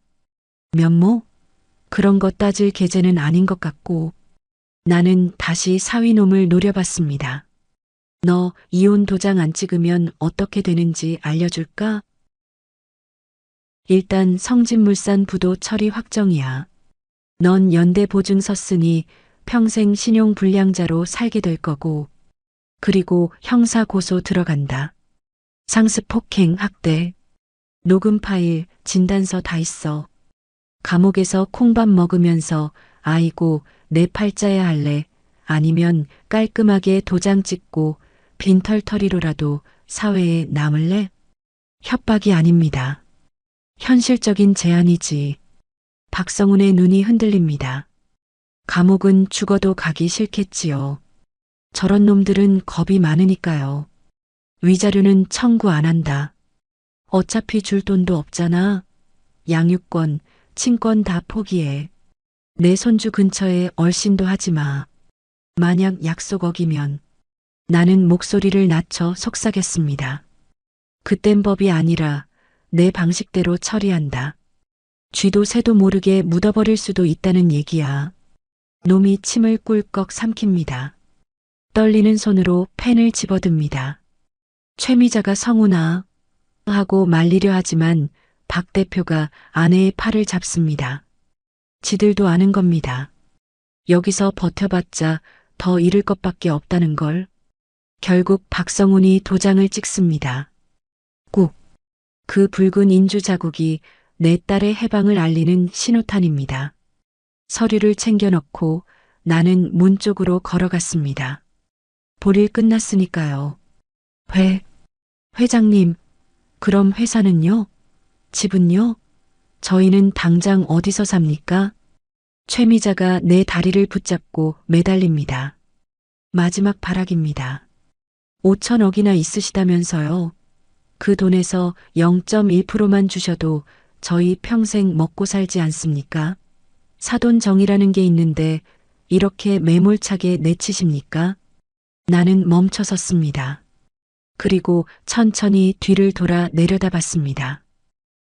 면목? 그런 거 따질 계제는 아닌 것 같고. 나는 다시 사위놈을 노려봤습니다. 너 이혼 도장 안 찍으면 어떻게 되는지 알려줄까? 일단 성진물산 부도 처리 확정이야. 넌 연대 보증 섰으니 평생 신용불량자로 살게 될 거고. 그리고 형사 고소 들어간다. 상습 폭행 학대. 녹음 파일, 진단서 다 있어. 감옥에서 콩밥 먹으면서 아이고 내 팔자야 할래. 아니면 깔끔하게 도장 찍고 빈털터리로라도 사회에 남을래? 협박이 아닙니다. 현실적인 제안이지. 박성훈의 눈이 흔들립니다. 감옥은 죽어도 가기 싫겠지요. 저런 놈들은 겁이 많으니까요. 위자료는 청구 안 한다. 어차피 줄 돈도 없잖아. 양육권, 친권 다 포기해. 내 손주 근처에 얼씬도 하지 마. 만약 약속 어기면. 나는 목소리를 낮춰 속삭였습니다. 그땐 법이 아니라 내 방식대로 처리한다. 쥐도 새도 모르게 묻어버릴 수도 있다는 얘기야. 놈이 침을 꿀꺽 삼킵니다. 떨리는 손으로 펜을 집어듭니다. 최미자가 성훈아 하고 말리려 하지만 박 대표가 아내의 팔을 잡습니다. 지들도 아는 겁니다. 여기서 버텨봤자 더 잃을 것밖에 없다는 걸. 결국 박성훈이 도장을 찍습니다. 꾹. 그 붉은 인주 자국이 내 딸의 해방을 알리는 신호탄입니다. 서류를 챙겨 넣고 나는 문 쪽으로 걸어갔습니다. 볼일 끝났으니까요. 회장님, 그럼 회사는요? 집은요? 저희는 당장 어디서 삽니까? 최미자가 내 다리를 붙잡고 매달립니다. 마지막 발악입니다. 5천억이나 있으시다면서요. 그 돈에서 0.1%만 주셔도 저희 평생 먹고 살지 않습니까? 사돈정이라는 게 있는데 이렇게 매몰차게 내치십니까? 나는 멈춰섰습니다. 그리고 천천히 뒤를 돌아 내려다봤습니다.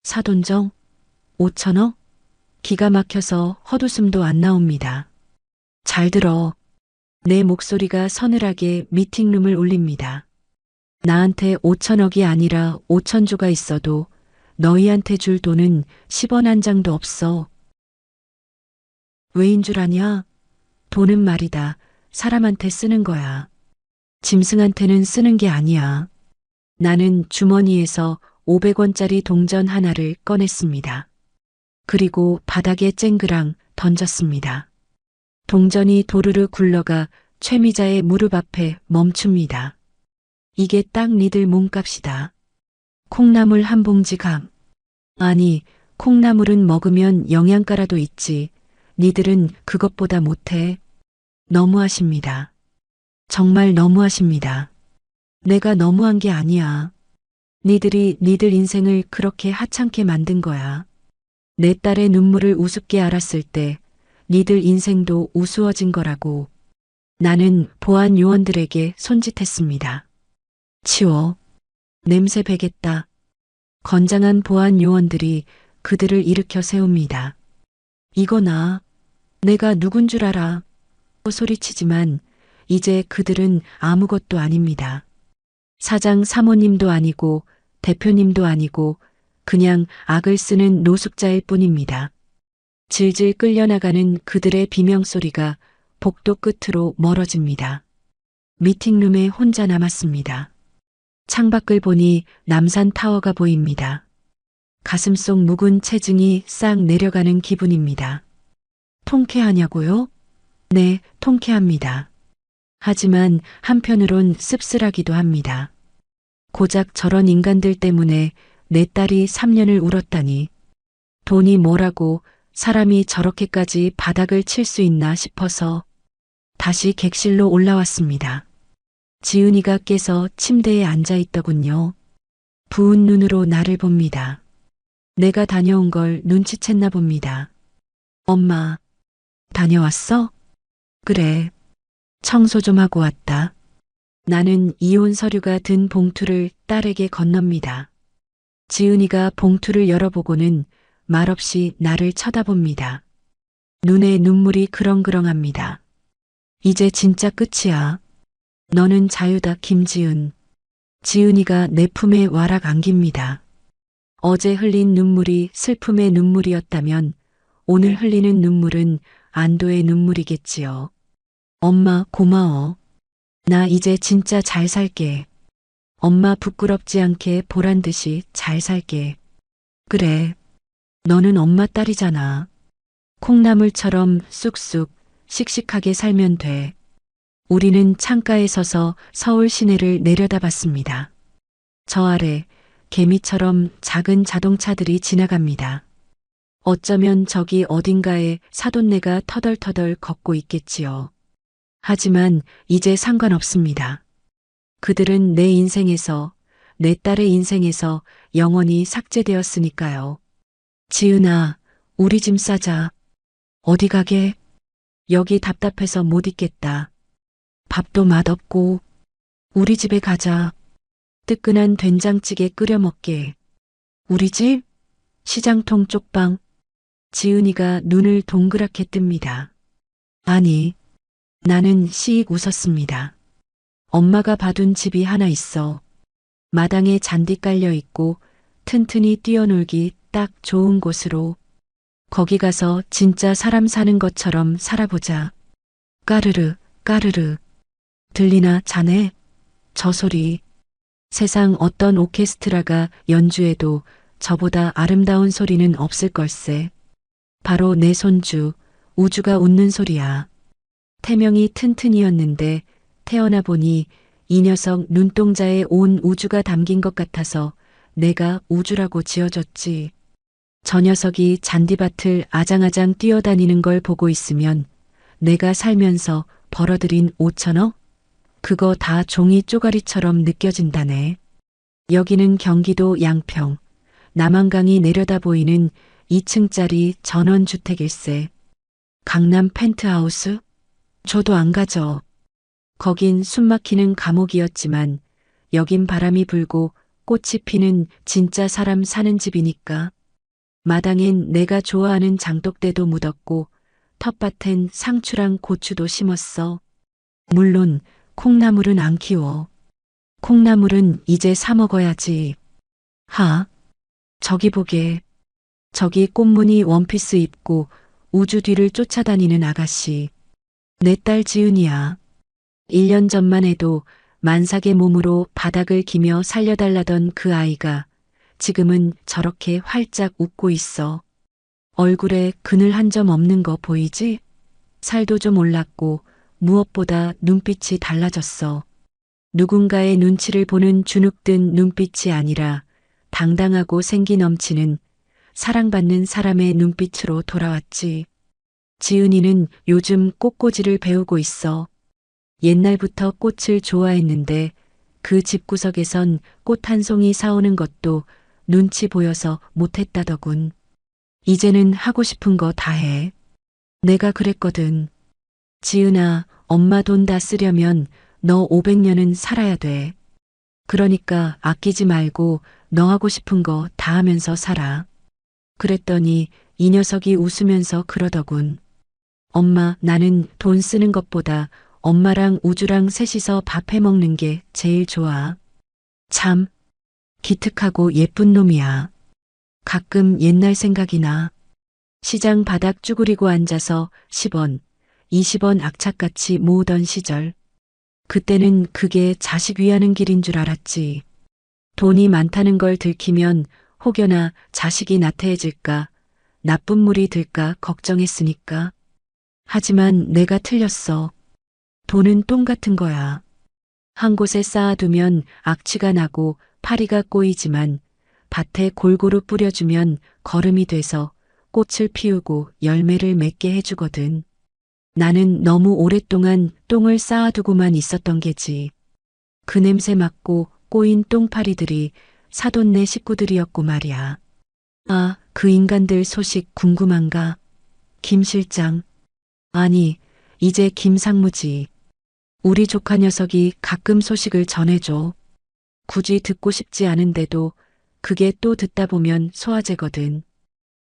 사돈정? 5천억? 기가 막혀서 헛웃음도 안 나옵니다. 잘 들어. 내 목소리가 서늘하게 미팅룸을 울립니다. 나한테 5천억이 아니라 5천조가 있어도 너희한테 줄 돈은 10원 한 장도 없어. 왜인 줄 아냐? 돈은 말이다. 사람한테 쓰는 거야. 짐승한테는 쓰는 게 아니야. 나는 주머니에서 500원짜리 동전 하나를 꺼냈습니다. 그리고 바닥에 쨍그랑 던졌습니다. 동전이 도르르 굴러가 최미자의 무릎 앞에 멈춥니다. 이게 딱 니들 몸값이다. 콩나물 한 봉지 감. 아니, 콩나물은 먹으면 영양가라도 있지. 니들은 그것보다 못해. 너무하십니다. 정말 너무하십니다. 내가 너무한 게 아니야. 니들이 니들 인생을 그렇게 하찮게 만든 거야. 내 딸의 눈물을 우습게 알았을 때 니들 인생도 우스워진 거라고. 나는 보안 요원들에게 손짓했습니다. 치워. 냄새 배겠다. 건장한 보안 요원들이 그들을 일으켜 세웁니다. 이거나 내가 누군 줄 알아. 소리치지만 이제 그들은 아무것도 아닙니다. 사장 사모님도 아니고 대표님도 아니고 그냥 악을 쓰는 노숙자일 뿐입니다. 질질 끌려나가는 그들의 비명소리가 복도 끝으로 멀어집니다. 미팅룸에 혼자 남았습니다. 창밖을 보니 남산 타워가 보입니다. 가슴속 묵은 체증이 싹 내려가는 기분입니다. 통쾌하냐고요? 네, 통쾌합니다. 하지만 한편으론 씁쓸하기도 합니다. 고작 저런 인간들 때문에 내 딸이 3년을 울었다니. 돈이 뭐라고 사람이 저렇게까지 바닥을 칠 수 있나 싶어서 다시 객실로 올라왔습니다. 지은이가 깨서 침대에 앉아 있더군요. 부은 눈으로 나를 봅니다. 내가 다녀온 걸 눈치챘나 봅니다. 엄마, 다녀왔어? 그래. 청소 좀 하고 왔다. 나는 이혼 서류가 든 봉투를 딸에게 건넙니다. 지은이가 봉투를 열어보고는 말없이 나를 쳐다봅니다. 눈에 눈물이 그렁그렁합니다. 이제 진짜 끝이야. 너는 자유다, 김지은. 지은이가 내 품에 와락 안깁니다. 어제 흘린 눈물이 슬픔의 눈물이었다면 오늘 흘리는 눈물은 안도의 눈물이겠지요. 엄마 고마워. 나 이제 진짜 잘 살게. 엄마 부끄럽지 않게 보란 듯이 잘 살게. 그래. 너는 엄마 딸이잖아. 콩나물처럼 쑥쑥 씩씩하게 살면 돼. 우리는 창가에 서서 서울 시내를 내려다봤습니다. 저 아래 개미처럼 작은 자동차들이 지나갑니다. 어쩌면 저기 어딘가에 사돈네가 터덜터덜 걷고 있겠지요. 하지만 이제 상관없습니다. 그들은 내 인생에서, 내 딸의 인생에서 영원히 삭제되었으니까요. 지은아, 우리 짐 싸자. 어디 가게? 여기 답답해서 못 있겠다. 밥도 맛없고. 우리 집에 가자. 뜨끈한 된장찌개 끓여 먹게. 우리 집? 시장통 쪽방. 지은이가 눈을 동그랗게 뜹니다. 아니, 나는 씩 웃었습니다. 엄마가 봐둔 집이 하나 있어. 마당에 잔디 깔려 있고 튼튼히 뛰어놀기 딱 좋은 곳으로. 거기 가서 진짜 사람 사는 것처럼 살아보자. 까르르, 까르르. 들리나 자네? 저 소리. 세상 어떤 오케스트라가 연주해도 저보다 아름다운 소리는 없을 걸세. 바로 내 손주, 우주가 웃는 소리야. 태명이 튼튼이었는데 태어나 보니 이 녀석 눈동자에 온 우주가 담긴 것 같아서 내가 우주라고 지어줬지. 저 녀석이 잔디밭을 아장아장 뛰어다니는 걸 보고 있으면 내가 살면서 벌어들인 5천억? 그거 다 종이 쪼가리처럼 느껴진다네. 여기는 경기도 양평, 남한강이 내려다 보이는 2층짜리 전원주택일세. 강남 펜트하우스? 저도 안 가죠. 거긴 숨막히는 감옥이었지만 여긴 바람이 불고 꽃이 피는 진짜 사람 사는 집이니까. 마당엔 내가 좋아하는 장독대도 묻었고 텃밭엔 상추랑 고추도 심었어. 물론 콩나물은 안 키워. 콩나물은 이제 사 먹어야지. 저기 보게. 저기 꽃무늬 원피스 입고 우주 뒤를 쫓아다니는 아가씨. 내 딸 지은이야. 1년 전만 해도 만삭의 몸으로 바닥을 기며 살려달라던 그 아이가 지금은 저렇게 활짝 웃고 있어. 얼굴에 그늘 한 점 없는 거 보이지? 살도 좀 올랐고 무엇보다 눈빛이 달라졌어. 누군가의 눈치를 보는 주눅든 눈빛이 아니라 당당하고 생기 넘치는 사랑받는 사람의 눈빛으로 돌아왔지. 지은이는 요즘 꽃꽂이를 배우고 있어. 옛날부터 꽃을 좋아했는데 그 집구석에선 꽃 한 송이 사오는 것도 눈치 보여서 못했다더군. 이제는 하고 싶은 거 다 해. 내가 그랬거든. 지은아, 엄마 돈 다 쓰려면 너 500년은 살아야 돼. 그러니까 아끼지 말고 너 하고 싶은 거 다 하면서 살아. 그랬더니 이 녀석이 웃으면서 그러더군. 엄마, 나는 돈 쓰는 것보다 엄마랑 우주랑 셋이서 밥 해 먹는 게 제일 좋아. 참, 기특하고 예쁜 놈이야. 가끔 옛날 생각이 나. 시장 바닥 쭈그리고 앉아서 10원, 20원 악착같이 모으던 시절. 그때는 그게 자식 위하는 길인 줄 알았지. 돈이 많다는 걸 들키면 혹여나 자식이 나태해질까, 나쁜 물이 들까 걱정했으니까. 하지만 내가 틀렸어. 돈은 똥 같은 거야. 한 곳에 쌓아두면 악취가 나고 파리가 꼬이지만 밭에 골고루 뿌려주면 거름이 돼서 꽃을 피우고 열매를 맺게 해주거든. 나는 너무 오랫동안 똥을 쌓아두고만 있었던 게지. 그 냄새 맡고 꼬인 똥파리들이 사돈네 식구들이었고 말이야. 아, 그 인간들 소식 궁금한가? 김 실장. 아니, 이제 김상무지. 우리 조카 녀석이 가끔 소식을 전해줘. 굳이 듣고 싶지 않은데도 그게 또 듣다 보면 소화제거든.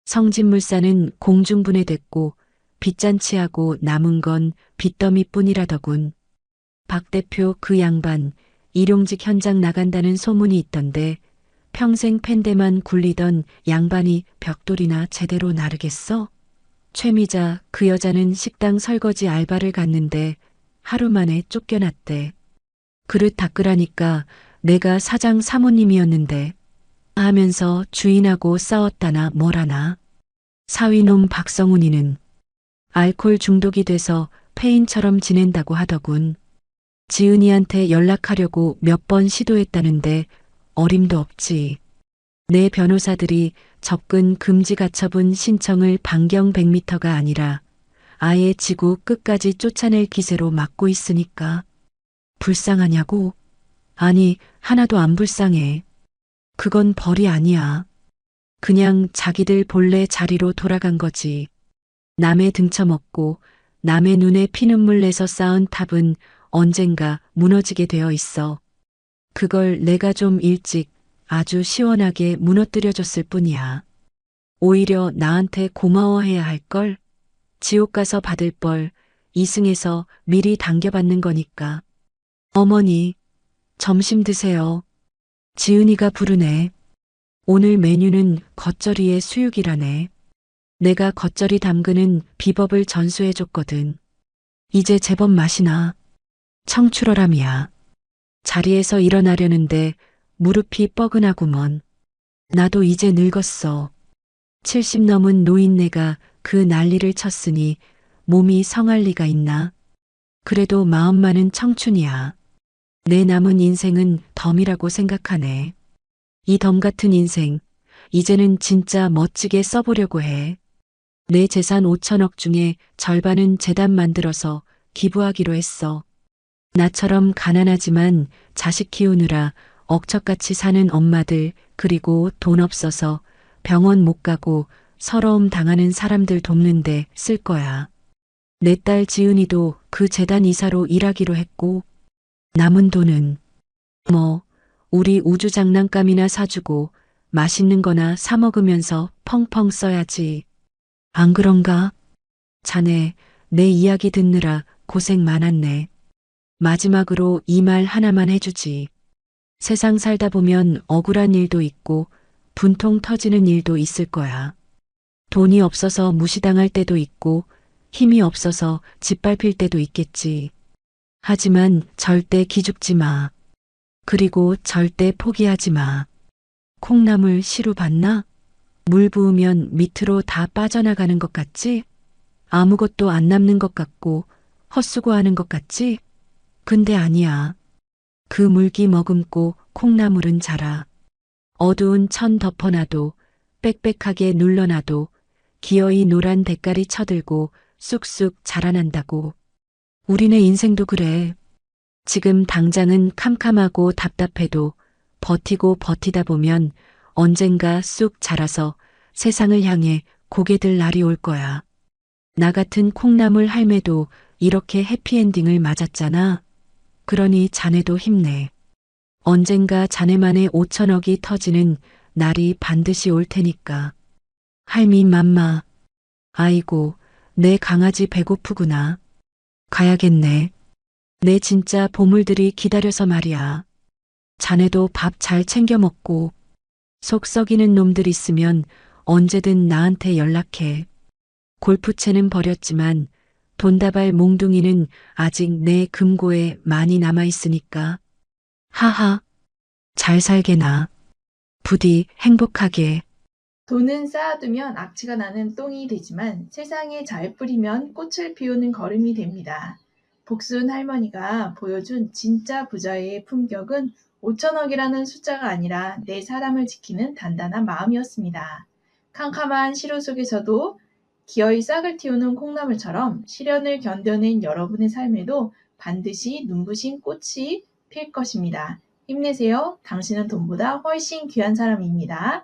성진물산은 공중분해됐고 빚잔치하고 남은 건 빚더미뿐이라더군. 박 대표 그 양반 일용직 현장 나간다는 소문이 있던데 평생 팬데만 굴리던 양반이 벽돌이나 제대로 나르겠어? 최미자 그 여자는 식당 설거지 알바를 갔는데 하루 만에 쫓겨났대. 그릇 닦으라니까 내가 사장 사모님이었는데 하면서 주인하고 싸웠다나 뭐라나. 사위놈 박성훈이는 알코올 중독이 돼서 폐인처럼 지낸다고 하더군. 지은이한테 연락하려고 몇 번 시도했다는데 어림도 없지. 내 변호사들이 접근 금지 가처분 신청을 반경 100m가 아니라 아예 지구 끝까지 쫓아낼 기세로 막고 있으니까. 불쌍하냐고? 아니, 하나도 안 불쌍해. 그건 벌이 아니야. 그냥 자기들 본래 자리로 돌아간 거지. 남의 등쳐먹고 남의 눈에 피눈물 내서 쌓은 탑은 언젠가 무너지게 되어 있어. 그걸 내가 좀 일찍 아주 시원하게 무너뜨려줬을 뿐이야. 오히려 나한테 고마워해야 할걸? 지옥 가서 받을 벌 이승에서 미리 당겨받는 거니까. 어머니, 점심 드세요. 지은이가 부르네. 오늘 메뉴는 겉절이에 수육이라네. 내가 겉절이 담그는 비법을 전수해줬거든. 이제 제법 맛이 나. 청출어람이야. 자리에서 일어나려는데 무릎이 뻐근하구먼. 나도 이제 늙었어. 70 넘은 노인네가 그 난리를 쳤으니 몸이 성할 리가 있나? 그래도 마음만은 청춘이야. 내 남은 인생은 덤이라고 생각하네. 이 덤 같은 인생, 이제는 진짜 멋지게 써보려고 해. 내 재산 5천억 중에 절반은 재단 만들어서 기부하기로 했어. 나처럼 가난하지만 자식 키우느라 억척같이 사는 엄마들, 그리고 돈 없어서 병원 못 가고 서러움 당하는 사람들 돕는데 쓸 거야. 내 딸 지은이도 그 재단 이사로 일하기로 했고, 남은 돈은 우리 우주 장난감이나 사주고 맛있는 거나 사 먹으면서 펑펑 써야지. 안 그런가? 자네, 내 이야기 듣느라 고생 많았네. 마지막으로 이 말 하나만 해주지. 세상 살다 보면 억울한 일도 있고 분통 터지는 일도 있을 거야. 돈이 없어서 무시당할 때도 있고 힘이 없어서 짓밟힐 때도 있겠지. 하지만 절대 기죽지 마. 그리고 절대 포기하지 마. 콩나물 시루 봤나? 물 부으면 밑으로 다 빠져나가는 것 같지? 아무것도 안 남는 것 같고 헛수고하는 것 같지? 근데 아니야. 그 물기 머금고 콩나물은 자라. 어두운 천 덮어놔도 빽빽하게 눌러놔도 기어이 노란 대가리 쳐들고 쑥쑥 자라난다고. 우리네 인생도 그래. 지금 당장은 캄캄하고 답답해도 버티고 버티다 보면 언젠가 쑥 자라서 세상을 향해 고개 들 날이 올 거야. 나 같은 콩나물 할매도 이렇게 해피엔딩을 맞았잖아. 그러니 자네도 힘내. 언젠가 자네만의 5천억이 터지는 날이 반드시 올 테니까. 할미 맘마. 아이고, 내 강아지 배고프구나. 가야겠네. 내 진짜 보물들이 기다려서 말이야. 자네도 밥 잘 챙겨 먹고 속 썩이는 놈들 있으면 언제든 나한테 연락해. 골프채는 버렸지만 돈다발 몽둥이는 아직 내 금고에 많이 남아있으니까. 하하. 잘 살게나. 부디 행복하게. 돈은 쌓아두면 악취가 나는 똥이 되지만 세상에 잘 뿌리면 꽃을 피우는 거름이 됩니다. 복순 할머니가 보여준 진짜 부자의 품격은 5천억이라는 숫자가 아니라 내 사람을 지키는 단단한 마음이었습니다. 캄캄한 시루 속에서도 기어이 싹을 틔우는 콩나물처럼 시련을 견뎌낸 여러분의 삶에도 반드시 눈부신 꽃이 필 것입니다. 힘내세요. 당신은 돈보다 훨씬 귀한 사람입니다.